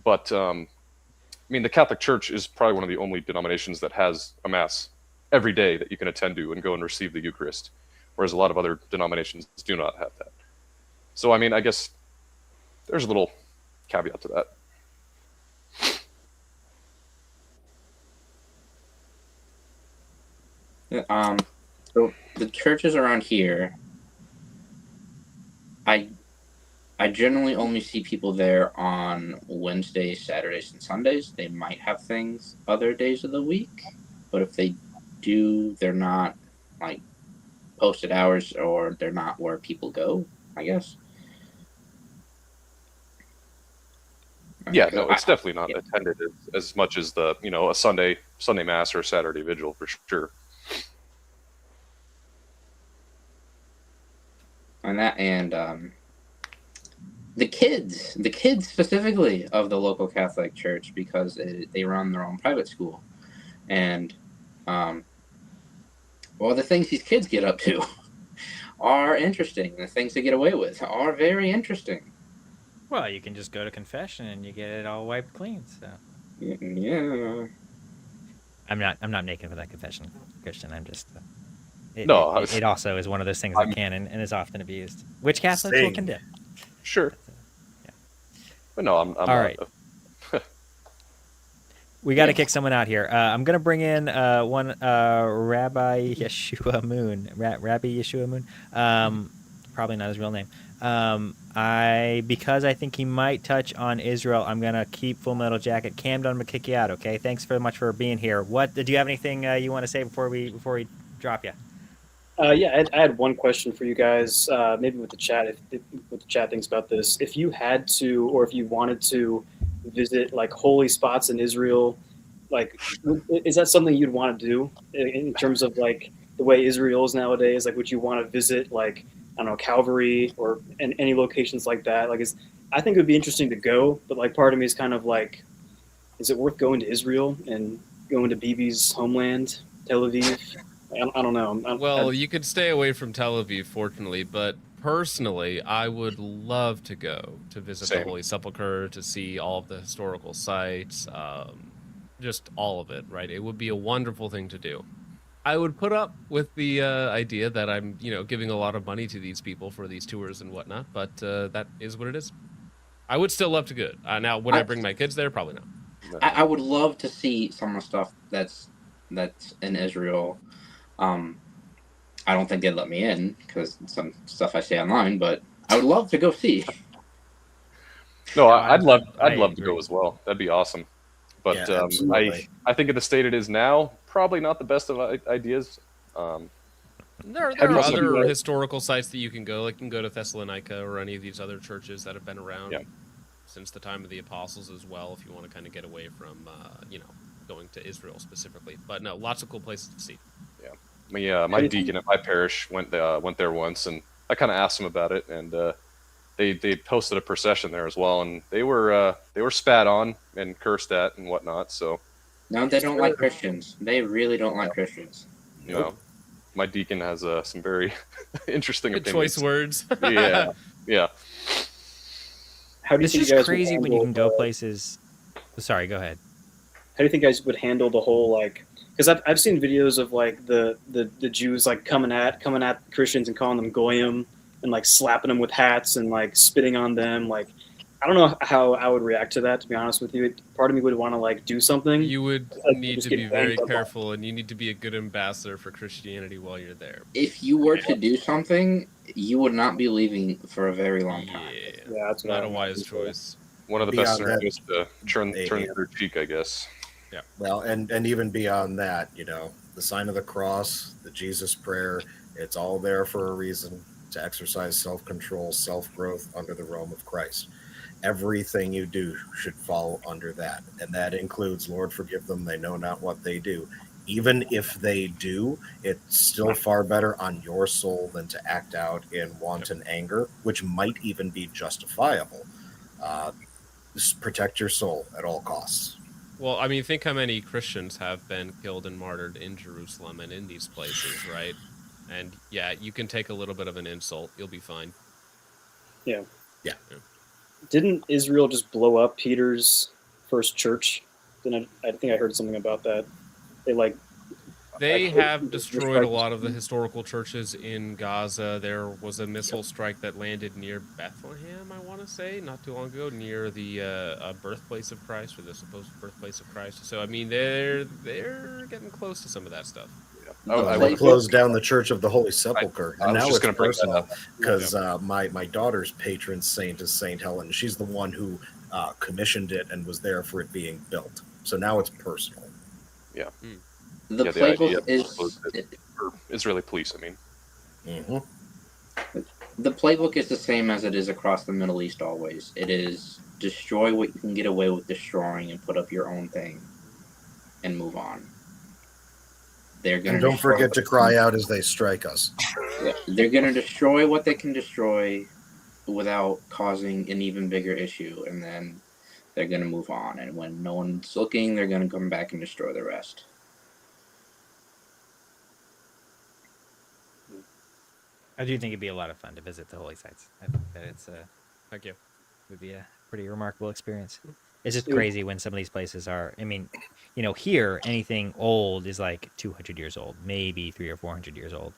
But, I mean, the Catholic Church is probably one of the only denominations that has a Mass every day that you can attend to and go and receive the Eucharist, whereas a lot of other denominations do not have that. So, I mean, I guess there's a little caveat to that. So the churches around here, I generally only see people there on Wednesdays, Saturdays, and Sundays. They might have things other days of the week, but if they do, they're not like posted hours, or they're not where people go, I guess. Yeah, no, it's definitely not attended as much as the a Sunday mass or a Saturday vigil for sure. And that, and the kids specifically of the local Catholic Church, because they run their own private school, and well, the things these kids get up to are interesting. The things they get away with are very interesting. Well, you can just go to confession and you get it all wiped clean. So yeah, I'm not making for that confession, Christian. I'm just. It also is one of those things that can and is often abused, which Catholics will condemn. Sure. Yeah. But no, I'm all not right. We got to kick someone out here. I'm going to bring in one Rabbi Yeshua Moon. Rabbi Yeshua Moon. Probably not his real name. Because I think he might touch on Israel, I'm going to keep Full Metal Jacket. Cam, don't kick you out, okay? Thanks very much for being here. Do you have anything you want to say before we drop you? Yeah, I had one question for you guys, maybe with the chat, if what the chat thinks about this. If you had to, or if you wanted to visit like holy spots in Israel, like, is that something you'd want to do in terms of like the way Israel is nowadays? Like, would you want to visit like, I don't know, Calvary or any locations like that? Like, I think it would be interesting to go, but like part of me is kind of like, is it worth going to Israel and going to Bibi's homeland, Tel Aviv? I don't know. You could stay away from Tel Aviv, fortunately, but personally, I would love to go to visit the Holy Sepulchre, to see all of the historical sites, just all of it, right? It would be a wonderful thing to do. I would put up with the idea that I'm, giving a lot of money to these people for these tours and whatnot, but that is what it is. I would still love to go. Now, would I bring my kids there? Probably not. I would love to see some of the stuff that's in Israel. I don't think they'd let me in because some stuff I say online, but I would love to go see. No, I'd love to go as well. That'd be awesome. But I think in the state it is now, probably not the best of ideas. There are other historical sites that you can go. Like you can go to Thessalonica or any of these other churches that have been around since the time of the apostles as well, if you want to kind of get away from, going to Israel specifically. But no, lots of cool places to see. Yeah. My deacon at my parish went there once, and I kind of asked him about it, and they posted a procession there as well, and they were spat on and cursed at and whatnot. So no, they don't like Christians. They really don't like Christians. My deacon has some very interesting Good opinions. Choice words. yeah. How do you It's think just you guys crazy when you can go places. Sorry, go ahead. How do you think you guys would handle the whole like? Because I've seen videos of like the Jews like coming at Christians and calling them goyim and like slapping them with hats and like spitting on them. Like, I don't know how I would react to that, to be honest with you. Part of me would want to like do something. You would need to be very careful, and you need to be a good ambassador for Christianity while you're there. If you were to do something, you would not be leaving for a very long time. Yeah, that's not a wise choice. One of the best scenarios to turn the other cheek, I guess. Yeah. Well, and even beyond that, the sign of the cross, the Jesus prayer, it's all there for a reason, to exercise self-control, self-growth under the realm of Christ. Everything you do should fall under that. And that includes, Lord, forgive them, they know not what they do. Even if they do, it's still far better on your soul than to act out in wanton anger, which might even be justifiable. Just protect your soul at all costs. Well, I mean, think how many Christians have been killed and martyred in Jerusalem and in these places, right? And yeah, you can take a little bit of an insult. You'll be fine. Yeah. Yeah. Didn't Israel just blow up Peter's first church? I think I heard something about that. They have destroyed a lot of the historical churches in Gaza. There was a missile strike that landed near Bethlehem, I want to say, not too long ago, near the birthplace of Christ, or the supposed birthplace of Christ. So, I mean, they're getting close to some of that stuff. They closed down the Church of the Holy Sepulchre, and now just it's gonna bring that personal up. because my daughter's patron saint is Saint Helen. She's the one who commissioned it and was there for it being built. So now it's personal. Yeah. The idea playbook is for Israeli police. I mean, the playbook is the same as it is across the Middle East. Always, it is destroy what you can get away with destroying and put up your own thing, and move on. They're gonna and don't forget to cry out as they strike us. Yeah, they're going to destroy what they can destroy without causing an even bigger issue, and then they're going to move on. And when no one's looking, they're going to come back and destroy the rest. I do think it'd be a lot of fun to visit the holy sites. I think that it's Thank you. would be a pretty remarkable experience. It's just crazy when some of these places are. I mean, here anything old is like 200 years old, maybe 300 or 400 years old.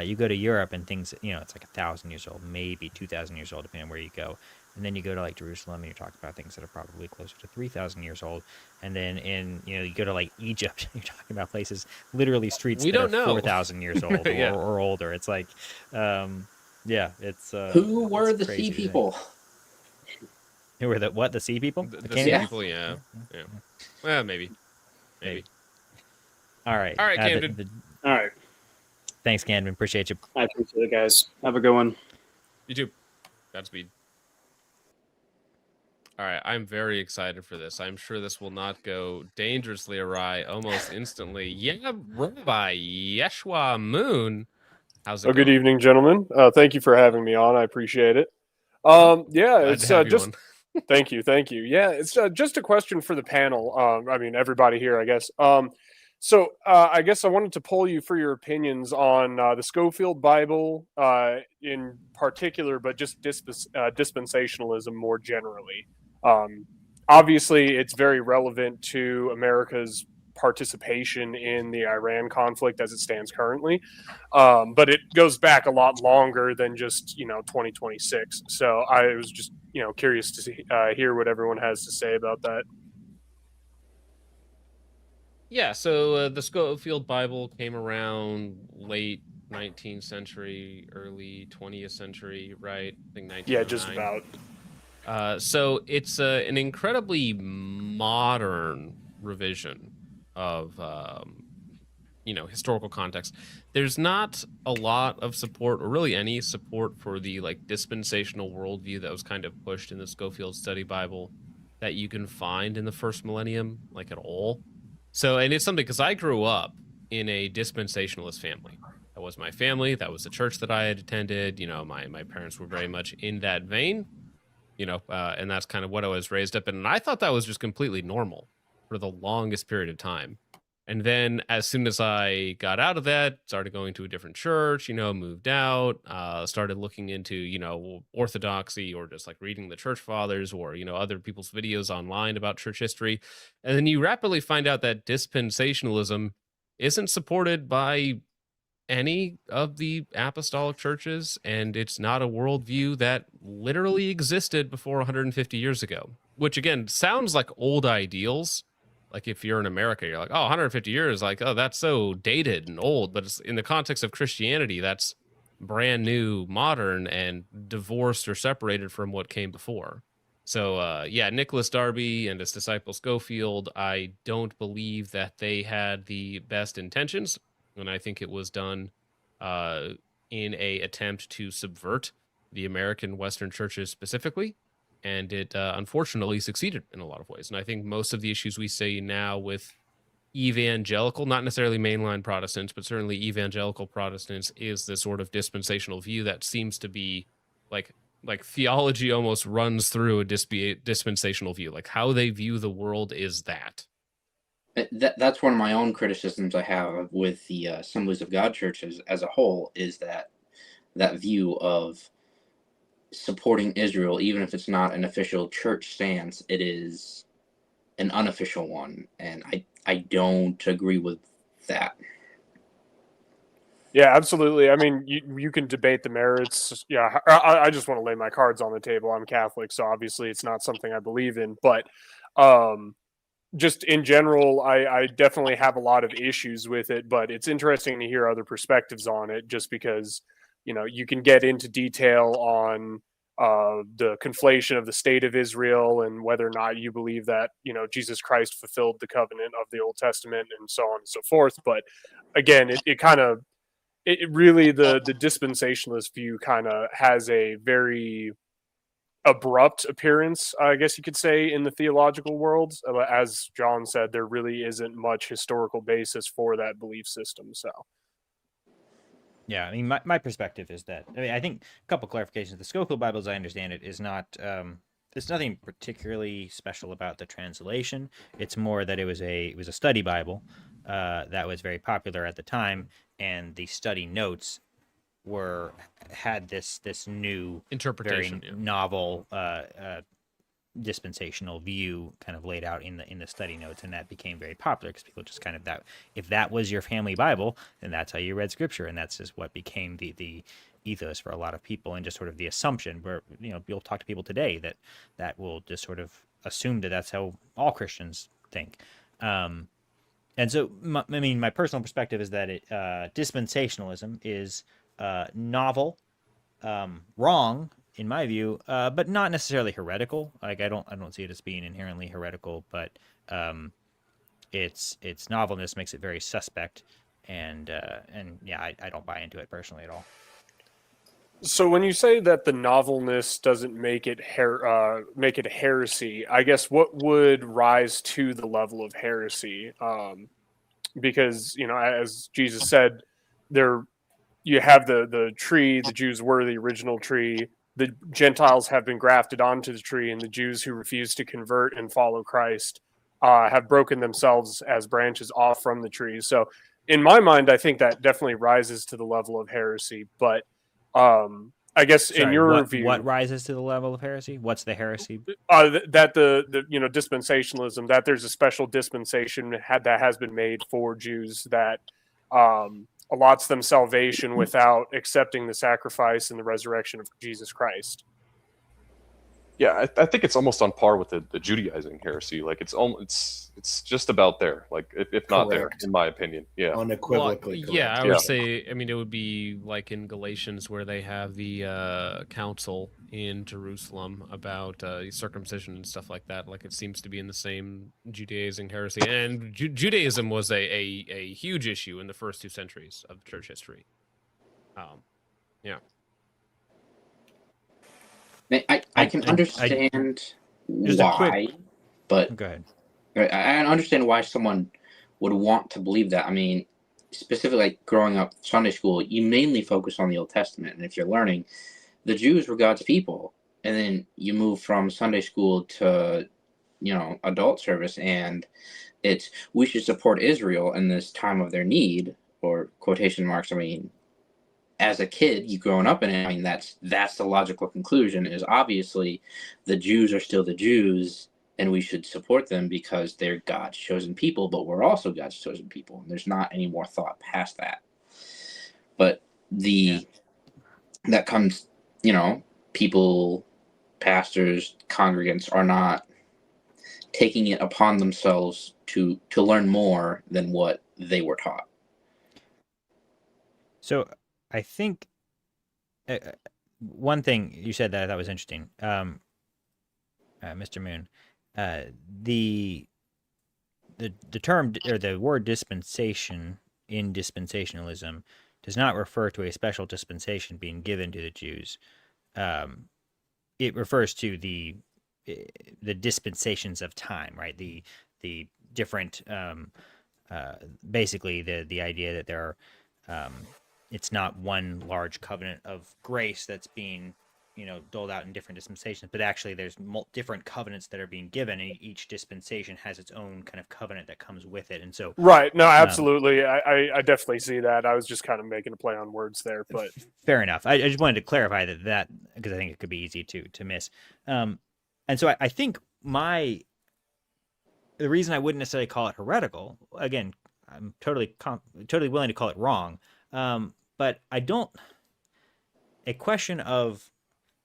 You go to Europe and things, it's like 1,000 years old, maybe 2,000 years old, depending on where you go. And then you go to like Jerusalem and you're talking about things that are probably closer to 3,000 years old. And then you go to like Egypt, you're talking about places, literally streets that are 4,000 years old or older. It's like, it's. Who were the sea people? Who were the sea people? The sea people, yeah. Well, maybe. All right. All right, Camden. All right. Thanks, Camden. Appreciate you. I appreciate it, guys. Have a good one. You too. Godspeed. All right, I'm very excited for this. I'm sure this will not go dangerously awry almost instantly. Yeah, Rabbi Yeshua Moon. How's it going? Good evening, gentlemen. Thank you for having me on. I appreciate it. It's just thank you. Yeah, it's just a question for the panel. I mean, everybody here, I guess. So I guess I wanted to poll you for your opinions on the Schofield Bible in particular, but just dispensationalism more generally. Obviously, it's very relevant to America's participation in the Iran conflict as it stands currently, but it goes back a lot longer than just 2026. So I was just curious to hear what everyone has to say about that. Yeah, so the Schofield Bible came around late 19th century, early 20th century, right? I think 1909. Yeah, just about. So it's an incredibly modern revision of historical context. There's not a lot of support, or really any support, for the dispensational worldview that was kind of pushed in the Schofield Study Bible that you can find in the first millennium, at all. So, and it's something, because I grew up in a dispensationalist family. That was my family. That was the church that I had attended. My parents were very much in that vein, and that's kind of what I was raised up in. And I thought that was just completely normal for the longest period of time. And then as soon as I got out of that, started going to a different church, moved out, started looking into, Orthodoxy, or just reading the church fathers, or, other people's videos online about church history. And then you rapidly find out that dispensationalism isn't supported by any of the apostolic churches, and it's not a worldview that literally existed before 150 years ago, which again sounds like old ideals. If you're in America, you're like, oh, 150 years, that's so dated and old. But it's, in the context of Christianity, that's brand new, modern, and divorced or separated from what came before. So, Nicholas Darby and his disciple Schofield, I don't believe that they had the best intentions. And I think it was done in a attempt to subvert the American Western churches specifically. And it unfortunately succeeded in a lot of ways. And I think most of the issues we see now with evangelical, not necessarily mainline Protestants, but certainly evangelical Protestants, is the sort of dispensational view that seems to be like theology almost runs through a dispensational view. How they view the world is that. That's one of my own criticisms I have with the Assemblies of God churches as a whole, is that view of supporting Israel, even if it's not an official church stance, it is an unofficial one, and I don't agree with that. Yeah, absolutely. I mean, you can debate the merits. Yeah, I just want to lay my cards on the table. I'm Catholic, so obviously it's not something I believe in. But just in general, I definitely have a lot of issues with it, but it's interesting to hear other perspectives on it, just because, you can get into detail on the conflation of the state of Israel and whether or not you believe that, Jesus Christ fulfilled the covenant of the Old Testament and so on and so forth. But again, it really, the dispensationalist view kind of has a very abrupt appearance, I guess you could say, in the theological world. As John said, there really isn't much historical basis for that belief system. So, yeah, I mean, my perspective is that, I think a couple clarifications. The Schofield Bible, as I understand it, is not. There's nothing particularly special about the translation. It's more that it was a study Bible that was very popular at the time, and the study notes had this new interpretation, very novel dispensational view kind of laid out in the study notes, and that became very popular because people just kind of if that was your family Bible, then that's how you read Scripture, and that's just what became the ethos for a lot of people, and just sort of the assumption where you'll talk to people today that will just sort of assume that that's how all Christians think. And so, my personal perspective is that dispensationalism is novel, wrong in my view, but not necessarily heretical. Like I don't see it as being inherently heretical, but its novelness makes it very suspect, and yeah, I don't buy into it personally at all. So when you say that the novelness doesn't make it a heresy, I guess what would rise to the level of heresy? Because as Jesus said, you have the tree. The Jews were the original tree. The Gentiles have been grafted onto the tree, and the Jews who refuse to convert and follow Christ have broken themselves as branches off from the tree. So, in my mind, I think that definitely rises to the level of heresy. But I guess in your view, what rises to the level of heresy? What's the heresy? That the dispensationalism, that there's a special dispensation that has been made for Jews that allots them salvation without accepting the sacrifice and the resurrection of Jesus Christ. Yeah, I think it's almost on par with the Judaizing heresy. Like it's just about there, like if not there, in my opinion. Yeah, unequivocally. Well, yeah, I would say. I mean, it would be like in Galatians where they have the council in Jerusalem about circumcision and stuff like that. Like it seems to be in the same Judaizing heresy, and Judaism was a huge issue in the first 2 centuries of church history. Yeah. I can understand why, but go ahead. I understand why someone would want to believe that. I mean, specifically, like growing up Sunday school, you mainly focus on the Old Testament, and if you're learning, the Jews were God's people, and then you move from Sunday school to adult service, and it's we should support Israel in this time of their need, or quotation marks. I mean, as a kid, you growing up in it, I mean, that's the logical conclusion is obviously the Jews are still the Jews and we should support them because they're God's chosen people, but we're also God's chosen people. And there's not any more thought past that. But that comes, people, pastors, congregants are not taking it upon themselves to learn more than what they were taught. So I think one thing you said that I thought was interesting, Mr. Moon, the term or the word dispensation in dispensationalism does not refer to a special dispensation being given to the Jews. It refers to the dispensations of time, right? The different, basically the idea that there are. It's not one large covenant of grace that's being, doled out in different dispensations, but actually there's different covenants that are being given, and each dispensation has its own kind of covenant that comes with it. And so, right, no, absolutely, I definitely see that. I was just kind of making a play on words there, but fair enough. I just wanted to clarify that because I think it could be easy to miss. And so I think the reason I wouldn't necessarily call it heretical, again, I'm totally willing to call it wrong. But I don't, a question of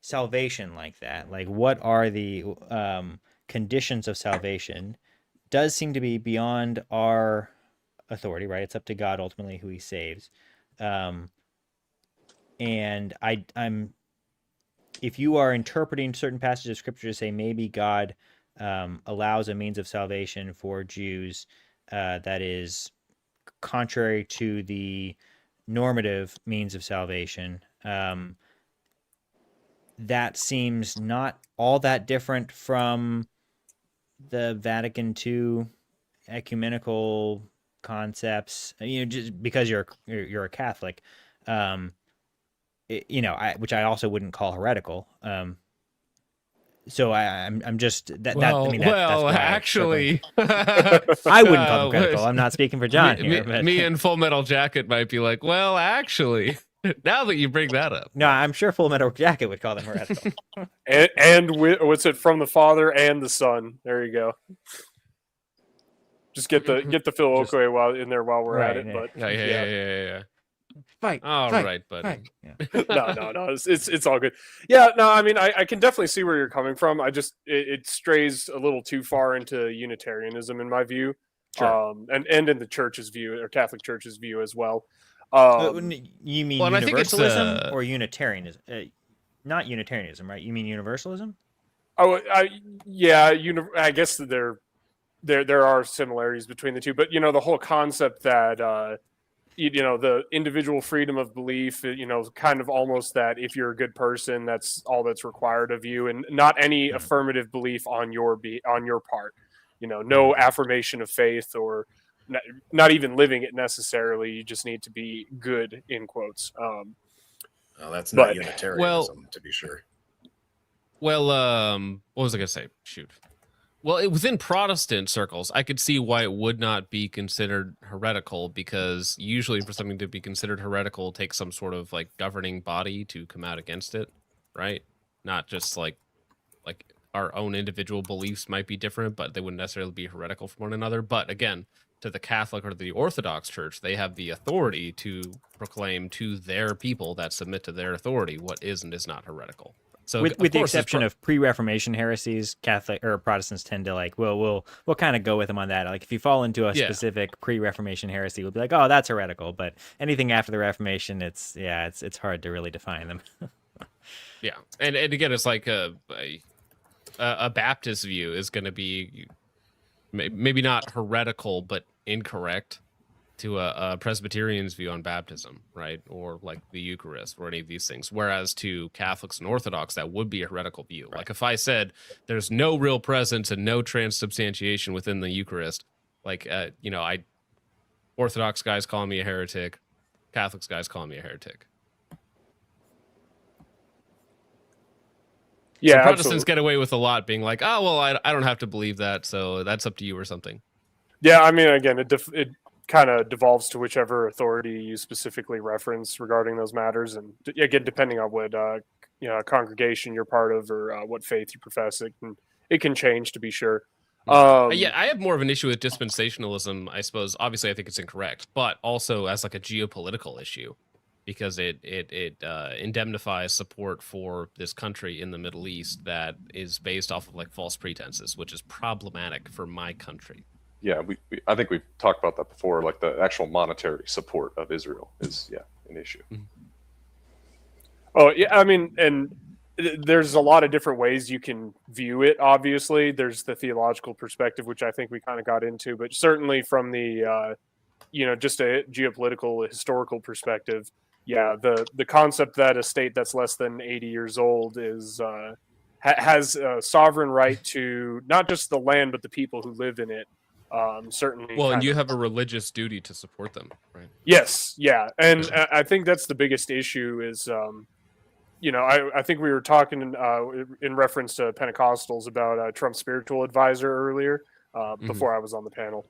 salvation like that, like what are the conditions of salvation does seem to be beyond our authority, right? It's up to God ultimately who he saves. And I'm if you are interpreting certain passages of scripture to say maybe God allows a means of salvation for Jews that is contrary to the normative means of salvation, that seems not all that different from the Vatican II ecumenical concepts. Just because you're a Catholic, which I also wouldn't call heretical. So I'm just that's why actually, I wouldn't call them heretical. I'm not speaking for John here. Me and Full Metal Jacket might be like, well, actually, now that you bring that up, no, I'm sure Full Metal Jacket would call them heretical. and what's it from the Father and the Son? There you go. Just get the Phil Okoye while we're at it. Yeah. But Yeah. Fight. All right, buddy. Fight. Yeah. No. It's all good. Yeah, no. I mean, I can definitely see where you're coming from. I just it strays a little too far into Unitarianism in my view, Sure. and in the Church's view or Catholic Church's view as well. You mean universalism or Unitarianism? Not Unitarianism, right? You mean universalism? Oh, I guess that there are similarities between the two, but the whole concept that the individual freedom of belief, kind of almost that if you're a good person, that's all that's required of you, and not any affirmative belief on your part. No affirmation of faith or not even living it necessarily. You just need to be good, in quotes. That's not Unitarianism, to be sure. Well, what was I going to say? Shoot. Well, within Protestant circles, I could see why it would not be considered heretical, because usually for something to be considered heretical, it takes some sort of like governing body to come out against it, right? Not just like our own individual beliefs might be different, but they wouldn't necessarily be heretical from one another. But again, to the Catholic or the Orthodox Church, they have the authority to proclaim to their people that submit to their authority what is and is not heretical. So with the exception of pre-Reformation heresies, Catholic or Protestants tend to we'll kind of go with them on that. Like if you fall into a specific pre-Reformation heresy, we'll be like, oh, that's heretical. But anything after the Reformation, it's hard to really define them. Yeah, and again, it's like a Baptist view is going to be maybe not heretical, but incorrect to a Presbyterian's view on baptism, right? Or like the Eucharist or any of these things. Whereas to Catholics and Orthodox, that would be a heretical view. Right. Like if I said there's no real presence and no transubstantiation within the Eucharist, Orthodox guys calling me a heretic, Catholics guys calling me a heretic. Yeah, so Protestants get away with a lot being like, oh, well, I don't have to believe that, so that's up to you or something. Yeah, I mean, again, it kind of devolves to whichever authority you specifically reference regarding those matters, and again, depending on what congregation you're part of or what faith you profess, it can change, to be sure. I have more of an issue with dispensationalism, I suppose. Obviously, I think it's incorrect, but also as like a geopolitical issue, because it indemnifies support for this country in the Middle East that is based off of like false pretenses, which is problematic for my country. Yeah, I think we've talked about that before. Like the actual monetary support of Israel is an issue. Mm-hmm. Oh yeah, I mean, and there's a lot of different ways you can view it. Obviously, there's the theological perspective, which I think we kind of got into, but certainly from the just a geopolitical, historical perspective, yeah, the concept that a state that's less than 80 years old is has a sovereign right to not just the land but the people who live in it. Certainly. Well, and you have a religious duty to support them, right? Yes, yeah, and I think that's the biggest issue is, I think we were talking in reference to Pentecostals about Trump's spiritual advisor earlier, before I was on the panel.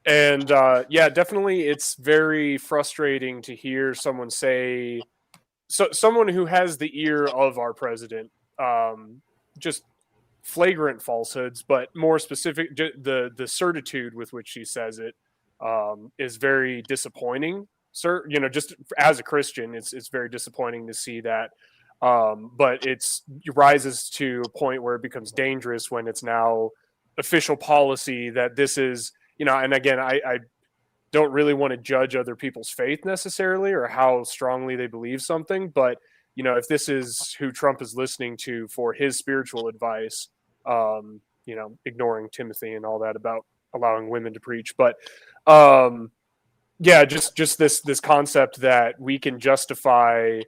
Definitely it's very frustrating to hear someone say, someone who has the ear of our president, just flagrant falsehoods, but more specific, the certitude with which she says it is very disappointing. Just as a Christian, it's very disappointing to see that. But it rises to a point where it becomes dangerous when it's now official policy that this is, and again, I don't really want to judge other people's faith necessarily or how strongly they believe something, but if this is who Trump is listening to for his spiritual advice, ignoring Timothy and all that about allowing women to preach, but just this concept that we can justify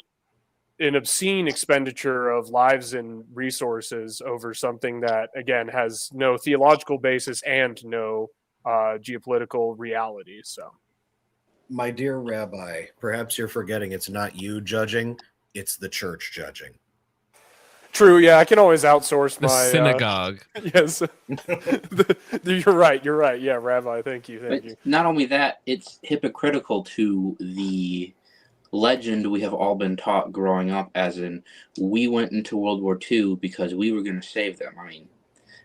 an obscene expenditure of lives and resources over something that, again, has no theological basis and no geopolitical reality. So, my dear Rabbi, perhaps you're forgetting it's not you judging, it's the church judging. True, yeah, I can always outsource the my synagogue. Yes, you're right. Yeah, Rabbi, thank you. Not only that, it's hypocritical to the legend we have all been taught growing up, as in we went into World War II because we were going to save them. I mean,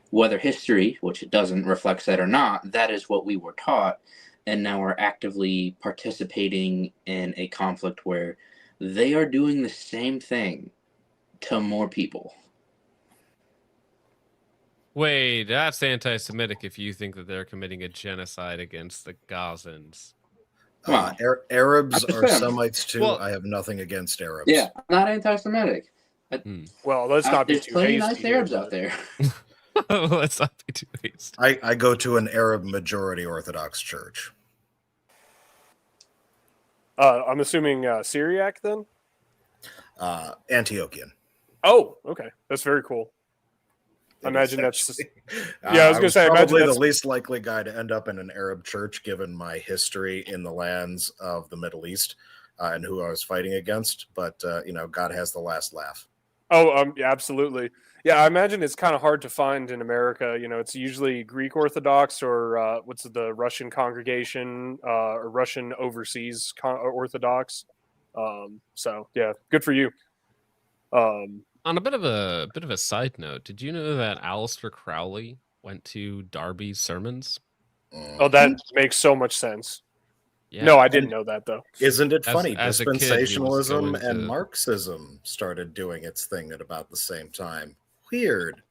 whether history, which it doesn't, reflects that or not, that is what we were taught, and now we're actively participating in a conflict where they are doing the same thing to more people. Wait, that's anti-Semitic if you think that they're committing a genocide against the Gazans. Arabs are Semites too. Well, I have nothing against Arabs. Yeah, not anti-Semitic. Well, let's not be too hasty. There's plenty nice Arabs out there. Let's not be too hasty. I go to an Arab majority Orthodox church. I'm assuming Syriac then? Antiochian. Oh, okay. That's very cool. I imagine that's... Yeah, I was going to say... Probably the least likely guy to end up in an Arab church, given my history in the lands of the Middle East and who I was fighting against. But, God has the last laugh. Oh, yeah, absolutely. Yeah, I imagine it's kind of hard to find in America. It's usually Greek Orthodox or what's the Russian congregation or Russian overseas Orthodox. So, yeah, good for you. On a bit of a side note, did you know that Aleister Crowley went to Darby's sermons? Oh, that makes so much sense. Yeah. No, I didn't know that though. Isn't it funny? Dispensationalism and Marxism started doing its thing at about the same time. Weird.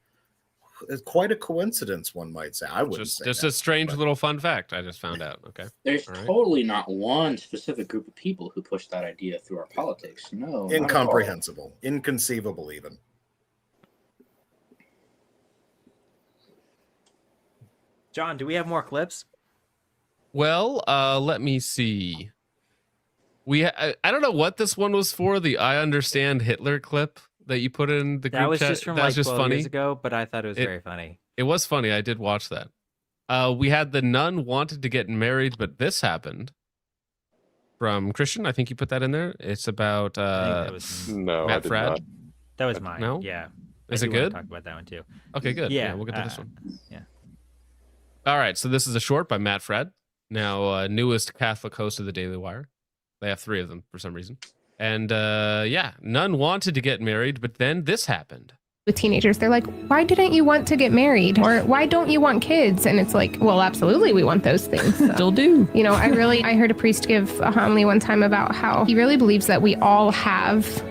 It's quite a coincidence, one might say. I wouldn't say just a strange little fun fact I just found out. Okay. There's totally not one specific group of people who pushed that idea through our politics. No. Incomprehensible. Inconceivable even. John, do we have more clips? Well, let me see. I don't know what this one was for, the I Understand Hitler clip that you put in the group chat. That was just from like 12 funny. years ago, but I thought it was very funny. It was funny. I did watch that. We had the nun wanted to get married, but this happened. From Christian, I think you put that in there. It's about no, Matt Frad. Not. That was mine. No? Yeah. Is it good? Talk about that one too. Okay, good. Yeah, we'll get to this one. Yeah. All right, so this is a short by Matt Frad, now newest Catholic host of the Daily Wire. They have 3 of them for some reason. And none wanted to get married, but then this happened. With teenagers, they're like, why didn't you want to get married? Or why don't you want kids? And it's like, well, absolutely, we want those things. So, still do. I heard a priest give a homily one time about how he really believes that we all have...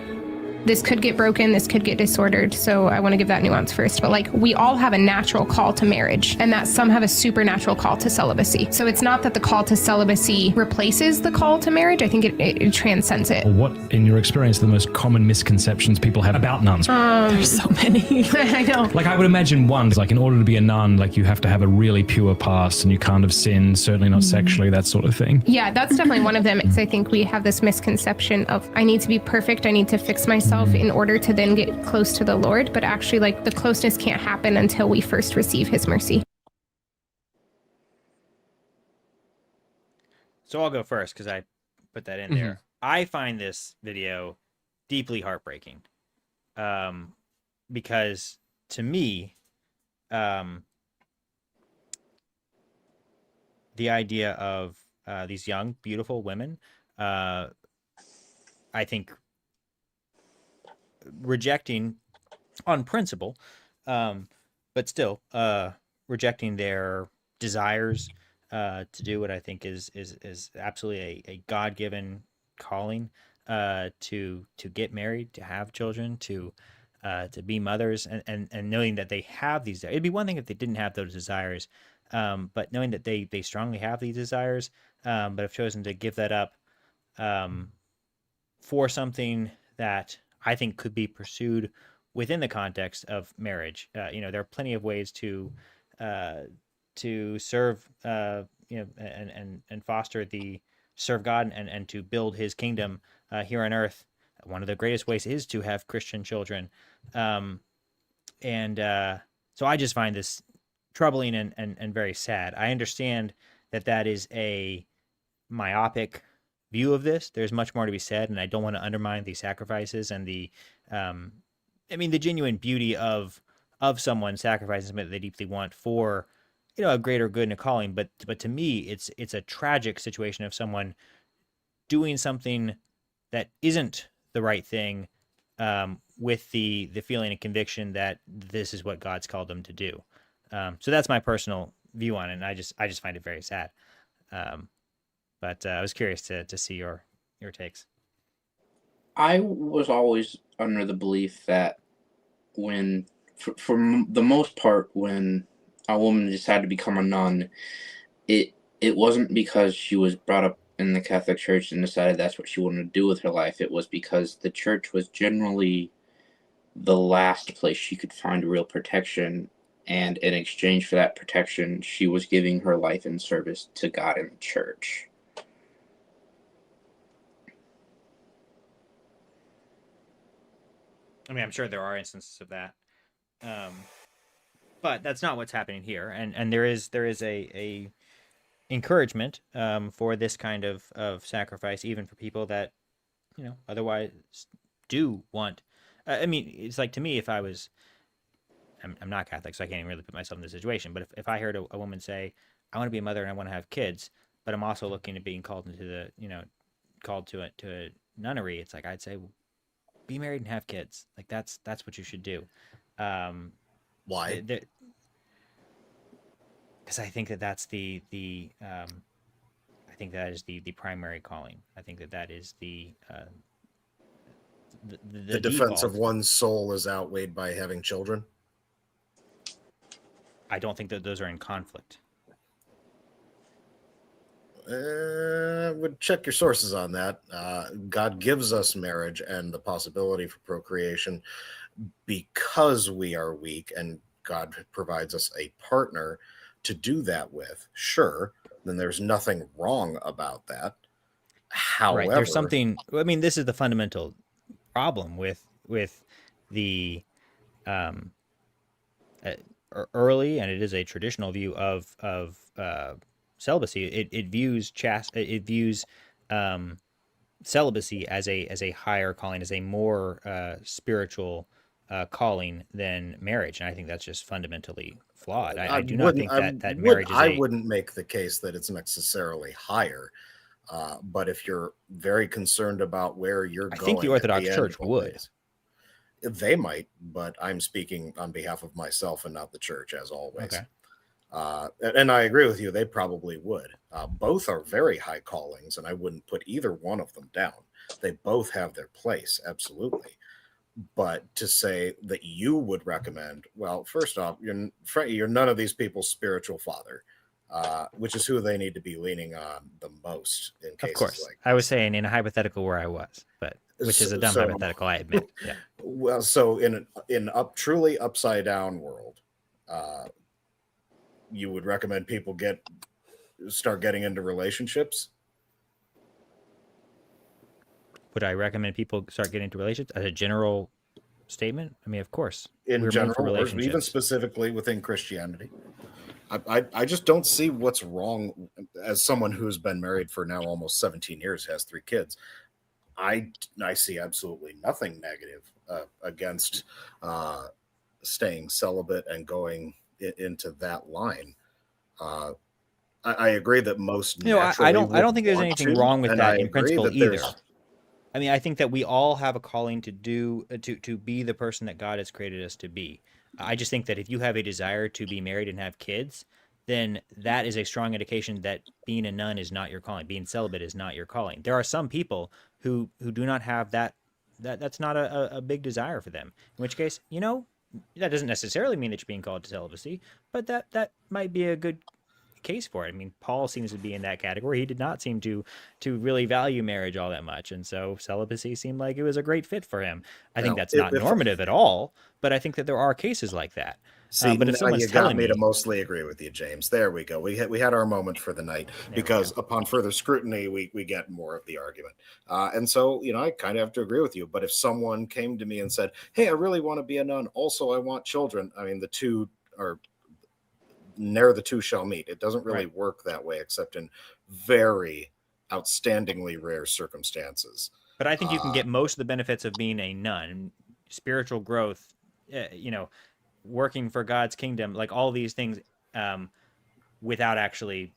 This could get broken, this could get disordered, so I want to give that nuance first. But we all have a natural call to marriage, and that some have a supernatural call to celibacy. So it's not that the call to celibacy replaces the call to marriage. I think it transcends it. What, in your experience, are the most common misconceptions people have about nuns? There's so many. I know. I would imagine one is in order to be a nun, you have to have a really pure past, and you can't have sinned, certainly not sexually, that sort of thing. Yeah, that's definitely one of them. Because I think we have this misconception of I need to be perfect, I need to fix myself in order to then get close to the Lord, but actually the closeness can't happen until we first receive his mercy. So I'll go first because I put that in there. I find this video deeply heartbreaking because to me, the idea of these young, beautiful women, I think rejecting on principle, but still rejecting their desires to do what I think is absolutely a God-given calling to get married, to have children, to to be mothers, and knowing that they have these. It'd be one thing if they didn't have those desires, but knowing that they strongly have these desires, but have chosen to give that up for something that I think could be pursued within the context of marriage. There are plenty of ways to serve, and foster serve God and to build His kingdom here on earth. One of the greatest ways is to have Christian children, so I just find this troubling and very sad. I understand that is a myopic view of this. There's much more to be said, and I don't want to undermine the sacrifices and the genuine beauty of someone sacrificing something that they deeply want for, a greater good and a calling. But to me, it's a tragic situation of someone doing something that isn't the right thing, with the feeling and conviction that this is what God's called them to do. So that's my personal view on it, and I just find it very sad. But I was curious to see your takes. I was always under the belief that when, for the most part, when a woman decided to become a nun, it wasn't because she was brought up in the Catholic Church and decided that's what she wanted to do with her life. It was because the church was generally the last place she could find real protection, and in exchange for that protection, she was giving her life in service to God and the church. I'm sure there are instances of that, but that's not what's happening here. And there is a encouragement for this kind of sacrifice, even for people that otherwise do want. It's like, to me, if I'm not Catholic, so I can't even really put myself in this situation. But if I heard a woman say, "I want to be a mother and I want to have kids, but I'm also looking at being called into called to a nunnery," it's like I'd say, well, be married and have kids. Like that's what you should do. Why? Because I think that's I think that is the primary calling. I think that is the defense default. of one's soul is outweighed by having children. I don't think that those are in conflict. Would check your sources on that. God gives us marriage and the possibility for procreation because we are weak, and God provides us a partner to do that with. Sure, then there's nothing wrong about that. However, right, there's something. This is the fundamental problem with the early, and it is a traditional view of celibacy. It views celibacy as a higher calling, as a more spiritual calling than marriage, and I think that's just fundamentally flawed. I do not think that marriage is. I wouldn't make the case that it's necessarily higher, but if you're very concerned about where you're going, I think the Orthodox Church would. They might, but I'm speaking on behalf of myself and not the church, as always. Okay. And I agree with you. They probably would. Both are very high callings, and I wouldn't put either one of them down. They both have their place, absolutely. But to say that you would recommend, well, first off, you're none of these people's spiritual father, which is who they need to be leaning on the most in cases. Of course, like I was saying in a hypothetical where I was, but which is a dumb hypothetical, I admit. Yeah. Well, so in truly upside down world, you would recommend people start getting into relationships? Would I recommend people start getting into relationships as a general statement? Of course. In general, or even specifically within Christianity. I just don't see what's wrong. As someone who's been married for now almost 17 years, has 3 kids, I see absolutely nothing negative against staying celibate and going into that line. I agree that most. I don't think there's anything wrong with that in principle either. I think that we all have a calling to be the person that God has created us to be. I just think that if you have a desire to be married and have kids, then that is a strong indication that being a nun is not your calling. Being celibate is not your calling. There are some people who do not have that that's not a big desire for them. In which case, that doesn't necessarily mean that you're being called to celibacy, but that might be a good case for it. I mean, Paul seems to be in that category. He did not seem to really value marriage all that much, and so celibacy seemed like it was a great fit for him. I think that's not normative at all, but I think that there are cases like that. See, but if someone's you got telling me to mostly agree with you, James. There we go. We had our moment for the night, because upon further scrutiny, we get more of the argument. And so, I kind of have to agree with you. But if someone came to me and said, "Hey, I really want to be a nun. Also, I want children," I mean, the two are ne'er the two shall meet. It doesn't really work that way, except in very outstandingly rare circumstances. But I think you can get most of the benefits of being a nun, spiritual growth, working for God's kingdom, like all these things, without actually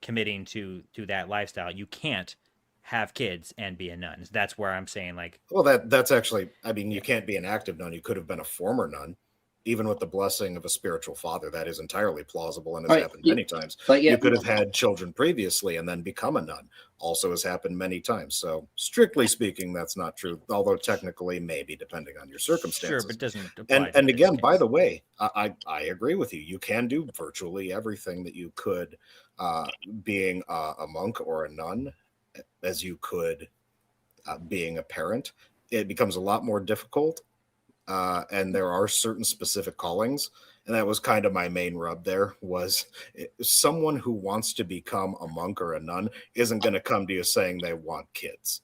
committing to that lifestyle. You can't have kids and be a nun. That's where I'm saying, like, well, that's actually, I mean, you can't be an active nun. You could have been a former nun. Even with the blessing of a spiritual father, that is entirely plausible and has happened many times. You could have had children previously and then become a nun. Also has happened many times. So strictly speaking, that's not true. Although technically, maybe depending on your circumstances. Sure, but it doesn't apply. And again, by the way, I agree with you. You can do virtually everything that you could being a monk or a nun, as you could being a parent. It becomes a lot more difficult. And there are certain specific callings, and that was kind of my main rub there, was someone who wants to become a monk or a nun isn't going to come to you saying they want kids.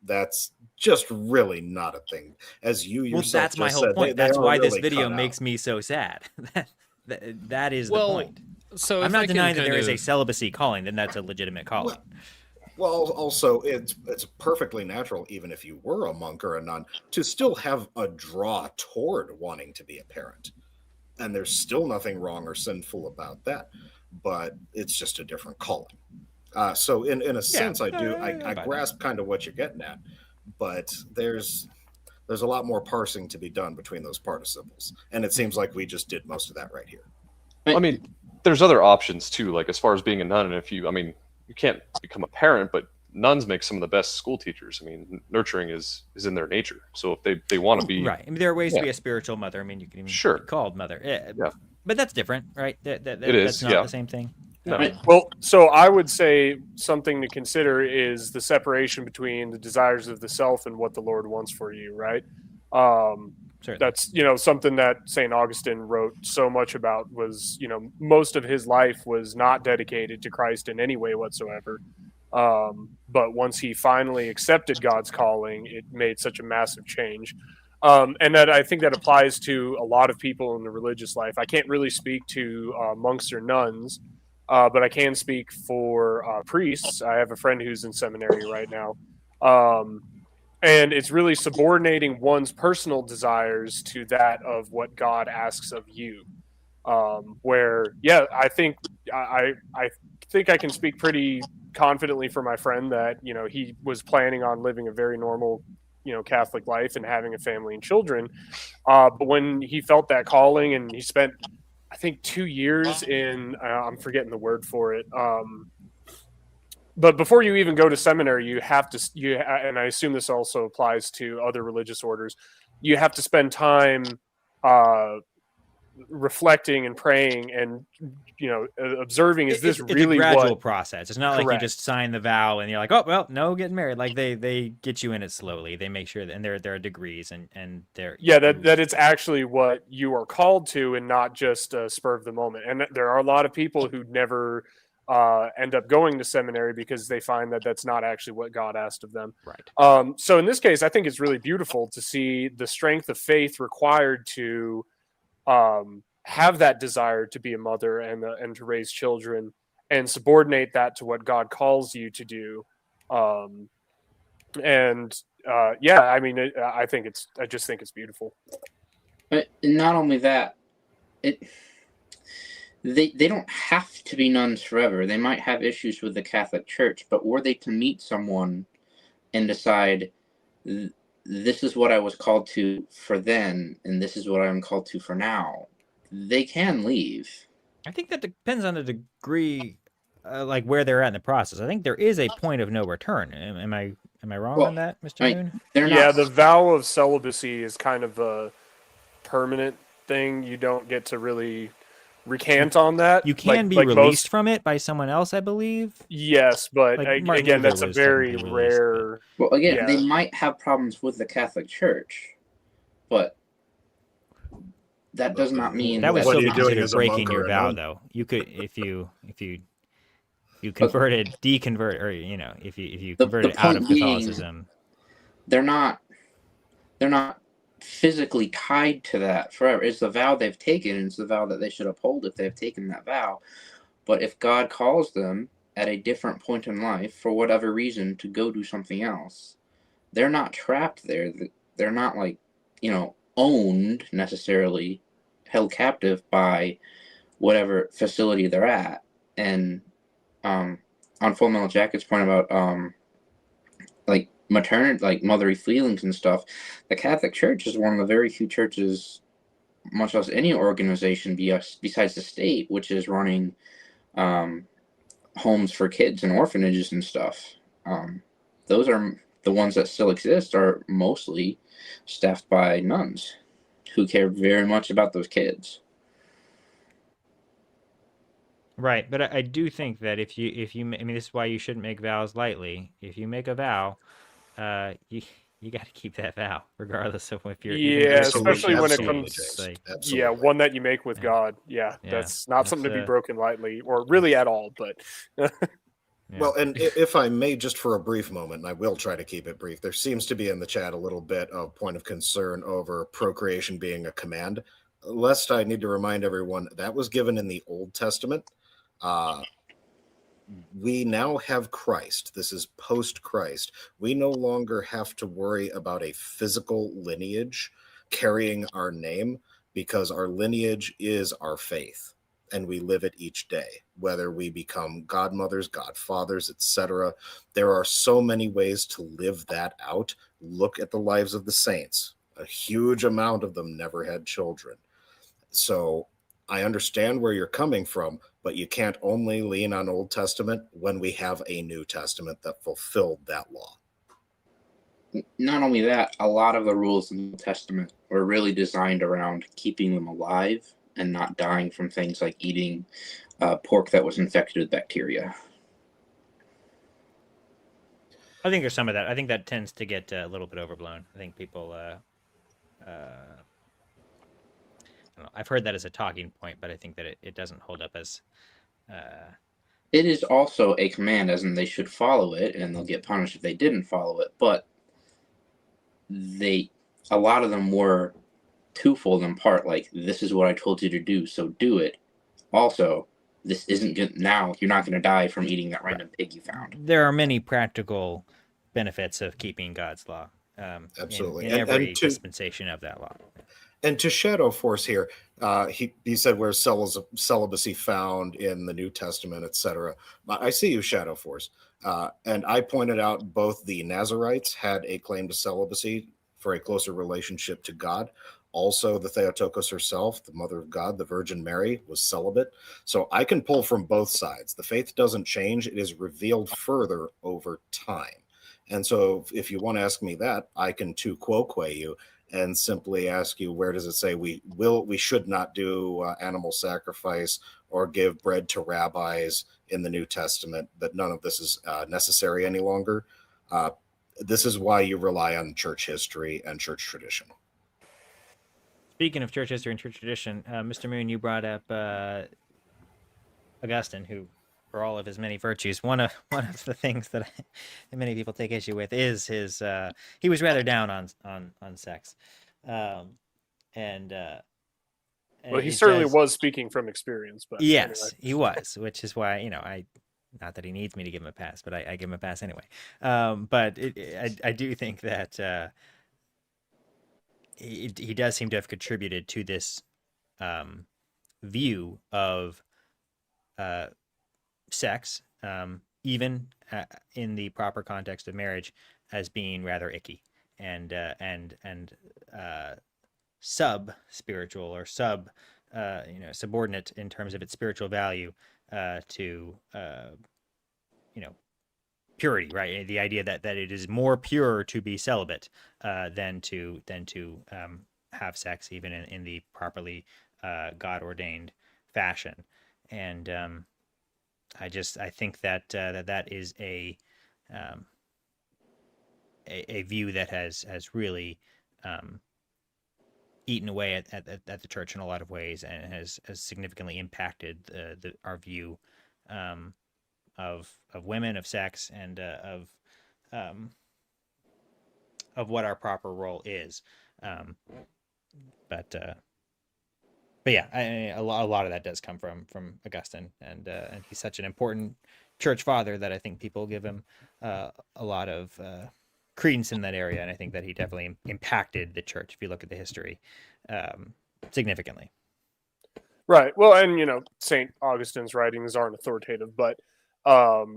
That's just really not a thing. As you yourself that's my whole point. That's why this video makes me so sad. that is the point. So I'm not denying that there is a celibacy calling, then that's a legitimate calling. Well, also, it's perfectly natural, even if you were a monk or a nun, to still have a draw toward wanting to be a parent. And there's still nothing wrong or sinful about that, but it's just a different calling. So in a sense, I grasp kind of what you're getting at, but there's a lot more parsing to be done between those participles. And it seems like we just did most of that right here. I mean, there's other options too, like as far as being a nun, and if you can't become a parent, but nuns make some of the best school teachers. I mean, nurturing is in their nature. So if they want to be right, I mean, there are ways to be a spiritual mother. I mean, you can even be called mother. Yeah, but that's different, right? That's not the same thing. No. Well, so I would say something to consider is the separation between the desires of the self and what the Lord wants for you, right? That's something that St. Augustine wrote so much about. Was most of his life was not dedicated to Christ in any way whatsoever, but once he finally accepted God's calling, it made such a massive change, and that I think that applies to a lot of people in the religious life. I can't really speak to monks or nuns, but I can speak for priests. I have a friend who's in seminary right now. And it's really subordinating one's personal desires to that of what God asks of you. I think I can speak pretty confidently for my friend that he was planning on living a very normal Catholic life and having a family and children. But when he felt that calling, and he spent, I think, 2 years in I'm forgetting the word for it. But before you even go to seminary, you have to, and I assume this also applies to other religious orders, you have to spend time reflecting and praying and observing. Is this really a gradual what process? It's not like you just sign the vow and you're like, oh well, no getting married. Like they get you in it slowly. They make sure that, and there are degrees and there. Yeah, that it's actually what you are called to, and not just a spur of the moment. And there are a lot of people who never end up going to seminary because they find that that's not actually what God asked of them. Right. So in this case, I think it's really beautiful to see the strength of faith required to have that desire to be a mother and to raise children, and subordinate that to what God calls you to do. I mean, I just think it's beautiful. But not only that, They don't have to be nuns forever. They might have issues with the Catholic Church, but were they to meet someone and decide, this is what I was called to for then, and this is what I'm called to for now, they can leave. I think that depends on the degree, like where they're at in the process. I think there is a point of no return. Am I Am I wrong on that, Mr. Moon? Yeah, the vow of celibacy is kind of a permanent thing. You don't get to really recant on that. You can be released from it by someone else, I believe. Yes, but Like Martin again, Luther that's a was very technically released, rare. Well, again, they might have problems with the Catholic Church, but that does not mean that would that still be considered breaking your vow, though. You could, if you converted, deconvert, or if you converted out of Catholicism, they're not physically tied to that forever. It's the vow they've taken, and it's the vow that they should uphold if they've taken that vow. But if God calls them at a different point in life for whatever reason to go do something else, they're not trapped there. They're not owned necessarily, held captive by whatever facility they're at. And on Full Metal Jacket's point about maternity, like motherly feelings and stuff, the Catholic Church is one of the very few churches, much less any organization besides the state, which is running homes for kids and orphanages and stuff. Those are the ones that still exist, are mostly staffed by nuns who care very much about those kids. right? But I do think that if you, I mean, this is why you shouldn't make vows lightly. If you make a vow, you got to keep that vow, regardless of if you're. Especially when it comes. One that you make with God. That's not something to be broken lightly, or really at all. But. Well, and if I may, just for a brief moment, and I will try to keep it brief, there seems to be in the chat a little bit of point of concern over procreation being a command. Lest I need to remind everyone, that was given in the Old Testament. We now have Christ. This is post-Christ. We no longer have to worry about a physical lineage carrying our name, because our lineage is our faith, and we live it each day, whether we become godmothers, godfathers, etc. There are so many ways to live that out. Look at the lives of the saints. A huge amount of them never had children. So I understand where you're coming from, but you can't only lean on Old Testament when we have a New Testament that fulfilled that law. Not only that, a lot of the rules in the New Testament were really designed around keeping them alive and not dying from things like eating pork that was infected with bacteria. I think there's some of that. I think that tends to get a little bit overblown. I think people, I don't know, I've heard that as a talking point, but I think that it doesn't hold up as. It is also a command, as in they should follow it, and they'll get punished if they didn't follow it. But a lot of them were twofold in part, like, this is what I told you to do, so do it. Also, this isn't good now. You're not going to die from eating that random pig you found. There are many practical benefits of keeping God's law. Absolutely. In every dispensation of that law. And to Shadow Force here, he said, where's celibacy found in the New Testament, etc. I see you, Shadow Force. And I pointed out both the Nazarites had a claim to celibacy for a closer relationship to God. Also, the Theotokos herself, the Mother of God, the Virgin Mary, was celibate. So I can pull from both sides. The faith doesn't change. It is revealed further over time. And so if you want to ask me that, I can tu quoque you and simply ask you, where does it say we should not do animal sacrifice or give bread to rabbis in the New Testament, that none of this is necessary any longer? This is why you rely on church history and church tradition. Speaking of church history and church tradition, Mr. Moon, you brought up Augustine, who, for all of his many virtues, one of the things that many people take issue with is his. He was rather down on sex, well, he certainly was speaking from experience. But yes, anyway. He was, which is why I. Not that he needs me to give him a pass, but I give him a pass anyway. But I do think that. He does seem to have contributed to this view of sex, even in the proper context of marriage, as being rather icky and sub spiritual or subordinate in terms of its spiritual value to purity, right? The idea that it is more pure to be celibate than to have sex, even in the properly God ordained fashion. And I think that that is a view that has really eaten away at the church in a lot of ways, and has significantly impacted our view of women, of sex, and of what our proper role is. But yeah, a lot of that does come from Augustine, and he's such an important church father that I think people give him a lot of credence in that area, and I think that he definitely impacted the church, if you look at the history, significantly. Right. Well, and St. Augustine's writings aren't authoritative, but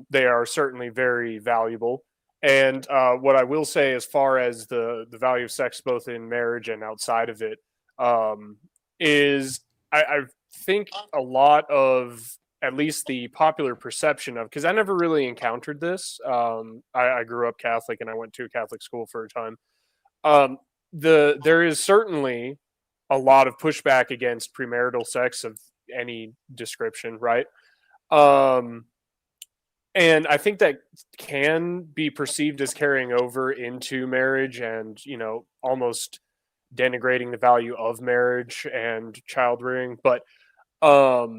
they are certainly very valuable. And what I will say, as far as the value of sex, both in marriage and outside of it, is I think a lot of, at least the popular perception of, because I never really encountered this. I grew up Catholic, and I went to a Catholic school for a time. There is certainly a lot of pushback against premarital sex of any description, right? And I think that can be perceived as carrying over into marriage, and almost denigrating the value of marriage and child rearing. But there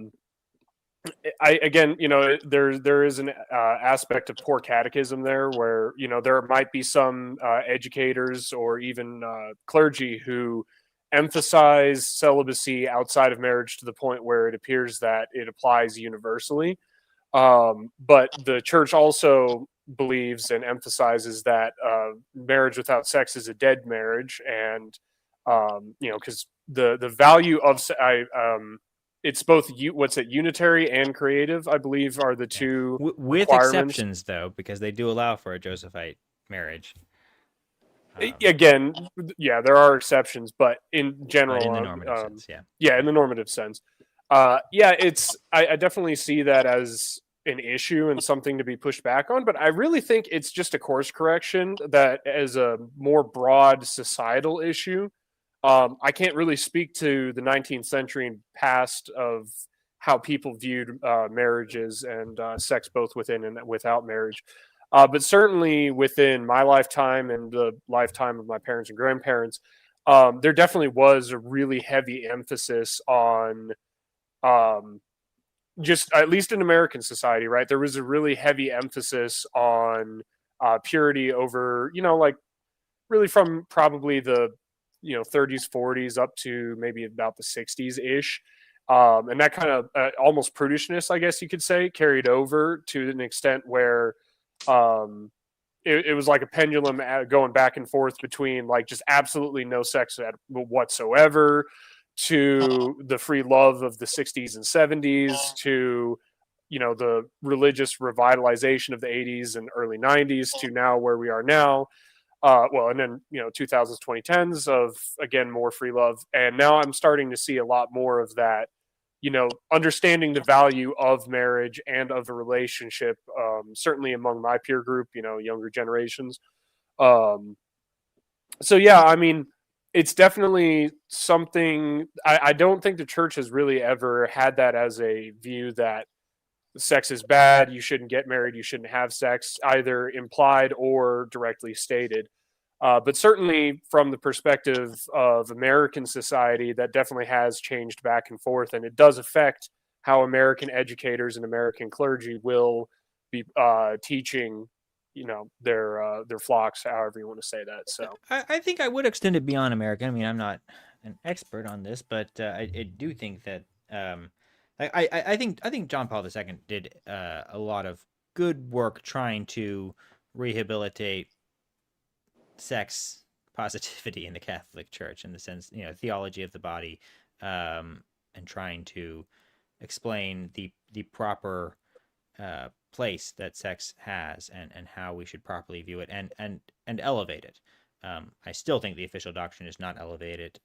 is an aspect of poor catechism there, where there might be some educators or even clergy who emphasize celibacy outside of marriage to the point where it appears that it applies universally. But the church also believes and emphasizes that marriage without sex is a dead marriage, and because the value of it's both unitary and creative, I believe, are the two with exceptions, though, because they do allow for a Josephite marriage. Again, yeah, there are exceptions, but in general, in the normative sense, in the normative sense, I definitely see that as an issue and something to be pushed back on. But I really think it's just a course correction that, as a more broad societal issue, I can't really speak to the 19th century and past of how people viewed marriages and sex, both within and without marriage. But certainly within my lifetime and the lifetime of my parents and grandparents, there definitely was a really heavy emphasis on, just at least in American society, right? There was a really heavy emphasis on purity over, really from probably the 30s, 40s up to maybe about the 60s ish. And that kind of almost prudishness, I guess you could say, carried over to an extent where it was like a pendulum going back and forth between just absolutely no sex whatsoever, to the free love of the 60s and 70s, to the religious revitalization of the 80s and early 90s, to now where we are now. And then 2000s, 2010s of, again, more free love. And now I'm starting to see a lot more of that, understanding the value of marriage and of a relationship, certainly among my peer group, younger generations. It's definitely something. I don't think the church has really ever had that as a view that sex is bad, you shouldn't get married, you shouldn't have sex, either implied or directly stated. But certainly from the perspective of American society, that definitely has changed back and forth, and it does affect how American educators and American clergy will be teaching, their flocks, however you want to say that. So I think I would extend it beyond American. I mean, I'm not an expert on this, but I do think that I think John Paul II did a lot of good work trying to rehabilitate sex positivity in the Catholic Church, in the sense, theology of the body, and trying to explain the proper place that sex has, and how we should properly view it, and elevate it. I still think the official doctrine is not elevated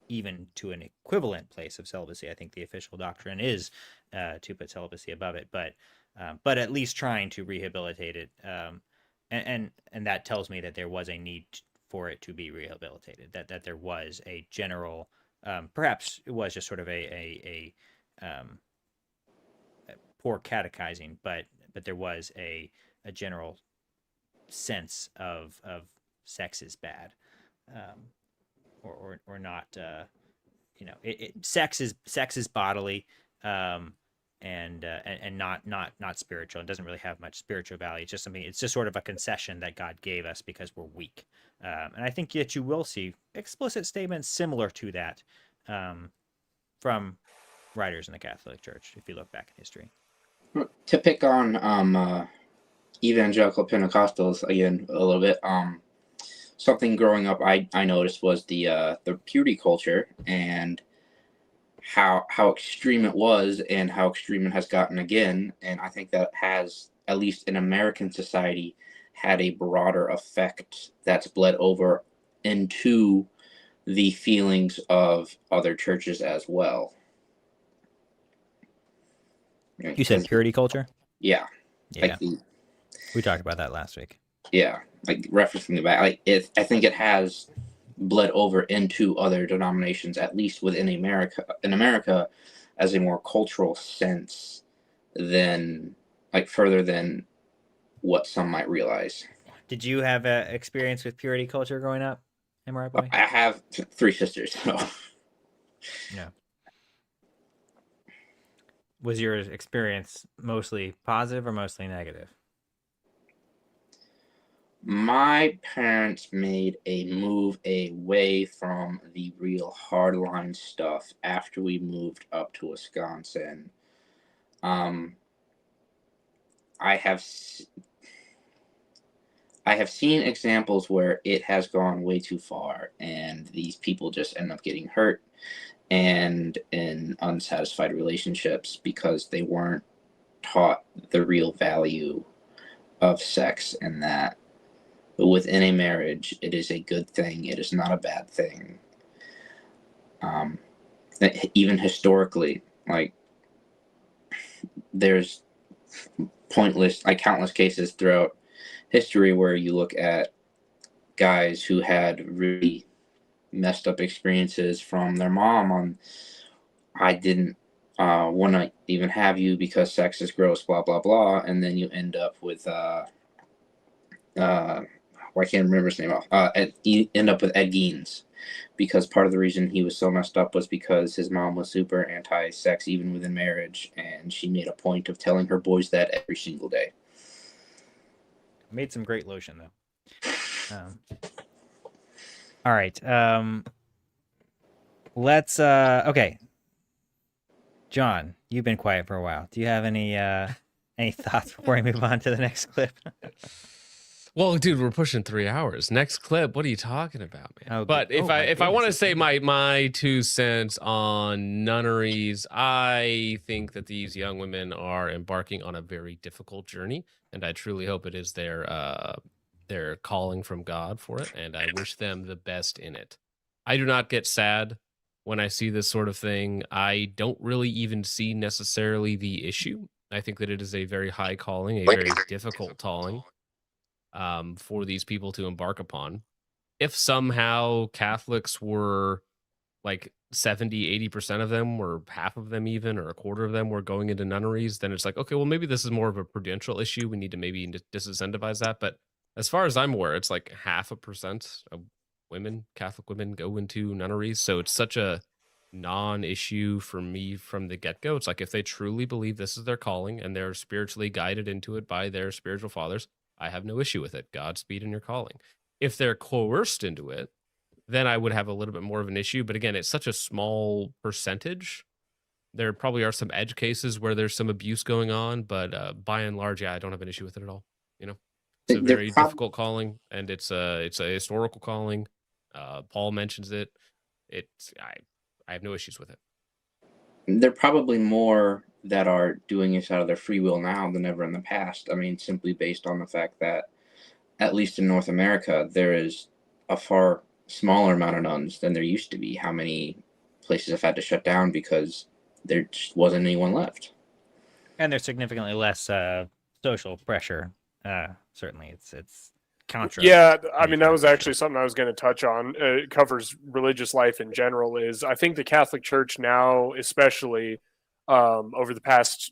even to an equivalent place of celibacy. I think the official doctrine is to put celibacy above it, but but at least trying to rehabilitate it. And that tells me that there was a need for it to be rehabilitated. That there was a general, perhaps it was just sort of a poor catechizing, but there was a general sense of sex is bad, or not. Sex is bodily, and not spiritual. It doesn't really have much spiritual value. It's just something. It's just sort of a concession that God gave us because we're weak. And I think that you will see explicit statements similar to that from writers in the Catholic Church if you look back in history. To pick on evangelical Pentecostals again a little bit, something growing up I noticed was the purity culture and how extreme it was and how extreme it has gotten again. And I think that has, at least in American society, had a broader effect that's bled over into the feelings of other churches as well. You said purity culture? Yeah. Yeah. We talked about that last week. Yeah. Like referencing the back, I think it has bled over into other denominations, at least within America, as a more cultural sense than further than what some might realize. Did you have an experience with purity culture growing up, MRI boy? I have 3 sisters, so. Yeah. Was your experience mostly positive or mostly negative? My parents made a move away from the real hardline stuff after we moved up to Wisconsin. I have seen examples where it has gone way too far, and these people just end up getting hurt and in unsatisfied relationships because they weren't taught the real value of sex, and that within a marriage, it is a good thing. It is not a bad thing. Even historically, there's countless cases throughout history where you look at guys who had really messed up experiences from their mom on, I didn't want to even have you because sex is gross, blah, blah, blah. And then you end up with, I can't remember his name. You end up with Ed Gein, because part of the reason he was so messed up was because his mom was super anti-sex even within marriage, and she made a point of telling her boys that every single day. Made some great lotion though. All right. Let's okay. John, you've been quiet for a while. Do you have any thoughts before we move on to the next clip? Well, dude, we're pushing 3 hours. Next clip. What are you talking about, man? Oh, but if I want to say my 2 cents on nunneries, I think that these young women are embarking on a very difficult journey, and I truly hope it is their calling from God for it, and I wish them the best in it. I do not get sad when I see this sort of thing. I don't really even see necessarily the issue. I think that it is a very high calling, a very difficult calling. For these people to embark upon. If somehow Catholics were 70-80% of them, or half of them even, or a quarter of them were going into nunneries, then it's okay, well, maybe this is more of a prudential issue. We need to maybe disincentivize that. But as far as I'm aware, it's 0.5% of women, Catholic women, go into nunneries. So it's such a non-issue for me from the get-go. It's if they truly believe this is their calling and they're spiritually guided into it by their spiritual fathers, I have no issue with it. Godspeed in your calling. If they're coerced into it, then I would have a little bit more of an issue. But again, it's such a small percentage. There probably are some edge cases where there's some abuse going on, but by and large, yeah, I don't have an issue with it at all. It's a very difficult calling, and it's a historical calling. Paul mentions it. I have no issues with it. There are probably more that are doing this out of their free will now than ever in the past. I mean, simply based on the fact that, at least in North America, there is a far smaller amount of nuns than there used to be. How many places have had to shut down because there just wasn't anyone left? And there's significantly less social pressure. Certainly, it's contra. Yeah, I mean that was actually something I was going to touch on. It covers religious life in general. Is I think the Catholic Church now, especially over the past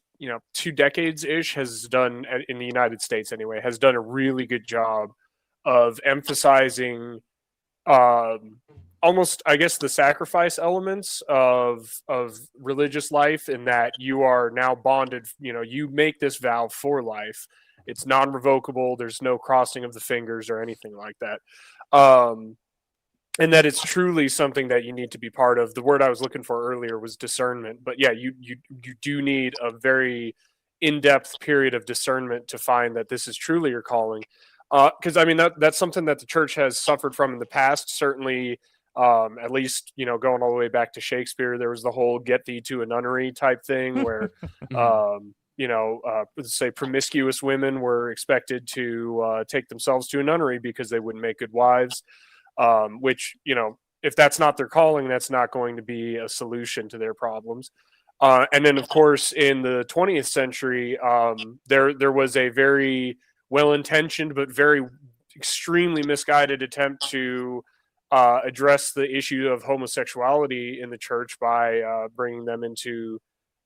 2 decades ish, has done in the United States anyway, has done a really good job of emphasizing almost, I guess, the sacrifice elements of religious life, in that you are now bonded. You make this vow for life. It's non-revocable. There's no crossing of the fingers or anything like that. And that it's truly something that you need to be part of. The word I was looking for earlier was discernment. But yeah, you do need a very in-depth period of discernment to find that this is truly your calling. Because I mean that's something that the church has suffered from in the past. Certainly, at least going all the way back to Shakespeare, there was the whole "get thee to a nunnery" type thing, where say promiscuous women were expected to take themselves to a nunnery because they wouldn't make good wives. Which if that's not their calling, that's not going to be a solution to their problems. And then, of course, in the 20th century, there was a very well-intentioned but very extremely misguided attempt to address the issue of homosexuality in the church by bringing them into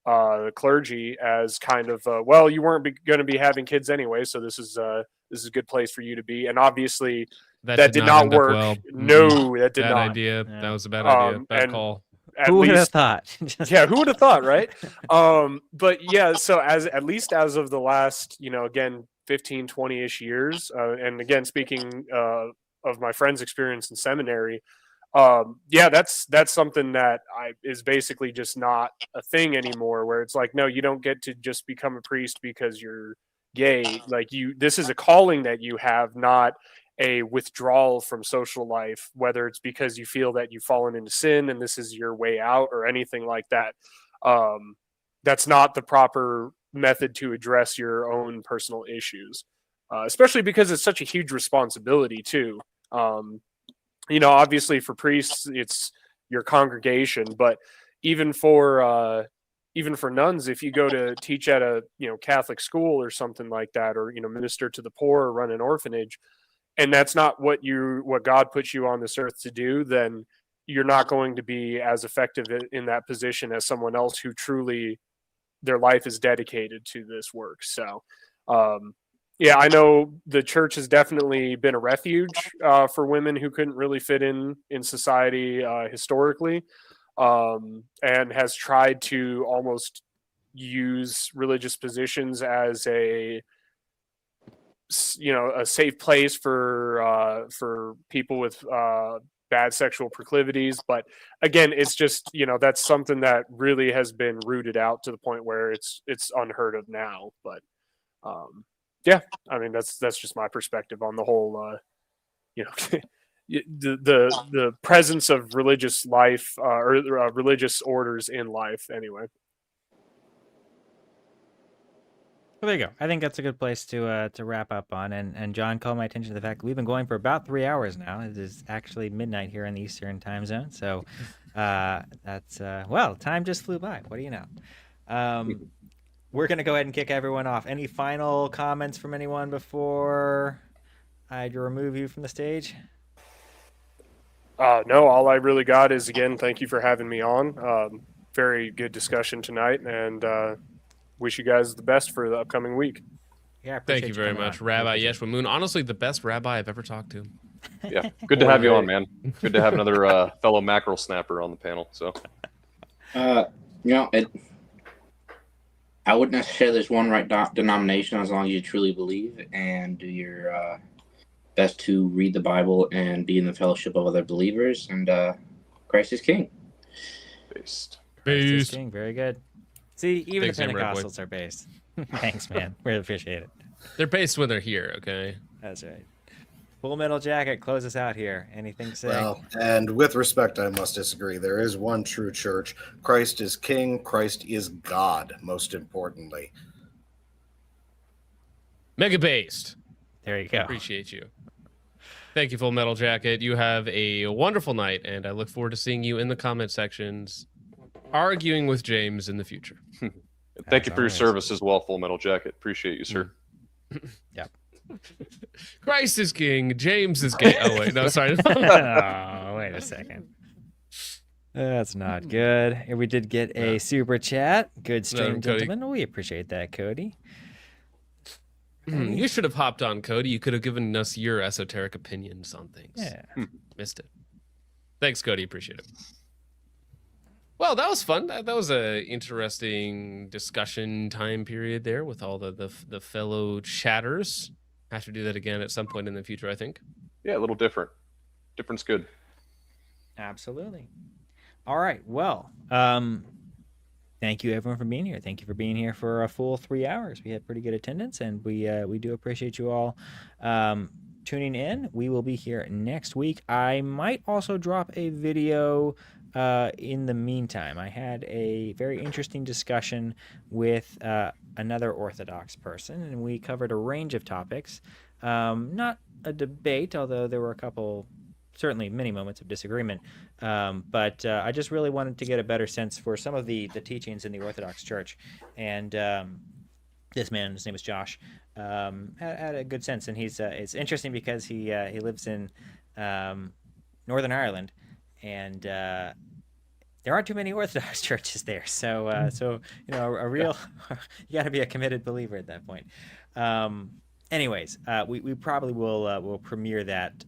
the clergy as kind of well, you weren't going to be having kids anyway, so this is a good place for you to be. And obviously that did not work. Well. No, that did bad not. Idea. Yeah. That was a bad idea. Bad call. Who would have thought? Yeah, who would have thought, right? But yeah, so at least as of the last, again, 15, 20-ish years, and again, speaking of my friend's experience in seminary, yeah, that's something that is basically just not a thing anymore, where it's like, no, you don't get to just become a priest because you're gay. Like this is a calling that you have, not a withdrawal from social life, whether it's because you feel that you've fallen into sin and this is your way out or anything like that. That's not the proper method to address your own personal issues, especially because it's such a huge responsibility too. Obviously for priests, it's your congregation, but even for nuns, if you go to teach at a Catholic school or something like that, or minister to the poor or run an orphanage, and that's not what God put you on this earth to do, then you're not going to be as effective in that position as someone else who truly their life is dedicated to this work. So, yeah, I know the church has definitely been a refuge for women who couldn't really fit in society historically, and has tried to almost use religious positions as a safe place for people with bad sexual proclivities. But again, it's just that's something that really has been rooted out to the point where it's unheard of now. But yeah, I mean that's just my perspective on the whole the presence of religious life or religious orders in life anyway. Well, there you go. I think that's a good place to wrap up on. And John called my attention to the fact that we've been going for about 3 hours now. It is actually midnight here in the Eastern time zone. So that's, well, time just flew by. What do you know? We're going to go ahead and kick everyone off. Any final comments from anyone before I remove you from the stage? No, all I really got is, again, thank you for having me on. Very good discussion tonight, and wish you guys the best for the upcoming week. Yeah, thank you very much, Rabbi Yeshua Moon. Honestly, the best rabbi I've ever talked to. Yeah, good to have you on, man. Good to have another fellow mackerel snapper on the panel. So, I wouldn't necessarily there's one right denomination as long as you truly believe and do your best to read the Bible and be in the fellowship of other believers. And Christ is King. Christ is King. Very good. See, even Thanks, the Pentecostals are based. Thanks, man. Really appreciate it. They're based when they're here, okay? That's right. Full Metal Jacket, close us out here. Anything to say? Well, and with respect, I must disagree. There is one true church. Christ is King. Christ is God, most importantly. Mega based. There you go. Appreciate you. Thank you, Full Metal Jacket. You have a wonderful night, and I look forward to seeing you in the comment sections arguing with James in the future. Thank you for your service as well, Full Metal Jacket. Appreciate you, sir. Yep. Christ is king. James is gay. Oh wait, no, sorry. Oh, wait a second. That's not good. And we did get a super chat. Good stream, Cody. gentlemen. We appreciate that, Cody. You should have hopped on, Cody. You could have given us your esoteric opinions on things. Yeah. Missed it. Thanks, Cody. Appreciate it. Well, that was fun. That was a interesting discussion time period there with all the fellow chatters. Have to do that again at some point in the future, I think. Yeah, a little different. Different's good. Absolutely. All right. Well, thank you everyone for being here. Thank you for being here for a full 3 hours. We had pretty good attendance, and we do appreciate you all tuning in. We will be here next week. I might also drop a video in the meantime. I had a very interesting discussion with another Orthodox person, and we covered a range of topics. Not a debate, although there were a couple, certainly many moments of disagreement. But I just really wanted to get a better sense for some of the teachings in the Orthodox Church. And this man, his name is Josh, had a good sense. And it's interesting because he lives in Northern Ireland, and there aren't too many Orthodox churches there. So a real you got to be a committed believer at that point. Anyways, we probably will premiere that.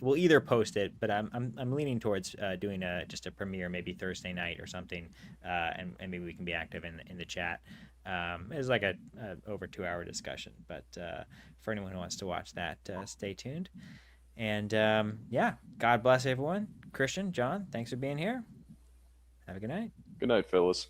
We'll either post it, but I'm leaning towards doing just a premiere maybe Thursday night or something, and maybe we can be active in the chat. It's like a over 2 hour discussion, but for anyone who wants to watch that, stay tuned. And God bless everyone. Christian, John, thanks for being here. Have a good night. Good night, fellas.